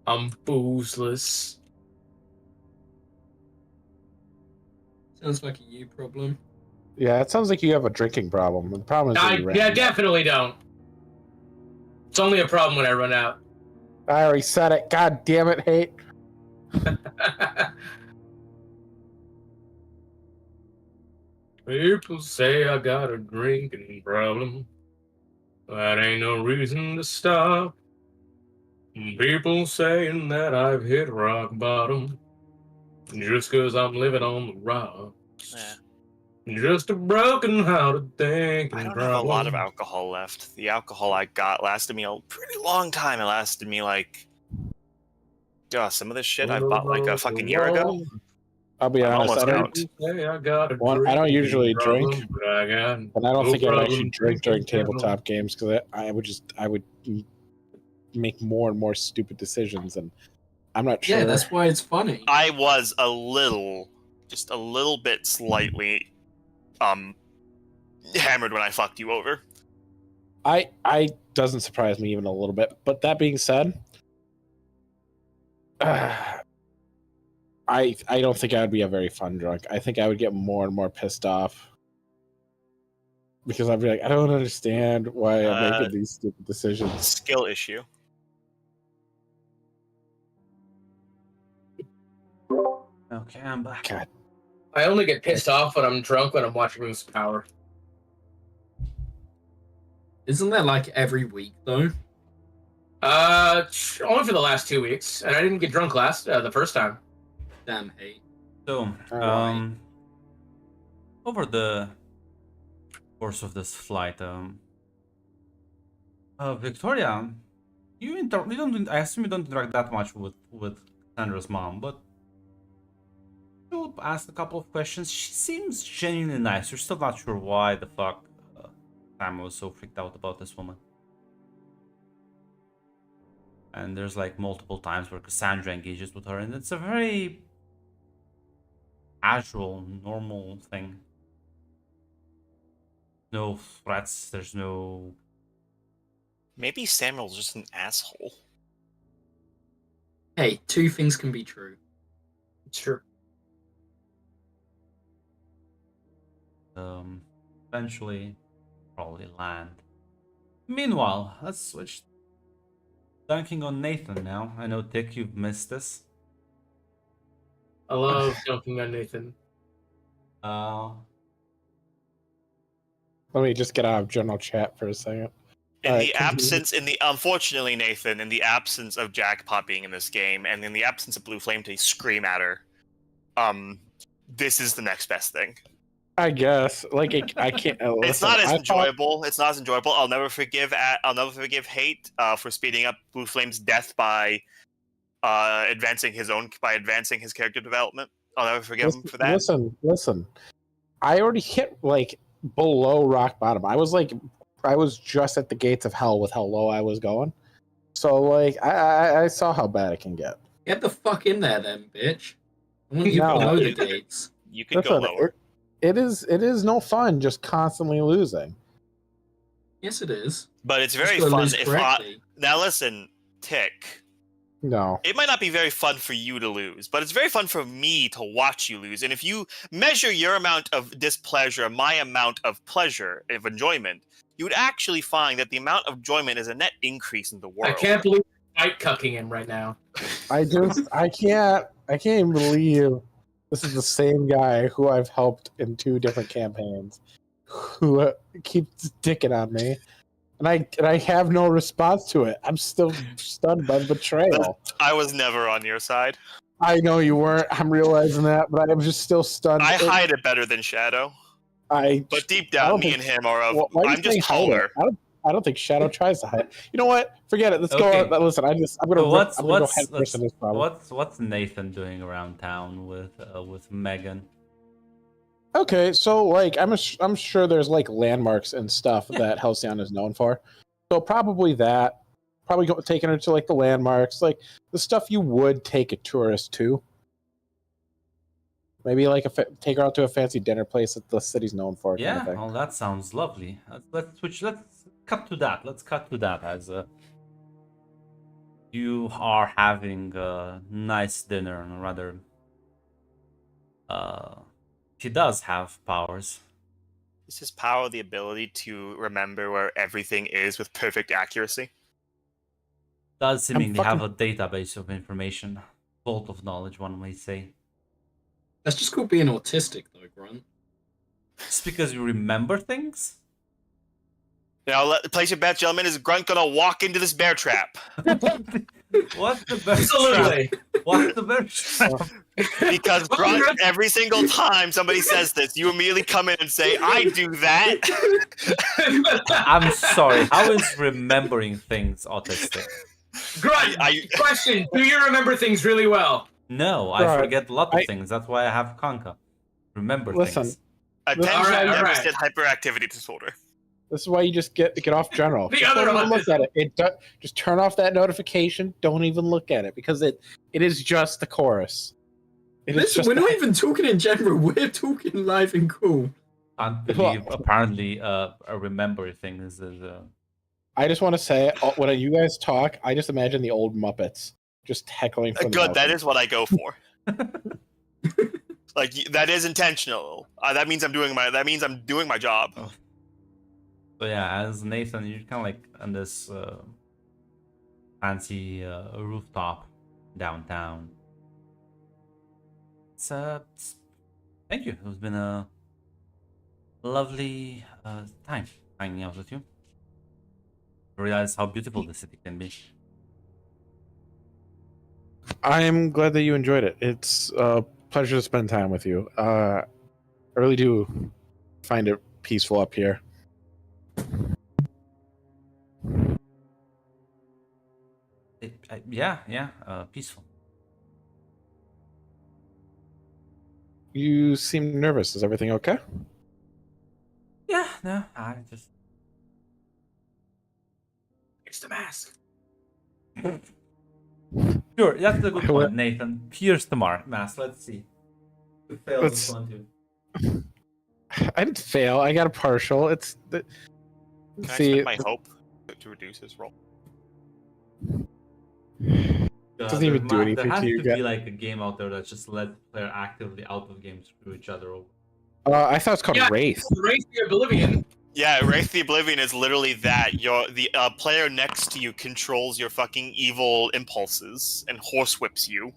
I'm boozeless. Sounds like a you problem. Yeah, it sounds like you have a drinking problem. The problem is that you ran out. Definitely don't. It's only a problem when I run out. I already said it. God damn it, hate. People say I got a drinking problem. That ain't no reason to stop. People saying that I've hit rock bottom. Just 'cause I'm living on the rocks. Yeah. Just a broken hearted thinking I don't have a lot of problem. alcohol left. The alcohol I got lasted me a pretty long time. It lasted me like, some of this shit I bought like a fucking year ago. I'll be I'm honest. almost I don't usually drink, and I don't think I would actually problem drink during drinking tabletop games because I would make more and more stupid decisions, and I'm not sure. Yeah, that's why it's funny. I was just a little bit slightly hammered when I fucked you over. I doesn't surprise me even a little bit. But that being said, I don't think I would be a very fun drunk. I think I would get more and more pissed off because I'd be like, I don't understand why I'm making these stupid decisions. Skill issue. Okay, I'm back. God, I only get pissed off when I'm drunk when I'm watching Rings of Power. Isn't that like every week though? Only for the last 2 weeks, and I didn't get drunk the first time. Damn hate. So, Alright. over the course of this flight, Victoria, you don't. I assume you don't interact that much with Sandra's mom, but You'll ask a couple of questions. She seems genuinely nice. You're still not sure why the fuck Sam was so freaked out about this woman. And there's like multiple times where Cassandra engages with her, and it's a very casual, normal thing. No threats, there's no... Maybe Samuel's just an asshole. Hey, two things can be true. Sure. Eventually probably land. Meanwhile, let's switch. Dunking on Nathan now. I know, Tick, you've missed this. I love dunking on Nathan. Uh, Let me just get out of general chat for a second. In Alright, the absence, unfortunately, Nathan, in the absence of Jackpot being in this game, and in the absence of Blue Flame to scream at her, this is the next best thing. I guess. Like, I can't. It's not as enjoyable. It's not as enjoyable. I'll never forgive Hate for speeding up Blue Flame's death by advancing his character development. I'll never forgive him for that. Listen. I already hit like below rock bottom. I was just at the gates of hell with how low I was going. So like, I saw how bad it can get. Get the fuck in there, then, bitch. I want you No. below the gates. You could go lower. It is no fun just constantly losing. Yes, it is. But it's very Just gotta fun lose correctly. now listen, Tick. No. It might not be very fun for you to lose, but it's very fun for me to watch you lose. And if you measure your amount of displeasure, my amount of pleasure, of enjoyment, you would actually find that the amount of enjoyment is a net increase in the world. I can't believe you're fight cucking him right now. I can't even believe this is the same guy who I've helped in 2 different campaigns who keeps dicking on me. And I have no response to it. I'm still stunned by the betrayal. I was never on your side. I know you weren't. I'm realizing that, but I'm just still stunned. I hide it better than Shadow. But deep I down, don't me think- and him are of. Why do you I'm just say hide taller. it? I don't think Shadow tries to hide. You know what? Forget it. Let's Okay. go. Listen, I'm gonna so go head first in this problem. what's Nathan doing around town with Megan? Okay, so like I'm sure there's like landmarks and stuff that Halcyon is known for. So probably that. Probably taking her to like the landmarks, like the stuff you would take a tourist to. Maybe like take her out to a fancy dinner place that the city's known for. Kind Yeah, of thing. well, that sounds lovely. Let's switch. Let's cut to that. Let's cut to that as you are having a nice dinner, and rather, she does have powers. Is his power the ability to remember where everything is with perfect accuracy? Does seemingly fucking- have a database of information, vault of knowledge, one may say. That's just called being autistic, though, Grunt. Just because you remember things? Now, place your bet, gentlemen. Is Grunt gonna walk into this bear trap? What's the bear Absolutely. trap? What's the bear trap? Because Grunt, every single time somebody says this, you immediately come in and say, "I do that." I'm sorry. How is remembering things autistic? Grunt, question. Do you remember things really well? No, I Right. forget a lot of things. That's why I have Conca. Remember Listen, things. Attention Alright, alright. deficit hyperactivity disorder. This is why you just get off general. The Just other don't even one. look at it. Just turn off that notification. Don't even look at it because it is just the chorus. It is Listen, just we're the- not even talking in general. We're talking live and cool. Can't believe apparently a remember thing is I just want to say when you guys talk, I just imagine the old Muppets just heckling. From the Good. That balcony. is what I go for. Like that is intentional. That means I'm doing my job. Oh. So yeah, as Nathan, you're kind of like on this fancy rooftop downtown. Thank you. It's been a lovely time hanging out with you. I realize how beautiful the city can be. I'm glad that you enjoyed it. It's a pleasure to spend time with you. I really do find it peaceful up here. Yeah, peaceful. You seem nervous. Is everything okay? Yeah, no, I just. It's the mask. Sure, that's a good Well- point, Nathan. Pierce the mask. Let's see. Who fails Let's- this one too? I didn't fail. I got a partial. It's the. Can I See, spend my hope to reduce his roll? Doesn't even do anything There to has you to guys. be like a game out there that just lets the player actively out of game screw each other over. I thought it's called Yeah. Wraith. Race the Oblivion. Yeah, Wraith the Oblivion is literally that. The player next to you controls your fucking evil impulses and horsewhips you.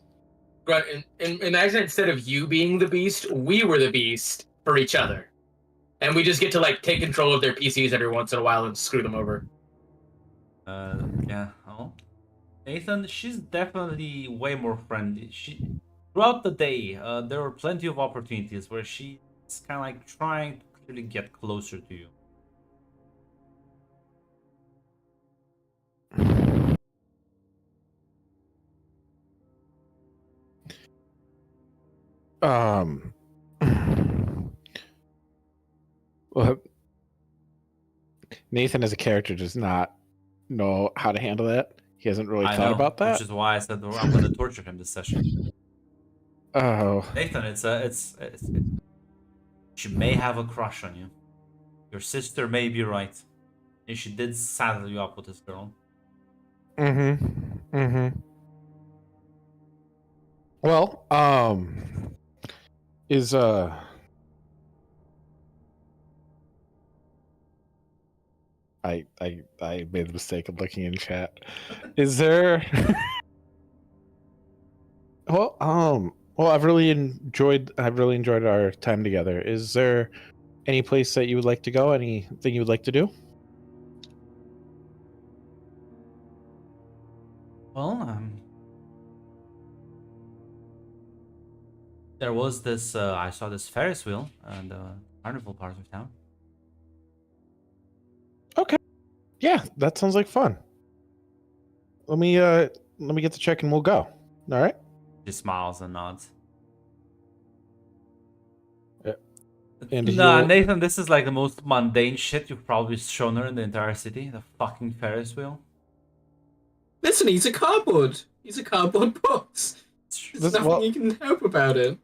Right, and imagine instead of you being the beast, we were the beast for each other. And we just get to like take control of their PCs every once in a while and screw them over. Yeah. Oh, Nathan, she's definitely way more friendly. Throughout the day, there were plenty of opportunities where she's kind of like trying to clearly get closer to you. Um. Well, Nathan as a character does not know how to handle that. He hasn't really I thought know, about that. which is why I said well, I'm going to torture him this session. Oh, Nathan, it's she may have a crush on you. Your sister may be right, and she did saddle you up with this girl. mm-hmm. Well, is I made the mistake of looking in chat. Is there? well, I've really enjoyed our time together. Is there any place that you would like to go? Anything you would like to do? Well, there was this. I saw this Ferris wheel and the carnival part of town. Yeah, that sounds like fun. Let me get the check and we'll go. All right. She smiles and nods. And Nah, he'll- Nathan, this is like the most mundane shit you've probably shown her in the entire city. The fucking Ferris wheel. Listen, he's a cardboard. He's a cardboard box. There's This- nothing well- you can help about it.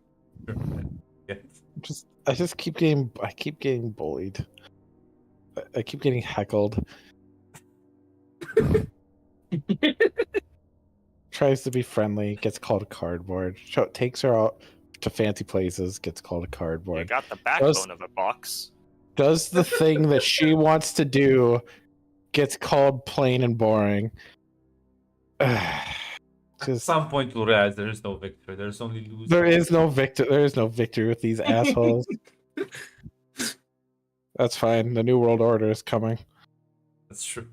I just keep getting bullied. I keep getting heckled. Tries to be friendly, gets called a cardboard. Takes her out to fancy places, gets called a You cardboard. got the backbone of a box. Does the thing that she wants to do, gets called plain and boring. At Just some point, you'll realize there is no victory. There's only losers. there is no victory with these assholes. That's fine. The new world order is coming. That's true.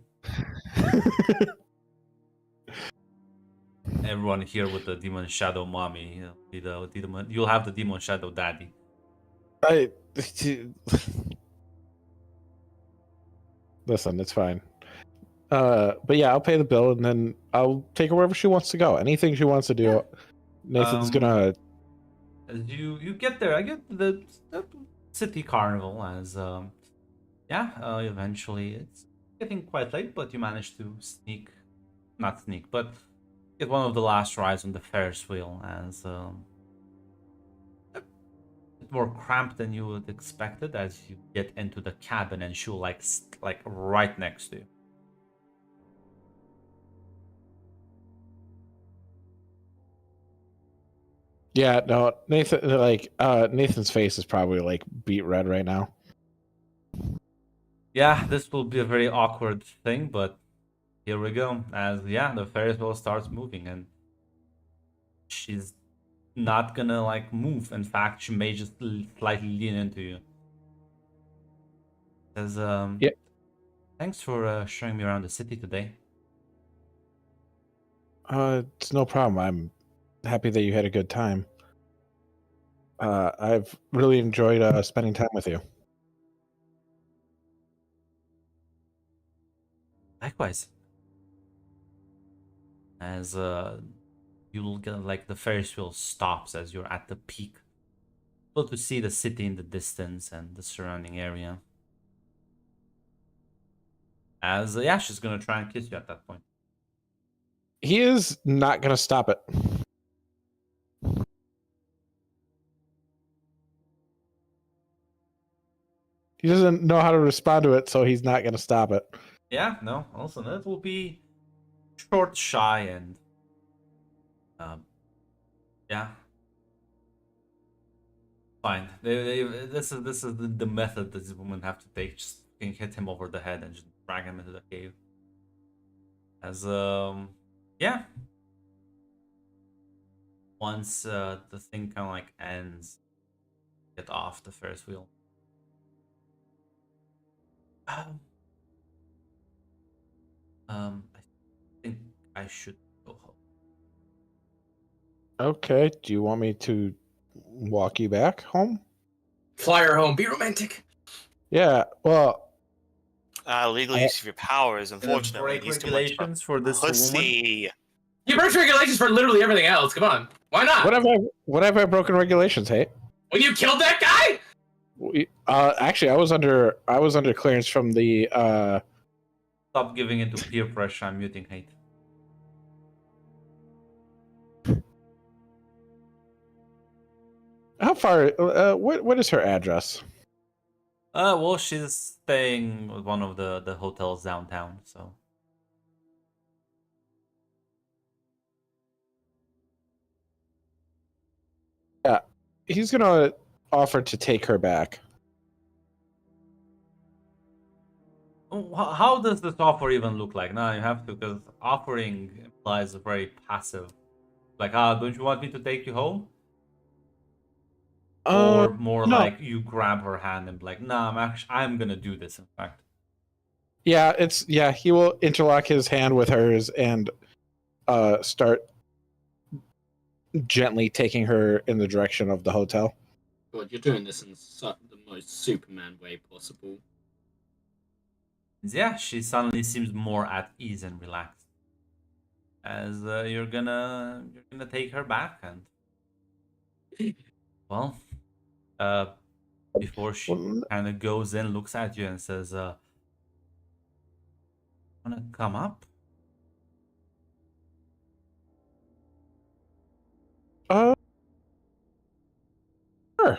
Everyone here with the Demon Shadow mommy, you'll have the Demon Shadow daddy. Listen, it's fine. But yeah, I'll pay the bill and then I'll take her wherever she wants to go. Anything she wants to do. Nathan's gonna. As you get there, I get the city carnival as eventually it's getting quite late, but you manage to not sneak, but get one of the last rides on the Ferris wheel as a bit more cramped than you would expected as you get into the cabin and she'll like right next to you. Yeah, no, Nathan's face is probably like beet red right now. Yeah, this will be a very awkward thing, but here we go. As the Ferris wheel starts moving and she's not gonna like move. In fact, she may just slightly lean into you. Says, Yeah. Thanks for showing me around the city today. It's no problem. I'm happy that you had a good time. I've really enjoyed spending time with you. Likewise. As you'll get like the Ferris wheel stops as you're at the peak able to see the city in the distance and the surrounding area. As yeah, she's gonna try and kiss you at that point. He is not going to stop it. He doesn't know how to respond to it, so he's not going to stop it. Yeah, no. Also, that will be short, shy, and yeah, fine. This is the method that these women have to take. Just can hit him over the head and just drag him into the cave. As yeah. Once the thing kind of like ends, get off the Ferris wheel. I think I should go home. Okay. Do you want me to walk you back home? Fly her home. Be romantic. Yeah. Well, Legal use of your powers, unfortunately. Break He's too much of a regulations for this woman. pussy. You break regulations for literally everything else. Come on. Why not? what have I broken regulations? Hey. When you killed that guy? Actually, I was under clearance from the. Stop giving into peer pressure. I'm muting hate. How far? What is her address? Well, she's staying with one of the hotels downtown, so. Yeah, he's gonna offer to take her back. How does this offer even look like? Now you have to, because offering implies a very passive. Like, don't you want me to take you home? Or more no. like you grab her hand and be like, nah, I'm gonna do this. In fact, Yeah, he will interlock his hand with hers and start gently taking her in the direction of the hotel. God, you're doing this in the most Superman way possible. yeah, she suddenly seems more at ease and relaxed. As you're gonna take her back and well, before she kind of goes in, looks at you and says, "Wanna come up?" Sure.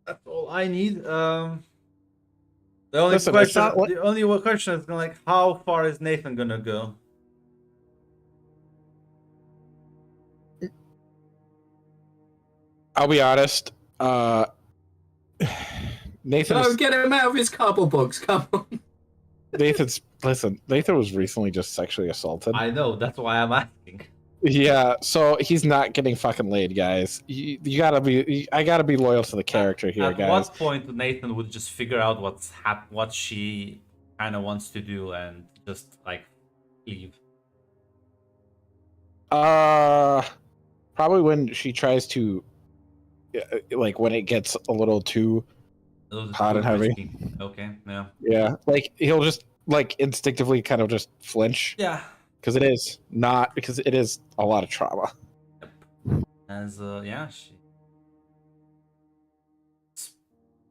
That's all I need. The only Listen, it's question, not what- the only question is gonna, like, how far is Nathan gonna go? I'll be honest. Nathan. No, get him out of his cardboard box. Come on. Nathan was recently just sexually assaulted. I know, that's why I'm asking. Yeah, so he's not getting fucking laid, guys. You gotta be. I gotta be loyal to the character here, At guys. what point Nathan would just figure out what she kind of wants to do and just like leave? Probably when she tries to, like when it gets a little too hot and heavy. Risky. Okay, yeah. Yeah, like he'll just like instinctively kind of just flinch Yeah. because it is a lot of trauma. As yeah, she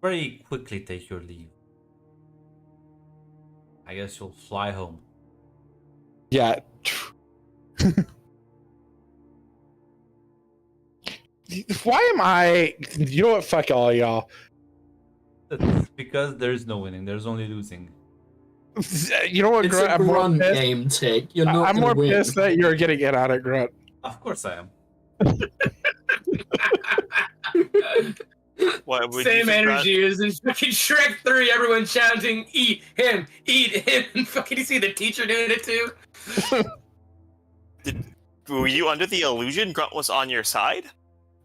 very quickly take your leave. I guess you'll fly home. Yeah. Why am I? You know what? Fuck all y'all. It's because there's no winning. There's only losing. You know what, It's Grunt? a I'm more grunt pissed. game, Tick. You're not I'm gonna more win. pissed that you're getting it out of Grunt. Of course I am. What, would you Same think that- energy as in fucking Shrek 3, everyone shouting, eat him, and fucking you see the teacher doing it too? Were you under the illusion Grunt was on your side?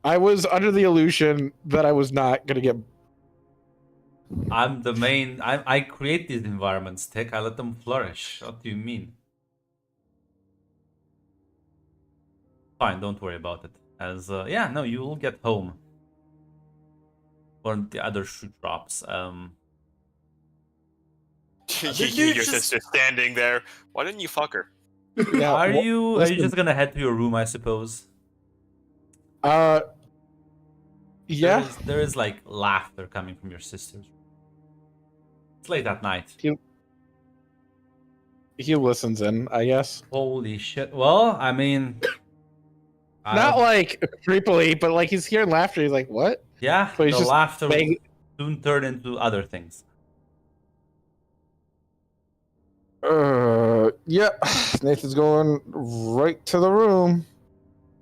I was under the illusion that I was not gonna get. I'm the main. I create these environments, Tick. I let them flourish. What do you mean? Fine, don't worry about it. As yeah, no, you will get home. Or the other shoe drops. Your just- sister standing there. Why didn't you fuck her? Yeah, Are you listen. just gonna head to your room? I suppose. Yeah, there is like laughter coming from your sisters. It's late at night. he listens in, I guess. Holy shit. Well, I mean, Not I- like creepily, but like he's hearing laughter. He's like, "What?" yeah, but he's the just laughter will bang- soon turn into other things. Yeah. Nathan's going right to the room.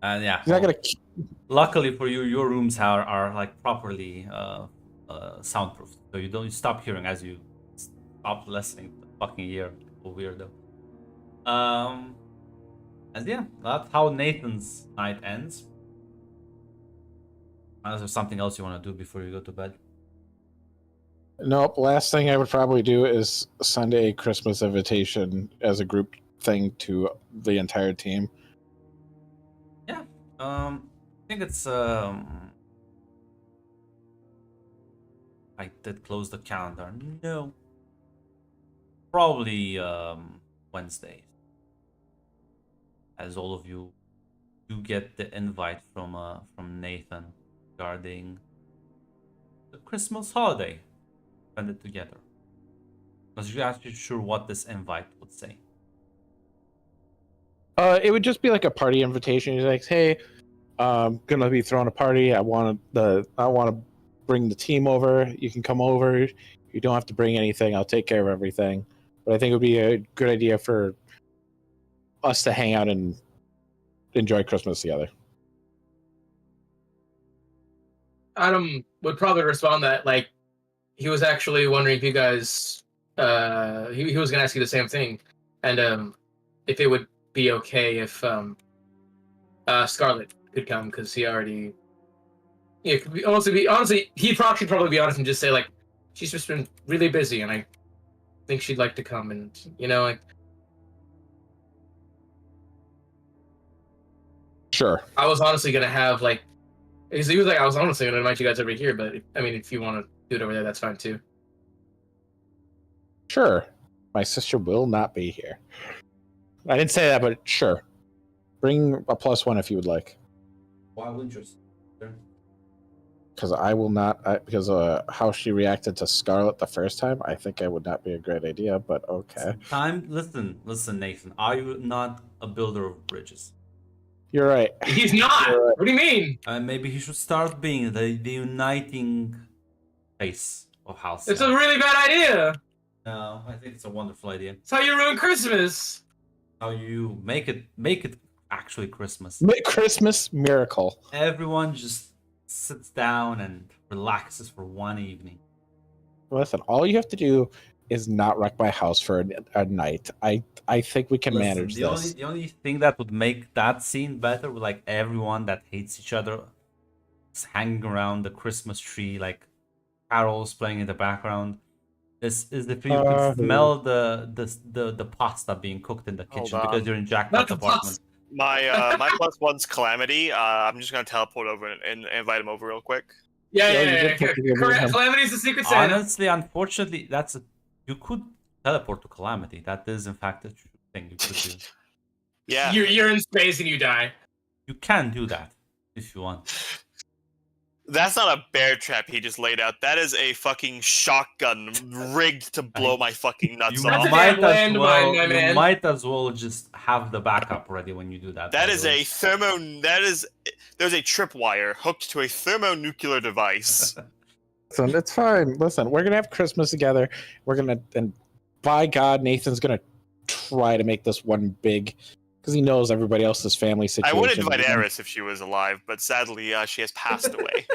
And yeah, He's not well, gonna. luckily for you, your rooms are like properly soundproof, so you stop hearing as you stop listening to the fucking ear. Weirdo. And yeah, that's how Nathan's night ends. Is there something else you want to do before you go to bed? Nope. Last thing I would probably do is send a Christmas invitation as a group thing to the entire team. Yeah. I think it's I did close the calendar. No. Probably Wednesday. As all of you do get the invite from Nathan regarding the Christmas holiday. Spend it together. Because you're actually sure what this invite would say. It would just be like a party invitation. He's like, "Hey, I'm gonna be throwing a party. I want to bring the team over. You can come over. You don't have to bring anything. I'll take care of everything. But I think it would be a good idea for us to hang out and enjoy Christmas together." Adam would probably respond that like he was actually wondering if you guys he was gonna ask you the same thing, and if it would be okay if Scarlet could come because he already honestly he'd probably be honest and just say like she's just been really busy and I think she'd like to come and like Sure. I was honestly gonna have like he was like I was honestly gonna invite you guys over here, but I mean if you want to do it over there that's fine too. Sure. My sister will not be here. I didn't say that, but sure. Bring a +1 if you would like. Why wouldn't you? Because I will not. Because how she reacted to Scarlet the first time, I think it would not be a great idea. But okay, Listen, Nathan. Are you not a builder of bridges? you're right. He's not. You're right. What do you mean? Maybe he should start being the uniting face of House. It's a really bad idea. No, I think it's a wonderful idea. It's how you ruin Christmas. How you make it actually Christmas. Christmas miracle. Everyone just sits down and relaxes for one evening. Listen, all you have to do is not wreck my house for a night. I think we can manage this. The only thing that would make that scene better would like everyone that hates each other is hanging around the Christmas tree, like carols playing in the background. This is if you could smell the pasta being cooked in the Hold kitchen because on. you're in Not Jackpot's the apartment. My +1's Calamity. I'm just gonna teleport over and invite him over real quick. Yeah. Correct. Calamity's the secret Santa. Honestly, unfortunately, you could teleport to Calamity. That is in fact a true thing you could do. Yeah. You're in space and you die. You can do that if you want. That's not a bear trap he just laid out. That is a fucking shotgun rigged to blow my fucking nuts You That's a off. damn landmine, my you man. might as well just have the backup ready when you do that. That by is the way. a there's a tripwire hooked to a thermonuclear device. Listen, it's fine. Listen, we're gonna have Christmas together. And by God, Nathan's gonna try to make this one big, because he knows everybody else's family I situation. would invite Eris if she was alive, but sadly she has passed away.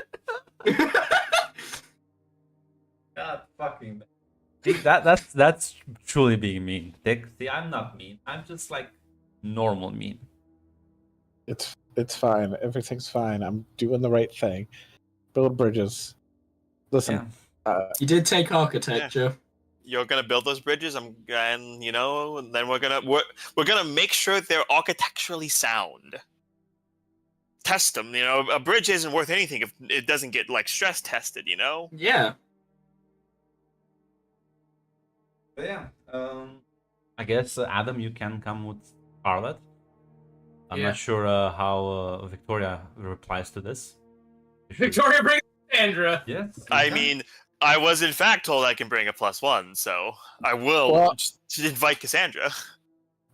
God fucking. See, that's truly being mean. Dick. See, I'm not mean. I'm just like normal mean. It's fine. Everything's fine. I'm doing the right thing. Build bridges. Listen, You did take architecture. You're gonna build those bridges, and then we're gonna make sure they're architecturally sound. Test them. A bridge isn't worth anything if it doesn't get like stress tested. Yeah. But yeah, I guess Adam, you can come with Scarlet. I'm Yeah. not sure how Victoria replies to this. Victoria brings Cassandra. Yes. I yeah. mean, I was in fact told I can bring a +1, so I will Well- just invite Cassandra.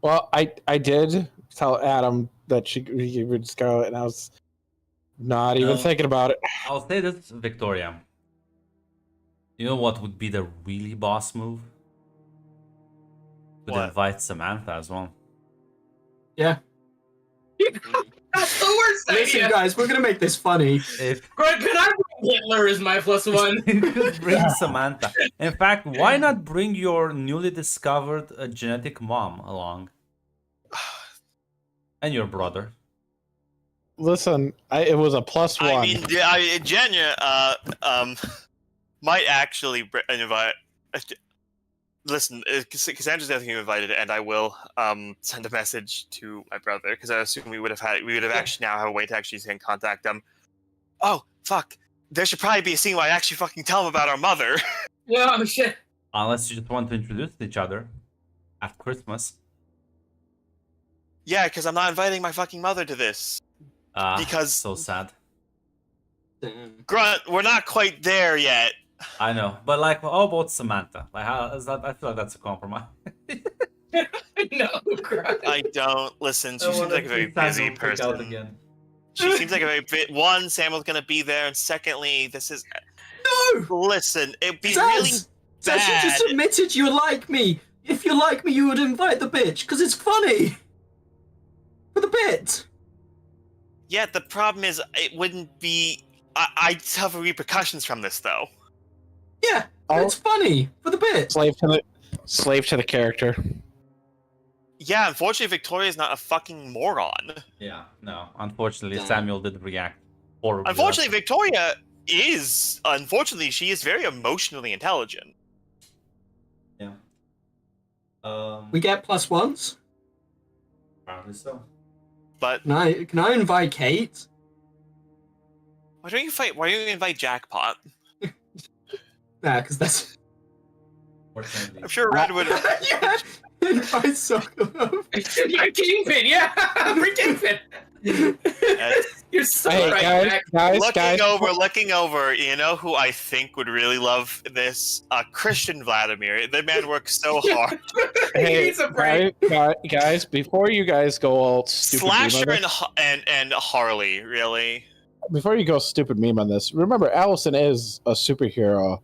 Well, I did tell Adam that he would go, and I was not even No. thinking about it. I'll say this, Victoria. You know what would be the really boss move? Would What? invite Samantha as well. Yeah. That's the worst Listen, idea. guys, we're gonna make this funny. If Could I bring Hitler as my +1? you could bring Samantha. In fact, why not bring your newly discovered genetic mom along? And your brother. Listen, it was a +1. I mean, Jenya, might actually invite. Listen, Cassandra's definitely invited, and I will send a message to my brother because I assume we would have actually now have a way to actually contact them. Oh fuck! There should probably be a scene where I actually fucking tell them about our mother. Oh shit. Unless you just want to introduce each other at Christmas. Yeah, because I'm not inviting my fucking mother to this. Because- so sad. Damn. Grunt, we're not quite there yet. I know, but like, how about Samantha? Like, how is that? I feel like that's a compromise. No, crap. I don't listen. She seems like a very busy person. Again. She seems like a very bit. One, Samuel's gonna be there, and secondly, this is. No! Listen, it'd be really Saz! Saz, you bad. just admitted you like me. If you like me, you would invite the bitch, because it's funny. For the bit. Yeah, the problem is it wouldn't be. I'd suffer repercussions from this, though. Yeah, Oh. it's funny. For the bit. slave to the character. Yeah, unfortunately, Victoria's not a fucking moron. Yeah, no. Unfortunately, Damn. Samuel did react horribly. Unfortunately, Victoria is. Unfortunately, she is very emotionally intelligent. Yeah. We get +1s. Apparently so. But Can I invite Kate? why don't you invite Jackpot? Nah, because that's... Fortunately. I'm sure Red would. yeah! Invite Sokolov. My Kingpin, yeah! Bring Kingpin! You're so Hey, right, Mac. Looking over, you know who I think would really love this? Christian Vladimir. The man works so hard. He Hey, needs a break. guys, before you guys go all stupid Slasher meme on and Harley, really. this, before you go stupid meme on this, remember Allison is a superhero,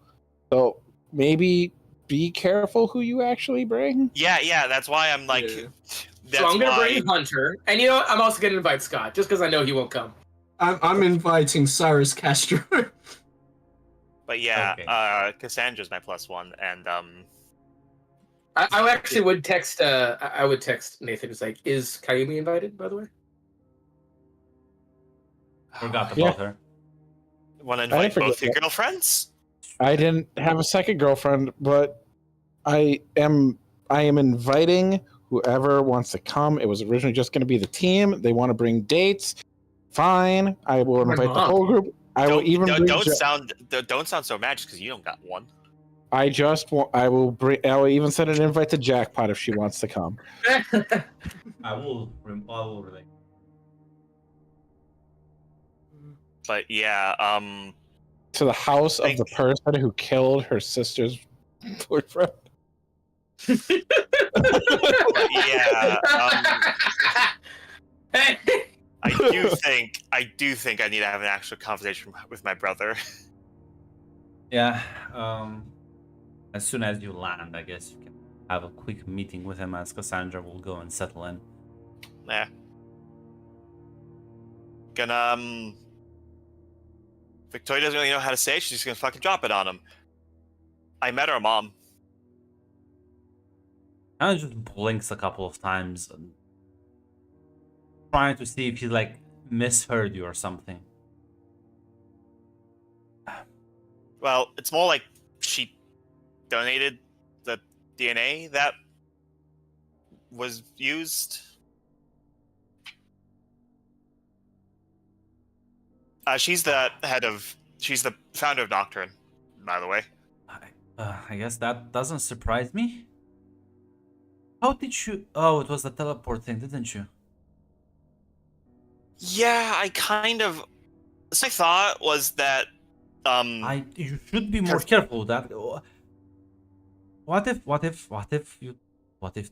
so maybe be careful who you actually bring. Yeah, that's why I'm like. Yeah. That's So I'm gonna why. bring Hunter, and you know what? I'm also gonna invite Scott, just because I know he won't come. I'm inviting Cyrus Castro. But yeah, Okay. Cassandra's my +1, and I actually would text. I would text Nathan. It's like, is Kayumi invited? By the way. Forgot about Yeah. her. want to I invite forget both your that. girlfriends? I didn't have a second girlfriend, but I am inviting whoever wants to come. It was originally just going to be the team. They want to bring dates. Fine, I will My invite the mom. whole group. I will even bring. Don't sound so mad just because you don't got one. I just want. I will bring. I will even send an invite to Jackpot if she wants to come. I will relate. But yeah, To the house of the person who killed her sister's boyfriend. yeah. I do think I need to have an actual conversation with my brother. Yeah. As soon as you land, I guess you can have a quick meeting with him as Cassandra will go and settle in. Yeah. Gonna Victoria doesn't really know how to say it, she's just gonna fucking drop it on him. I met her mom. Kind of just blinks a couple of times, and trying to see if he like misheard you or something. Well, it's more like she donated the DNA that was used. She's the founder of Nocturne, by the way. I guess that doesn't surprise me. How did you? Oh, it was the teleport thing, didn't you? Yeah, I kind of So my thought was that You should be more Because- careful with that. What if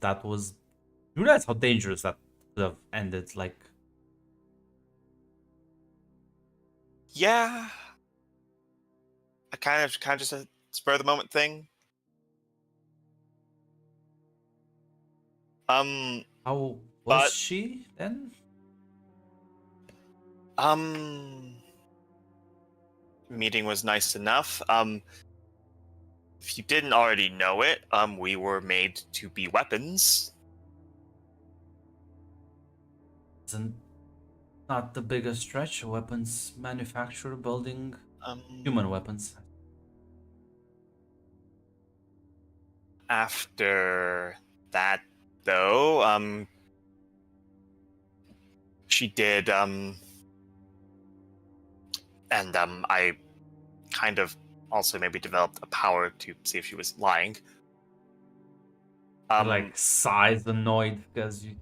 that was? You realize how dangerous that could have ended? Like, yeah, I kind of just a spur of the moment thing. how was But- she then? Meeting was nice enough. If you didn't already know it, we were made to be weapons. Isn't not the biggest stretch? A weapons manufacturer building human weapons. After that, though, she did, and I kind of also maybe developed a power to see if she was lying. Like sighs annoyed because you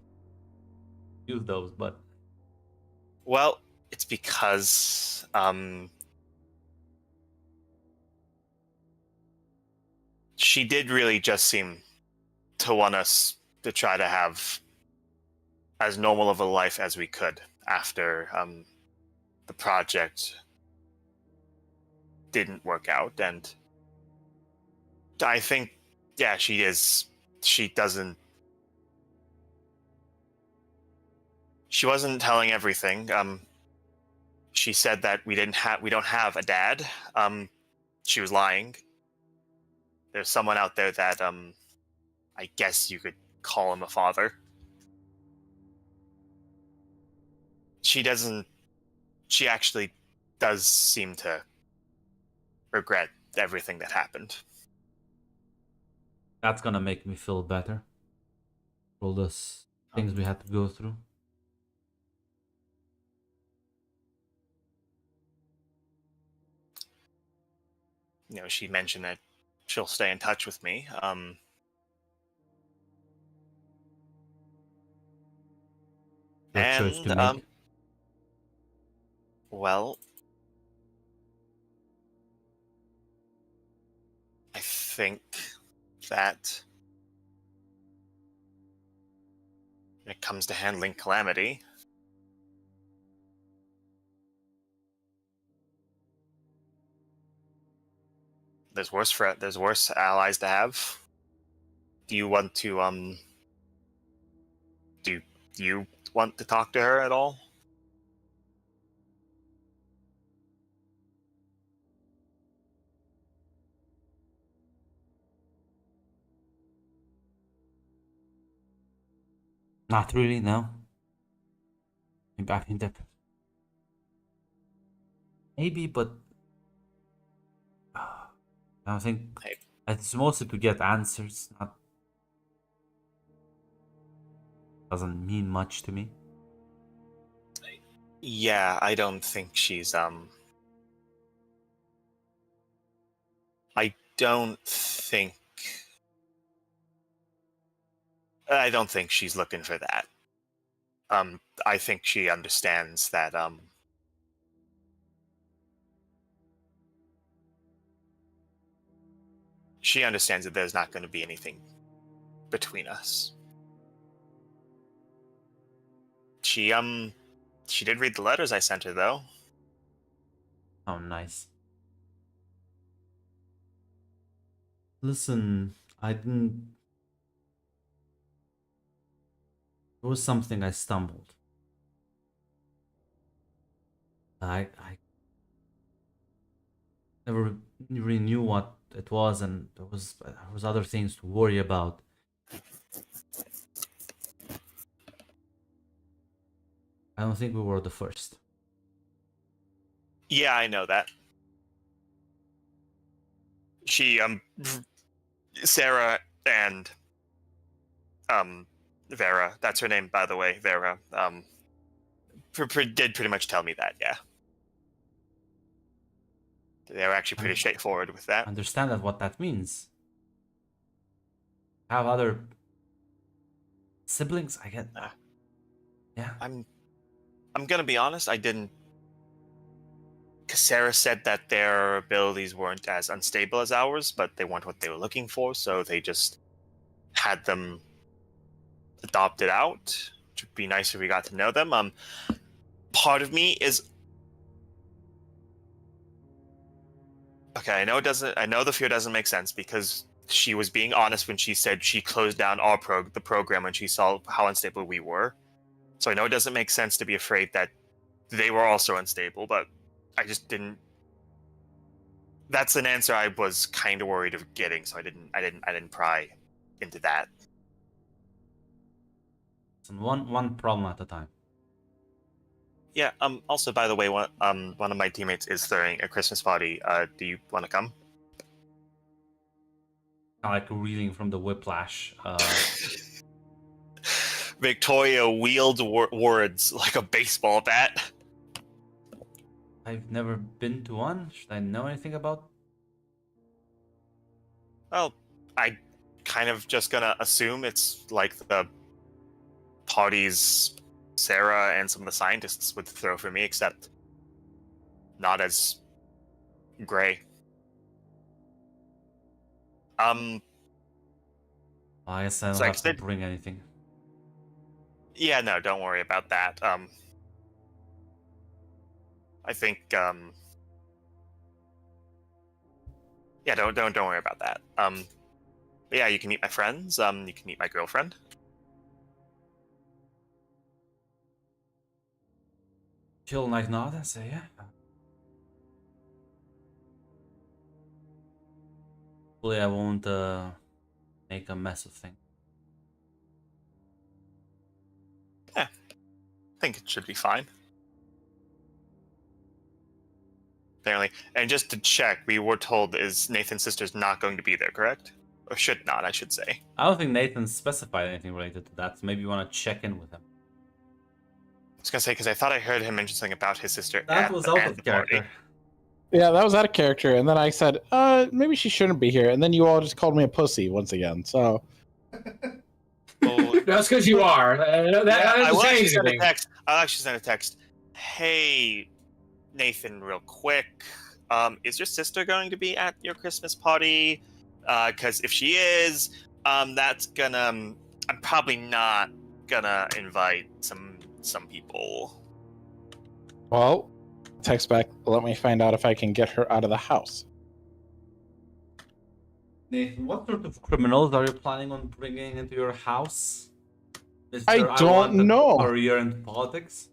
use those, but Well, it's because she did really just seem to want us to try to have as normal of a life as we could after the project didn't work out. And I think, yeah, she wasn't telling everything. She said that we don't have a dad. She was lying. There's someone out there that I guess you could call him a father. She actually does seem to regret everything that happened. that's gonna make me feel better. All those things we had to go through. She mentioned that she'll stay in touch with me. Your choice to make. Well, I think that when it comes to handling calamity, there's worse allies to have. Do you want to do you want to talk to her at all? Not really, no. Maybe I think that maybe, but I think it's mostly to get answers. Not doesn't mean much to me. Yeah, I don't think she's I don't think she's looking for that. I think she understands that she understands that there's not going to be anything between us. She did read the letters I sent her though. Oh, nice. Listen, I didn't. It was something I stumbled. I never really knew what it was, and there was other things to worry about. I don't think we were the first. Yeah, I know that. She Sarah and Vera, that's her name by the way, Vera, did pretty much tell me that, yeah. They were actually pretty straightforward with that. Understand that what that means. Have other siblings? I get. Yeah. I'm gonna be honest, I didn't Sarah said that their abilities weren't as unstable as ours, but they weren't what they were looking for, so they just had them adopted out. Which would be nice if we got to know them. Part of me is okay. I know it doesn't. I know the fear doesn't make sense because she was being honest when she said she closed down the program when she saw how unstable we were. So I know it doesn't make sense to be afraid that they were also unstable, but I just didn't. That's an answer I was kind of worried of getting, so I didn't pry into that. One problem at a time. Yeah. Also, by the way, one of my teammates is throwing a Christmas party. Do you want to come? Like reeling from the whiplash. Victoria wields words like a baseball bat. I've never been to one. Should I know anything about? Well, I kind of just gonna assume it's like the parties Sarah and some of the scientists would throw for me, except not as gray. I guess I don't like have to bring anything. Yeah, no, don't worry about that. I think yeah, don't worry about that. But yeah, you can meet my friends. You can meet my girlfriend. She'll like nod and say, yeah. Hopefully I won't make a mess of things. Yeah, I think it should be fine. Apparently, and just to check, we were told is Nathan's sister's not going to be there, correct? Or should not, I should say. I don't think Nathan specified anything related to that, so maybe you want to check in with him. I was gonna say because I thought I heard him mention something about his sister. That at was the out end of the party. character. Yeah, that was out of character. And then I said, maybe she shouldn't be here. And then you all just called me a pussy once again. So Well, That's because you are. That yeah, I doesn't will change actually send a anything. text. I'll actually send a text. Hey, Nathan, real quick. Is your sister going to be at your Christmas party? Because if she is, that's gonna. I'm probably not gonna invite some people. well, text back, let me find out if I can get her out of the house. Nathan, what sort of criminals are you planning on bringing into your house? I Mr. don't want a know. Career in politics?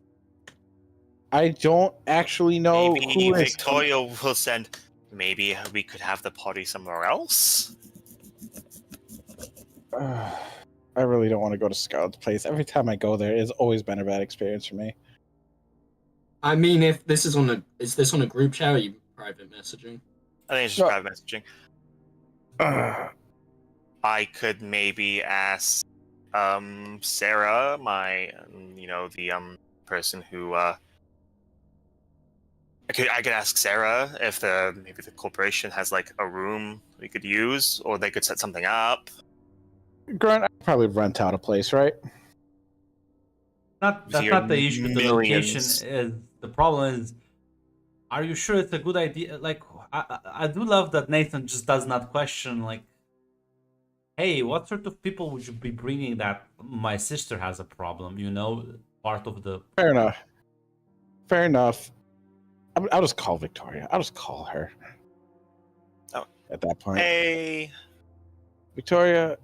I don't actually know Maybe who is. Victoria will send. Maybe we could have the party somewhere else. I really don't want to go to Scout's place. Every time I go there, it's always been a bad experience for me. I mean, if this is is this on a group chat or are you private messaging? I think it's just No. private messaging. I could maybe ask Sarah, my the person who I could ask Sarah if maybe the corporation has like a room we could use, or they could set something up. Grant, I'd probably rent out a place, right? That's Your not the issue. The location millions. is the problem. Is, are you sure it's a good idea? Like, I do love that Nathan just does not question. Like, hey, what sort of people would you be bringing? That my sister has a problem. You know, part of the. Fair enough. Fair enough. I'll just call Victoria. I'll just call her. Oh. At that point, Hey, Victoria,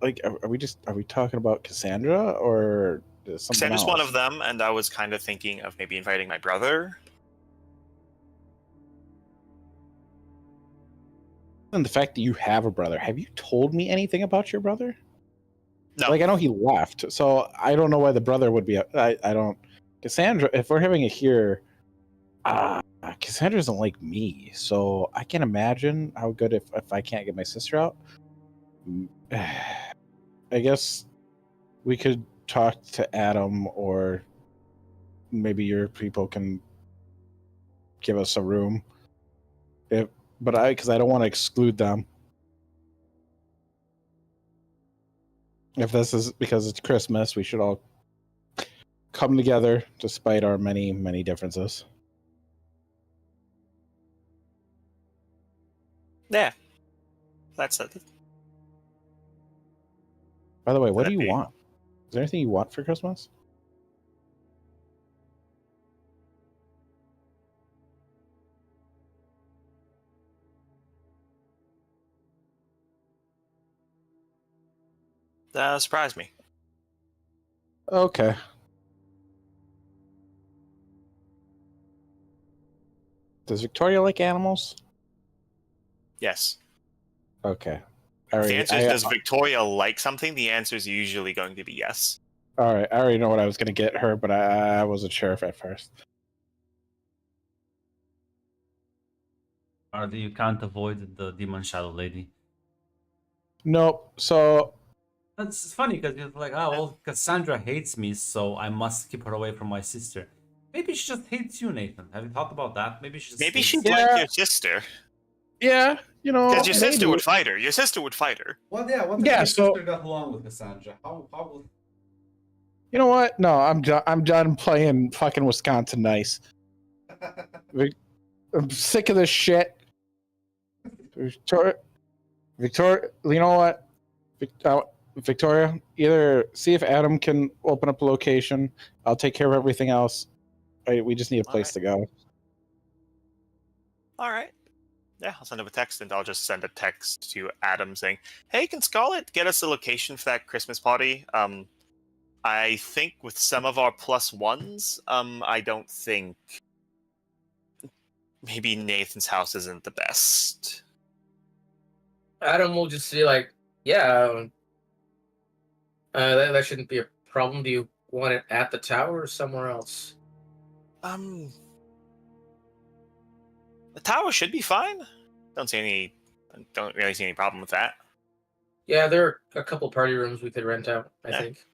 like, are we talking about Cassandra or something Sandra's else? one of them, and I was kind of thinking of maybe inviting my brother. And the fact that you have a brother, have you told me anything about your brother? No. Like, I know he left, so I don't know why the brother would be. I don't. Cassandra, if we're having it here, Cassandra doesn't like me, so I can imagine how good if I can't get my sister out. I guess we could talk to Adam, or maybe your people can give us a room. Because I don't want to exclude them. If this is because it's Christmas, we should all come together despite our many, many differences. Yeah. That's it. By the way, what do That'd you be- want? Is there anything you want for Christmas? That surprised me. Okay. Does Victoria like animals? Yes. Okay. If the answer is, I- does Victoria like something? The answer is usually going to be yes. all right. I already know what I was going to get her, but I wasn't sure if at first. Or you can't avoid the Demon Shadow Lady. Nope. So That's funny because you're like, oh, well, Cassandra hates me, so I must keep her away from my sister. Maybe she just hates you, Nathan. Have you thought about that? Maybe she just Maybe hates she'd you. like Yeah. your sister. yeah, you know, Because your sister maybe. would fight her. Your sister would fight her. Well, yeah, what if Yeah, your so- sister got along with Cassandra? How will... You know what? No, I'm done. I'm done playing fucking Wisconsin nice. I'm sick of this shit. Victoria, you know what? Victoria, either see if Adam can open up a location. I'll take care of everything else. We just need a place to go. All right. Yeah, I'll send him a text, and I'll just send a text to Adam saying, "Hey, can Scarlett get us a location for that Christmas party? I think with some of our +1s, I don't think maybe Nathan's house isn't the best." Adam will just be like, yeah, that shouldn't be a problem. Do you want it at the tower or somewhere else? The tower should be fine. Don't really see any problem with that. Yeah, there are a couple party rooms we could rent out, I Yeah. think.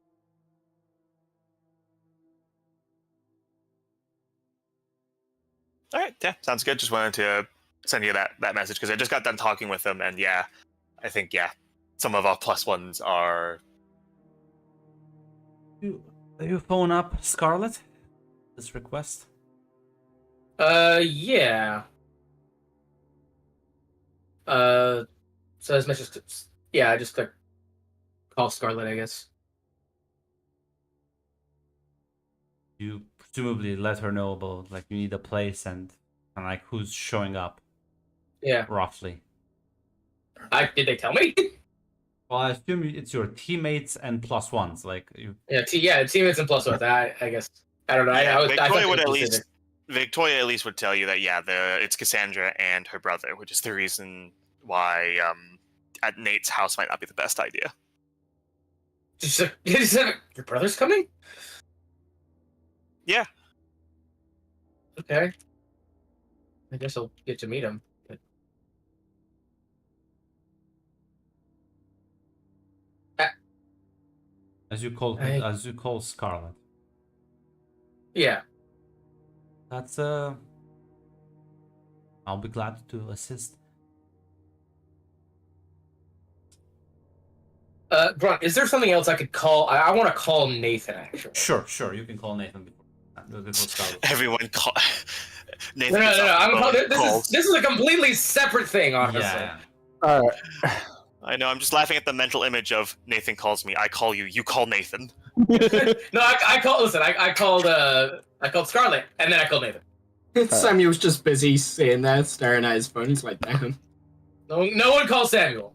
All right, yeah, sounds good. Just wanted to send you that message because I just got done talking with them, and yeah, I think some of our +1s are. You phone up Scarlet? This request? Yeah. So as much as I just click call Scarlet, I guess. You presumably let her know about like you need a place and like who's showing up Yeah. roughly. Did they tell me? Well, I assume it's your teammates and +1s. Like you. Yeah, teammates and +1. I guess. I don't know. Yeah, I thought Victoria they would were at least. specific. Victoria at least would tell you that it's Cassandra and her brother, which is the reason why at Nate's house might not be the best idea. She's like, your brother's coming? Yeah. Okay. I guess I'll get to meet him. But... As you call Scarlet. Yeah. That's I'll be glad to assist. Grunt, is there something else I could call? I want to call Nathan, actually. Sure. You can call Nathan before Scarlet. Everyone call. No, Nathan gets off the phone and calls. This is a completely separate thing, honestly. Yeah. All right. I know. I'm just laughing at the mental image of Nathan calls me. I call you. You call Nathan. No, I called. Listen, I called Scarlet, and then I called Nathan. Samuel's just busy sitting there staring at his phone. He's like, damn. No one called Samuel.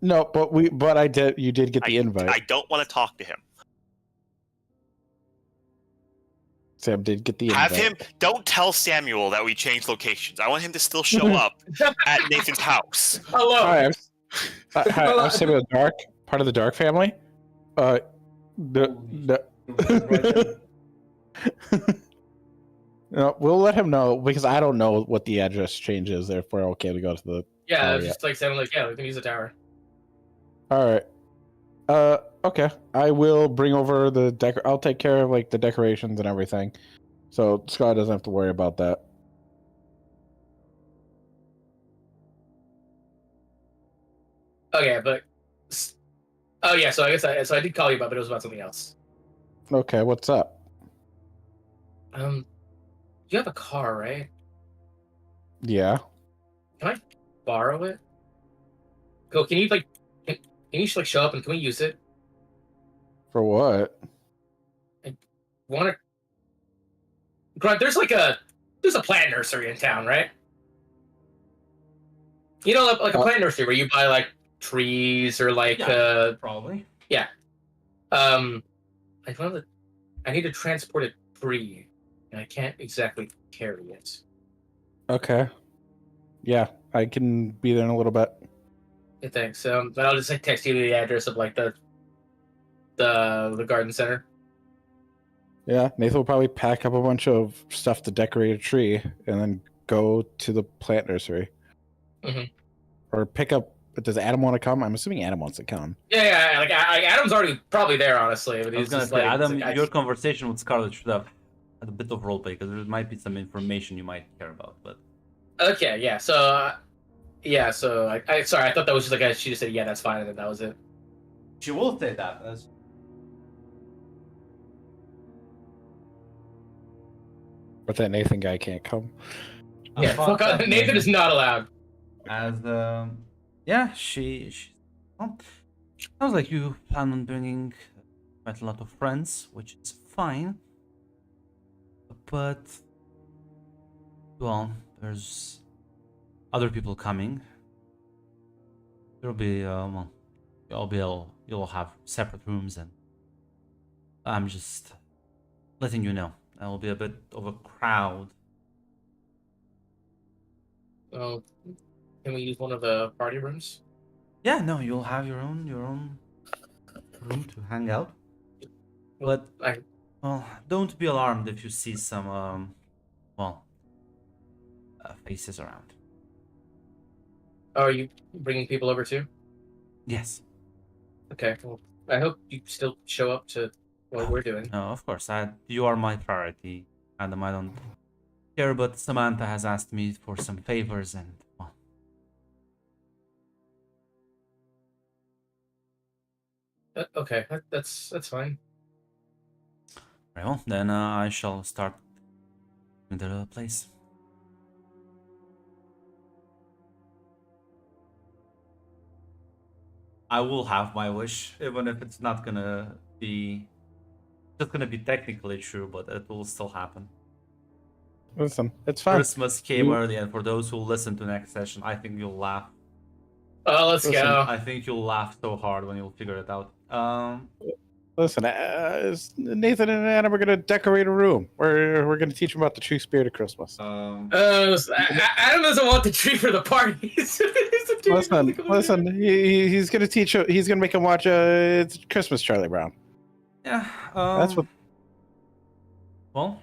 No, but I did. You did get the invite. I don't want to talk to him. Sam did get the invite. Have him. Don't tell Samuel that we changed locations. I want him to still show up at Nathan's house. Hello. Hi, I'm Samuel Dark, part of the Dark family. No, we'll let him know because I don't know what the address change is. If we're okay to go to the. Yeah, Oh, it was just like sounding like we can use the tower. All right. Okay. I will bring over the I'll take care of like the decorations and everything, so Scott doesn't have to worry about that. Okay, but oh yeah, so I guess I did call you about, but it was about something else. Okay, what's up? You have a car, right? Yeah. Can borrow it? Cool. Can you like, can you just like show up and can we use it? For what? Want to? Grunt, there's a plant nursery in town, right? You know, like a plant nursery where you buy like trees or like Probably. I need to transport a tree, and I can't exactly carry it. Okay. Yeah, I can be there in a little bit. Yeah, thanks. But I'll just like text you the address of like the garden center. Yeah, Nathan will probably pack up a bunch of stuff to decorate a tree and then go to the plant nursery. Mhm. Or pick up. Does Adam want to come? I'm assuming Adam wants to come. Yeah. Like Adam's already probably there, honestly. But I was he's gonna just say, like, Adam, it's like, your conversation with Scarlett should have had a bit of roleplay because there might be some information you might care about. But okay, yeah. So I sorry, I thought that was just like she just said, yeah, that's fine, and then that was it. she will say that. That's... But that Nathan guy can't come. Yeah, fuck off. Nathan is not allowed. As yeah, she well, sounds like you plan on bringing quite a lot of friends, which is fine. But well, there's other people coming. There'll be well, you'll have separate rooms, and I'm just letting you know there'll be a bit of a crowd. Oh, can we use one of the party rooms? Yeah, no, you'll have your own room to hang out. But well, don't be alarmed if you see some faces around. Oh, are you bringing people over too? Yes. Okay, well, I hope you still show up to what we're doing. No, of course. You are my priority, Adam. I don't care, but Samantha has asked me for some favors, and well, Okay, that's fine. very well. Then I shall start the place. I will have my wish, even if it's not gonna be just gonna be technically true, but it will still happen. Listen, it's fine. Christmas came You- early, and for those who listen to next session, I think you'll laugh. Oh, let's Listen, go. I think you'll laugh so hard when you'll figure it out. Listen, Nathan and Adam are gonna decorate a room. We're gonna teach them about the true spirit of Christmas. Adam doesn't want the tree for the party. Listen. He's gonna teach. He's gonna make him watch it's Christmas, Charlie Brown. Yeah. That's what. Well,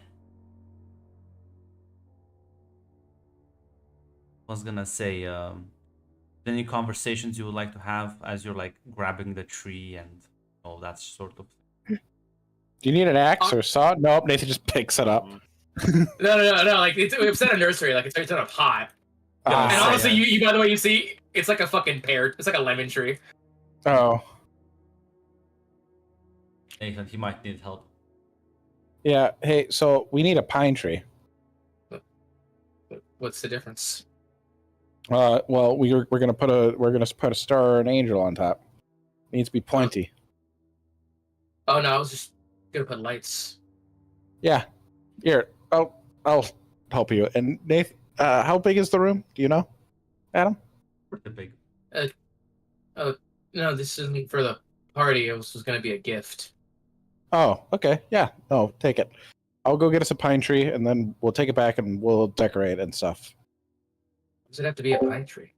I was gonna say, any conversations you would like to have as you're like grabbing the tree and all that sort of thing? Do you need an axe or a saw? Nope. Nathan just picks it up. No. Like it's at a nursery. Like it's in a pot. Ah, And so, honestly, yeah. you by the way, you see, it's like a fucking pear. It's like a lemon tree. Oh, Nathan, he might need help. yeah. Hey, so we need a pine tree. What's the difference? Well, we're gonna put a star or an angel on top. It needs to be pointy. Oh no, I was just gonna put lights. Yeah. Here, I'll help you. And Nathan, how big is the room? Do you know, Adam? Pretty big. No, this isn't for the party. It was gonna be a gift. Oh, okay. Yeah. No, take it. I'll go get us a pine tree, and then we'll take it back and we'll decorate and stuff. Does it have to be a pine tree?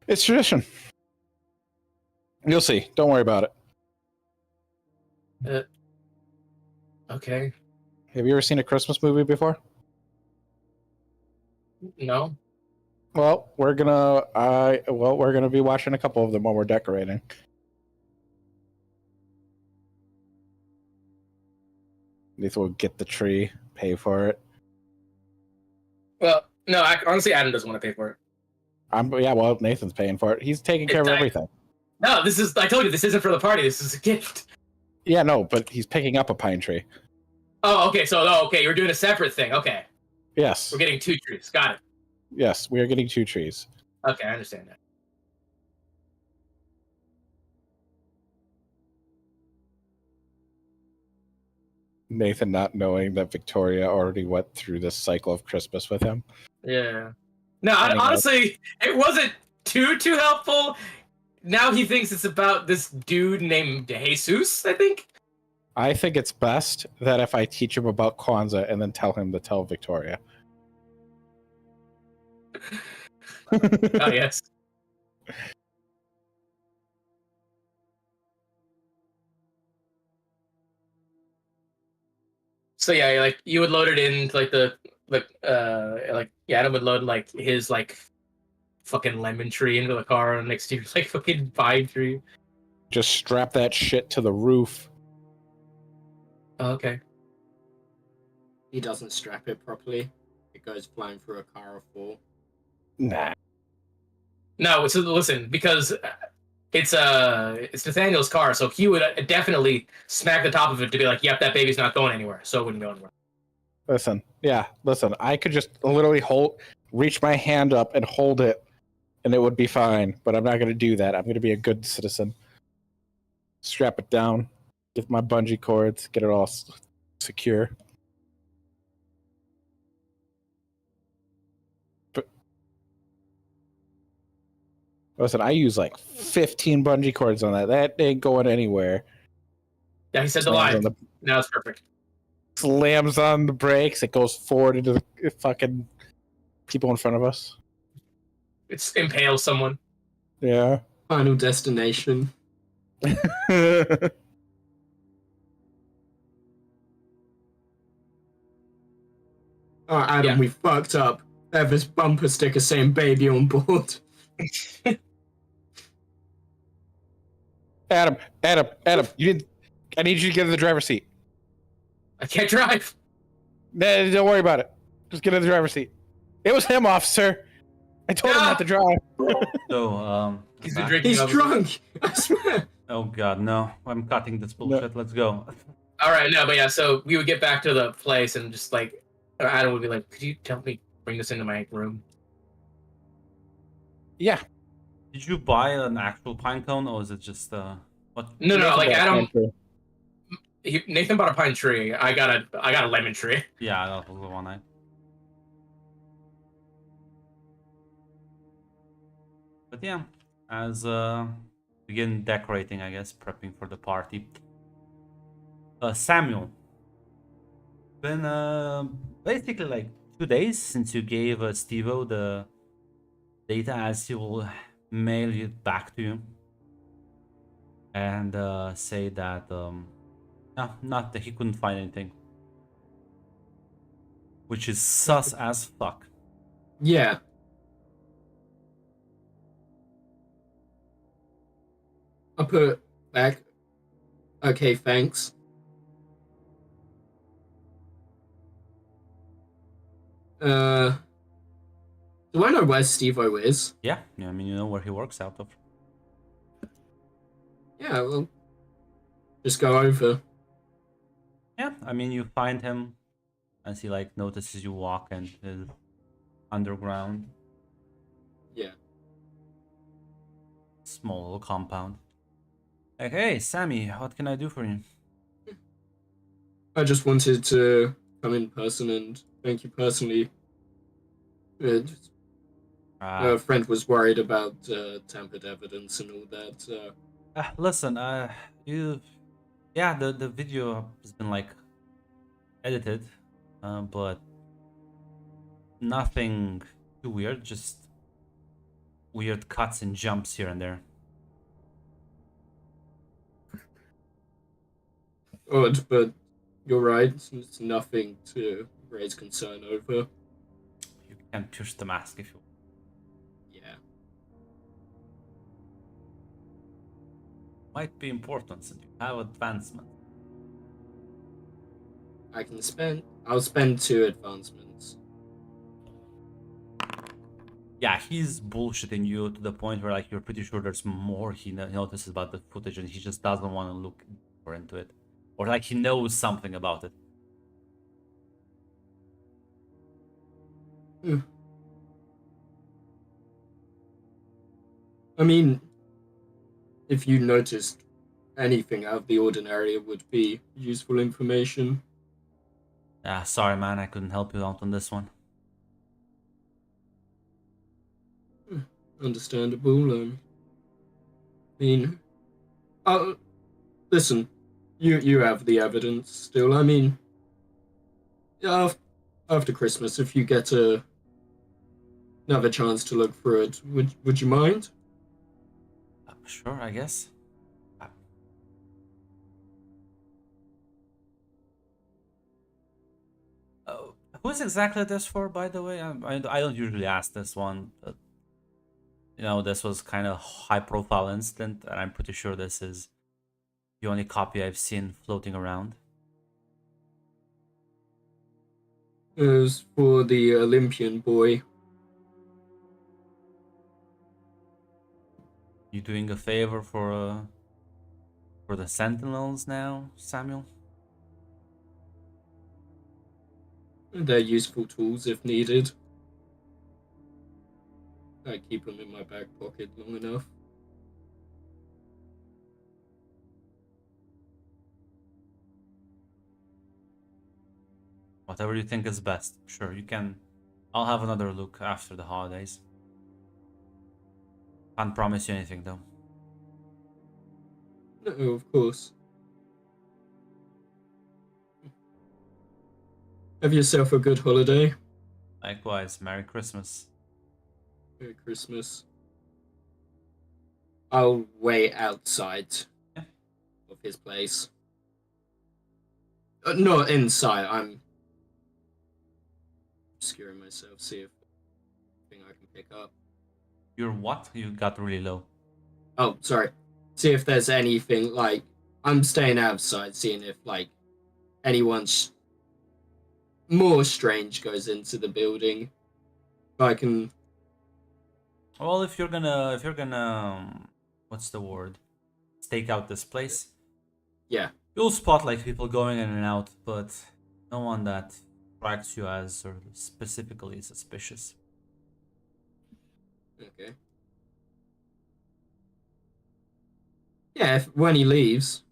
It's tradition. You'll see. Don't worry about it. Okay. Have you ever seen a Christmas movie before? No. Well, we're gonna be watching a couple of them while we're decorating. Nathan will get the tree, pay for it. Well, no. Honestly, Adam doesn't want to pay for it. Well, Nathan's paying for it. He's taking care of everything. No, this is. I told you this isn't for the party. This is a gift. Yeah, no, but he's picking up a pine tree. Oh, okay. So, okay, you're doing a separate thing. Okay, Yes. we're getting 2 trees. Got it. Yes, we are getting 2 trees. Okay, I understand that. Nathan not knowing that Victoria already went through this cycle of Christmas with him. Yeah. No, I know. honestly, it wasn't too helpful. Now he thinks it's about this dude named Jesus, I think. I think it's best that if I teach him about Kwanzaa and then tell him to tell Victoria. Oh, yes. So yeah, like you would load it in like Adam would load like his like fucking lemon tree into the car next to your like fucking pine tree. Just strap that shit to the roof. Oh, okay. He doesn't strap it properly. It goes flying through a car of 4. Nah. No, so listen, because it's Nathaniel's car, so he would definitely smack the top of it to be like, "Yep, that baby's not going anywhere," so it wouldn't go anywhere. Listen, I could just literally reach my hand up and hold it, and it would be fine. But I'm not going to do that. I'm going to be a good citizen. Strap it down, get my bungee cords, get it all secure. But listen, I use like 15 bungee cords on that. That ain't going anywhere. Yeah, he said the Slams line. on the- Now it's perfect. slams on the brakes. It goes forward into the fucking people in front of us. It's impale someone. Yeah. Final destination. Oh, Adam, Yeah. we fucked up. I have this bumper sticker saying baby on board. Adam, you didn't. I need you to get in the driver's seat. I can't drive. Nah, don't worry about it. Just get in the driver's seat. It was him, officer. I told him No! not to drive. So, He's been back- drinking. He's obviously. drunk! I swear! Oh god, no. I'm cutting this bullshit. Let's go. All right, no, but yeah, so we would get back to the place and just like Adam would be like, "Could you tell me bring this into my room?" Yeah. Did you buy an actual pine cone or is it just what? No, like Adam, Andrew. Nathan bought a pine tree. I got a lemon tree. Yeah, that was the one I. But yeah, as begin decorating, I guess, prepping for the party. Samuel, been basically like 2 days since you gave Stevo the data, as he will mail it back to you and say that no, not that he couldn't find anything, which is sus as fuck. Yeah. I put back. Okay, thanks. Do I know where Steve-O is? Yeah, I mean, you know where he works out of. Yeah, well, just go over. Yeah, I mean, you find him as he like notices you walk and is underground. Yeah. Small little compound. Like, hey, Sammy, what can I do for you? I just wanted to come in person and thank you personally. A friend was worried about tampered evidence and all that. Listen, yeah, the video has been like edited, but nothing too weird, just weird cuts and jumps here and there. Odd, but you're right. It's nothing to raise concern over. You can pierce the mask if you. Yeah. Might be important since you have advancement. I'll spend 2 advancements. Yeah, he's bullshitting you to the point where like you're pretty sure there's more he notices about the footage and he just doesn't want to look more into it, or like he knows something about it. I mean, if you noticed anything out of the ordinary, it would be useful information. Ah, sorry, man, I couldn't help you out on this one. Understandable. I mean, listen, you have the evidence still. I mean, after Christmas, if you get another chance to look through it, would you mind? Sure, I guess. Who's exactly this for, by the way? I don't usually ask this one, but you know, this was kind of high-profile incident, and I'm pretty sure this is the only copy I've seen floating around. It was for the Olympian boy. You doing a favor for the Sentinels now, Samuel? They're useful tools if needed. I keep them in my back pocket long enough. Whatever you think is best. Sure, you can. I'll have another look after the holidays. Can't promise you anything though. No, of course. Have yourself a good holiday. Likewise, Merry Christmas. Merry Christmas. I'll wait outside Yeah. of his place. Not inside. I'm obscuring myself. See if anything I can pick up. You're what? You got really low. Oh, sorry. See if there's anything like I'm staying outside, seeing if like anyone's more strange goes into the building. If I can. Well, if you're gonna, what's the word? Stake out this place. Yeah. You'll spot like people going in and out, but no one that strikes you as sort of specifically suspicious. Okay. Yeah, when he leaves,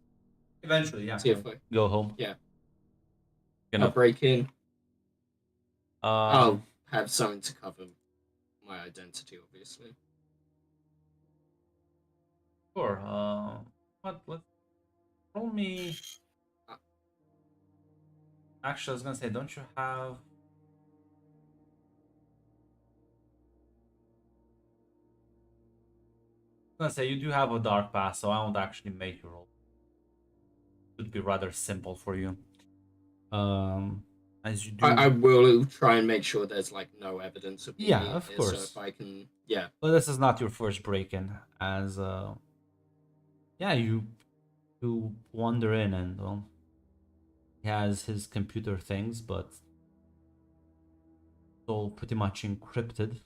Eventually, yeah. see if I Go home. Yeah. Gonna, I'll break in. I'll um, have something to cover my identity, obviously. sure. What? Roll me. Actually, I was gonna say, don't you have? I was gonna say you do have a dark pass, so I won't actually make you roll. It would be rather simple for you. As you do. I will try and make sure there's like no evidence of me Yeah, being of here, course. So if I can, yeah. But this is not your first break-in, as yeah, you wander in and well, he has his computer things, but it's all pretty much encrypted.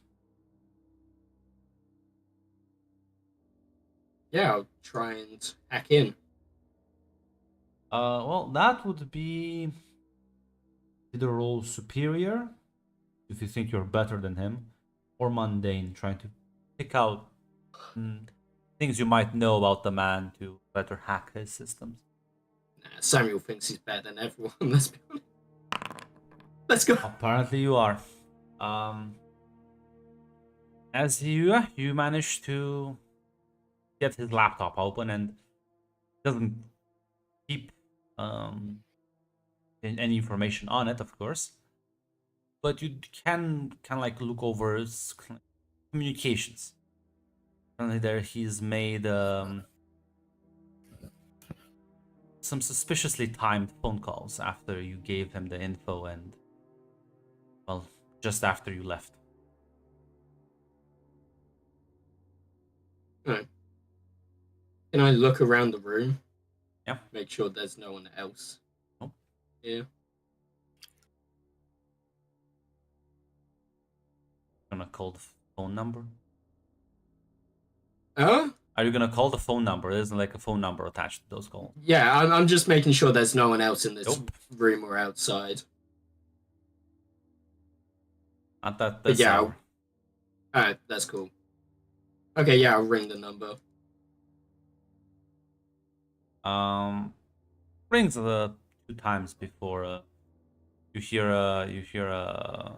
Yeah, I'll try and hack in. Well, that would be either roll superior if you think you're better than him, or mundane, trying to pick out things you might know about the man to better hack his systems. Nah, Samuel thinks he's better than everyone. Let's be honest. Let's go. Apparently you are. As you manage to get his laptop open and doesn't keep any information on it, of course, but you can like look over his communications. Apparently there he's made some suspiciously timed phone calls after you gave him the info and well, just after you left. Right. Can I look around the room? Yeah. Make sure there's no one else. Nope. Yeah. Gonna call the phone number? Oh? Are you gonna call the phone number? There isn't like a phone number attached to those calls. Yeah, I'm just making sure there's no one else in this Nope. room or outside. Not that But this yeah, hour. Alright, that's cool. Okay, yeah, I'll ring the number. Rings 2 times before you hear a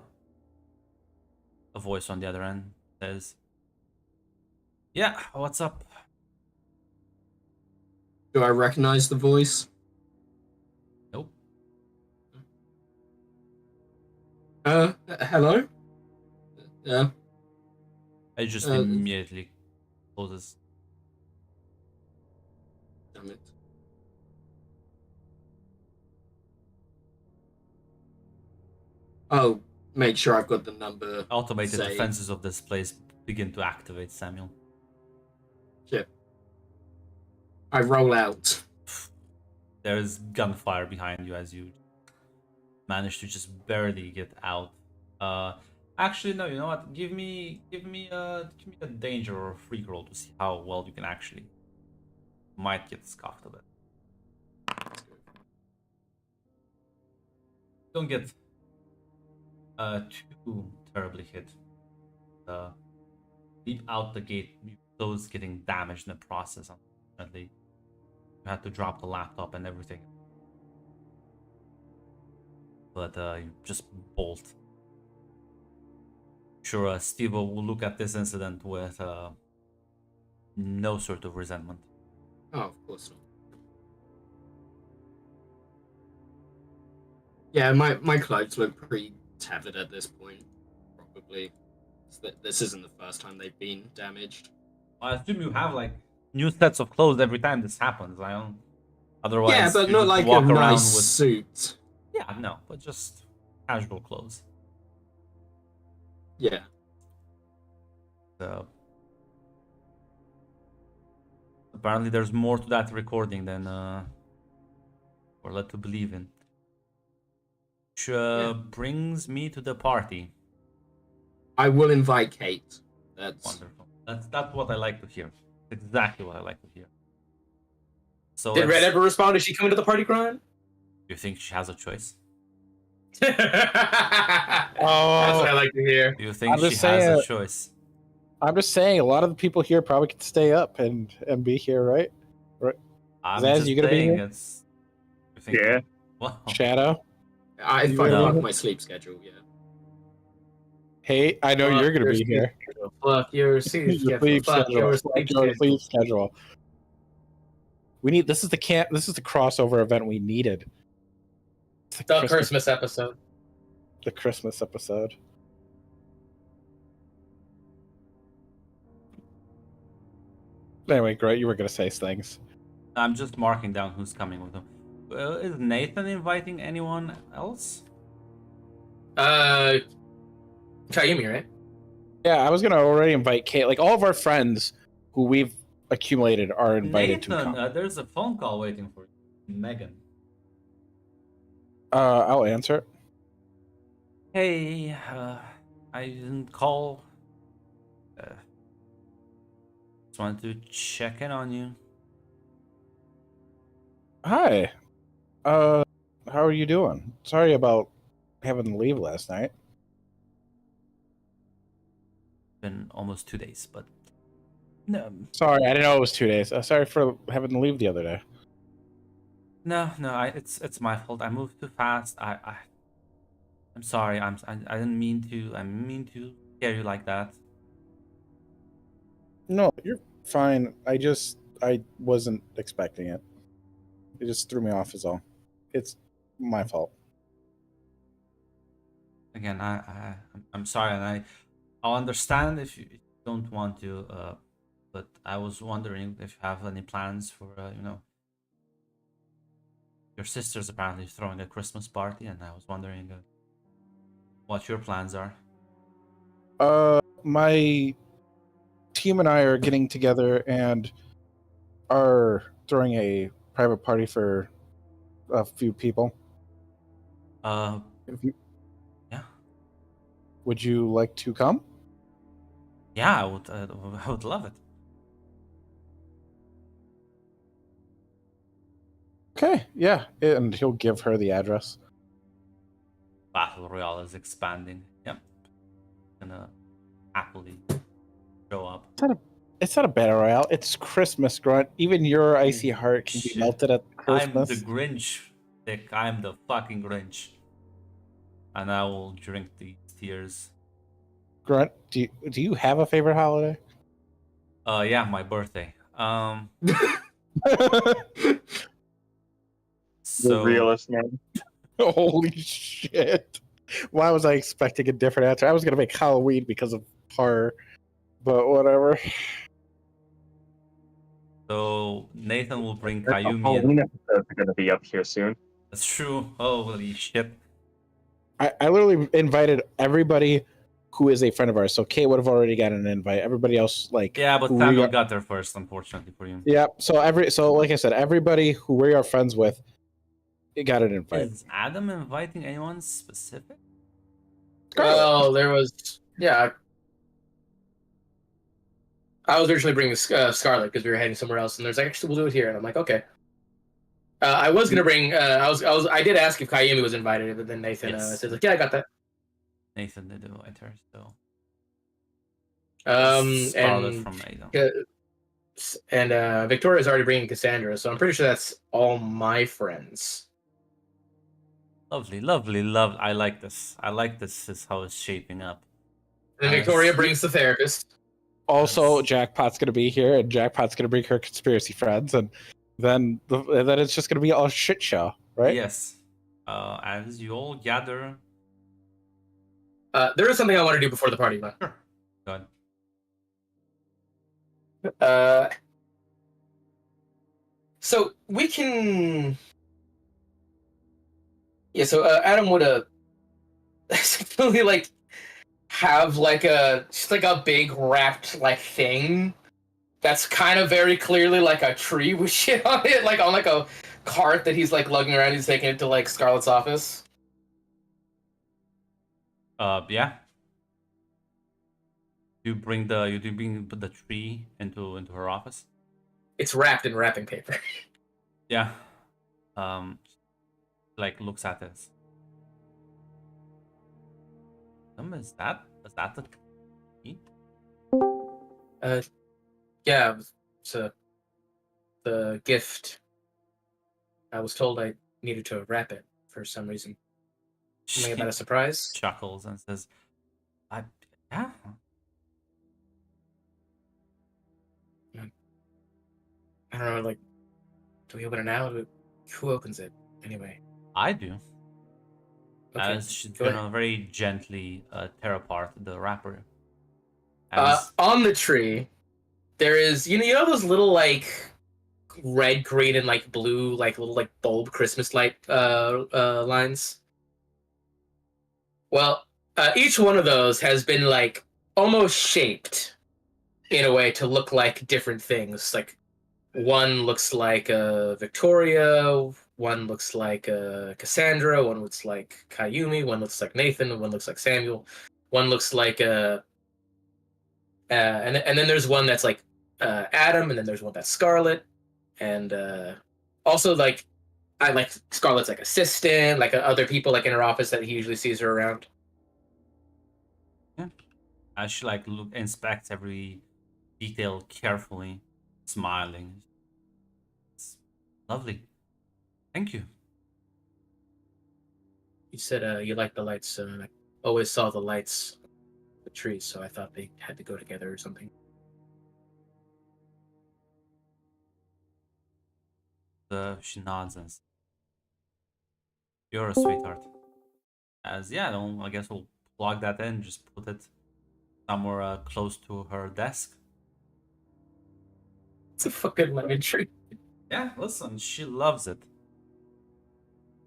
voice on the other end says, "Yeah, what's up?" Do I recognize the voice? Nope. Hello? Yeah. I just Uh, immediately closes. Damn it. Oh, make sure I've got the number. Automated saved. defenses of this place begin to activate, Samuel. Shit. I roll out. There is gunfire behind you as you manage to just barely get out. Actually, no. You know what? Give me a danger or a freak roll to see how well you can actually might get scuffed a bit. Don't get too terribly hit. Leap out the gate, those getting damaged in the process. Unfortunately, you had to drop the laptop and everything. But you just bolt. Sure, Steve will look at this incident with no sort of resentment. Oh, of course not. Yeah, my clothes look pretty tattered at this point. Probably. This isn't the first time they've been damaged. I assume you have like new sets of clothes every time this happens. I don't. Otherwise, Yeah, but you not just like a walk around nice with. suit. Yeah, no, but just casual clothes. Yeah. So apparently, there's more to that recording than we're led to believe in. Which brings me to the party. I will invite Kate. That's Wonderful. That's what I like to hear. Exactly what I like to hear. So Did Red ever respond? Is she coming to the party crying? You think she has a choice? That's what I like to hear. Do you think I'm she just has a saying- choice? I'm just saying, a lot of the people here probably could stay up and be here, right? I'm Zaz, just you gonna be saying here? it's. You think, Yeah. Well, Shadow. if I No. fuck my sleep schedule, yeah. Hey, I know Fuck you're gonna your be sleep here. schedule. Fuck your sleep Your schedule. sleep Fuck schedule. your Fuck sleep your schedule. sleep schedule. We need. This is the This is the crossover event we needed. It's The Christmas episode. The Christmas episode. Anyway, great. You were gonna say things. I'm just marking down who's coming with them. Is Nathan inviting anyone else? Chayumi, right? Yeah, I was gonna already invite Kate. Like all of our friends who we've accumulated are invited to Nathan, come. there's a phone call waiting for you. Megan. I'll answer it. Hey, I didn't call. Just wanted to check in on you. Hi. How are you doing? Sorry about having to leave last night. Been almost 2 days, but no, Sorry, I didn't know it was 2 days. Sorry for having to leave the other day. no. It's my fault. I moved too fast. I'm sorry. I didn't mean to. I didn't mean to scare you like that. No, you're fine. I wasn't expecting it. It just threw me off is all. It's my fault. Again, I'm sorry, and I'll understand if you don't want to. But I was wondering if you have any plans for your sister's apparently throwing a Christmas party, and I was wondering what your plans are. My team and I are getting together and are throwing a private party for a few people. If you, Yeah, would you like to come? yeah, I would. I would love it. Okay, yeah, and he'll give her the address. Battle Royale is expanding. Yep, gonna happily show up. It's not a battle royale. It's Christmas, Grunt. Even your icy heart can be Shit. melted at I'm the Christmas. Grinch, Dick. I'm the fucking Grinch. And I will drink these tears. Grunt, do you have a favorite holiday? Yeah, my birthday. The So realist man. Holy shit! Why was I expecting a different answer? I was gonna make Halloween because of horror, but whatever. so Nathan will bring Our Kayumi. Halloween episodes are going to be up here soon. That's true. Holy shit. I literally invited everybody who is a friend of ours. So Kate would have already gotten an invite. Everybody else, like Yeah, but who Samuel we are- got there first, unfortunately for you. yeah. So like I said, everybody who we are friends with, got an invite. Is Adam inviting anyone specific? Well, there was I was originally bringing Scarlet because we were heading somewhere else, and there's like, actually, we'll do it here, and I'm like, okay. I was gonna bring. I did ask if Kayumi was invited, but then Nathan Yes. said like, yeah, I got that. Nathan did invite her, so And Scarlet from Adam. Victoria's already bringing Cassandra, so I'm pretty sure that's all my friends. Lovely. I like this. This is how it's shaping up. And then Nice. Victoria brings the therapist. Also, Yes. Jackpot's gonna be here, and Jackpot's gonna bring her conspiracy friends, and then it's just gonna be all shit show, right? Yes. As you all gather. There is something I want to do before the party, but Sure. Go ahead. So we can. Yeah, so Adam would essentially like have like just like a big wrapped like thing that's kind of very clearly like a tree with shit on it, like on like a cart that he's like lugging around. He's taking it to like Scarlett's office. Yeah. You bring the tree into her office? It's wrapped in wrapping paper. Yeah. Like looks at this. Is that the key? Yeah, it's the gift. I was told I needed to wrap it for some reason. Something about a surprise. Chuckles and says, yeah. I don't know, like, do we open it now? Who opens it anyway? I do. Okay, As she's go gonna ahead. very gently tear apart the wrapper. On the tree, there is you know those little like red, green, and like blue like little like bulb Christmas light lines. Well, each one of those has been like almost shaped in a way to look like different things. Like one looks like Victoria, one looks like Cassandra, one looks like Kayumi, one looks like Nathan, one looks like Samuel, one looks like and then there's one that's like Adam, and then there's one that's Scarlet, and also like I like Scarlet's like assistant, like other people like in her office that he usually sees her around. As she like inspects every detail carefully, smiling. It's lovely. Thank you. You said you like the lights, and I always saw the lights, the trees, so I thought they had to go together or something. She nods and says, "You're a sweetheart." As yeah, I guess we'll plug that in. Just put it somewhere close to her desk. It's a fucking lemon tree. Yeah, listen, she loves it.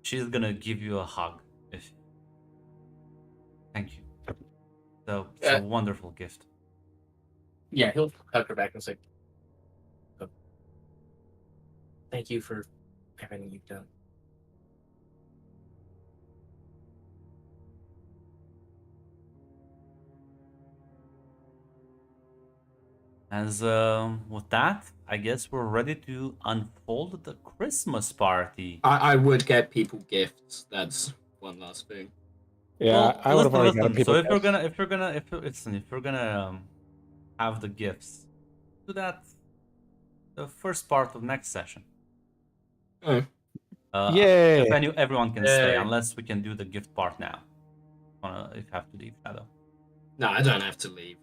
She's gonna give you a hug if. Thank you. So it's a wonderful gift. Yeah, he'll hug her back and say, "Oh, thank you for everything you've done." As with that, I guess we're ready to unfold the Christmas party. I would get people gifts. That's one last thing. Yeah, Well, I would have already listen, gotten people. So if we're gonna have the gifts, do that the first part of next session. Oh, Yay! If everyone can stay, Yay. unless we can do the gift part now. If you have to leave, Shadow. no, I don't have to leave.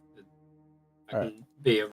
I Alright. can be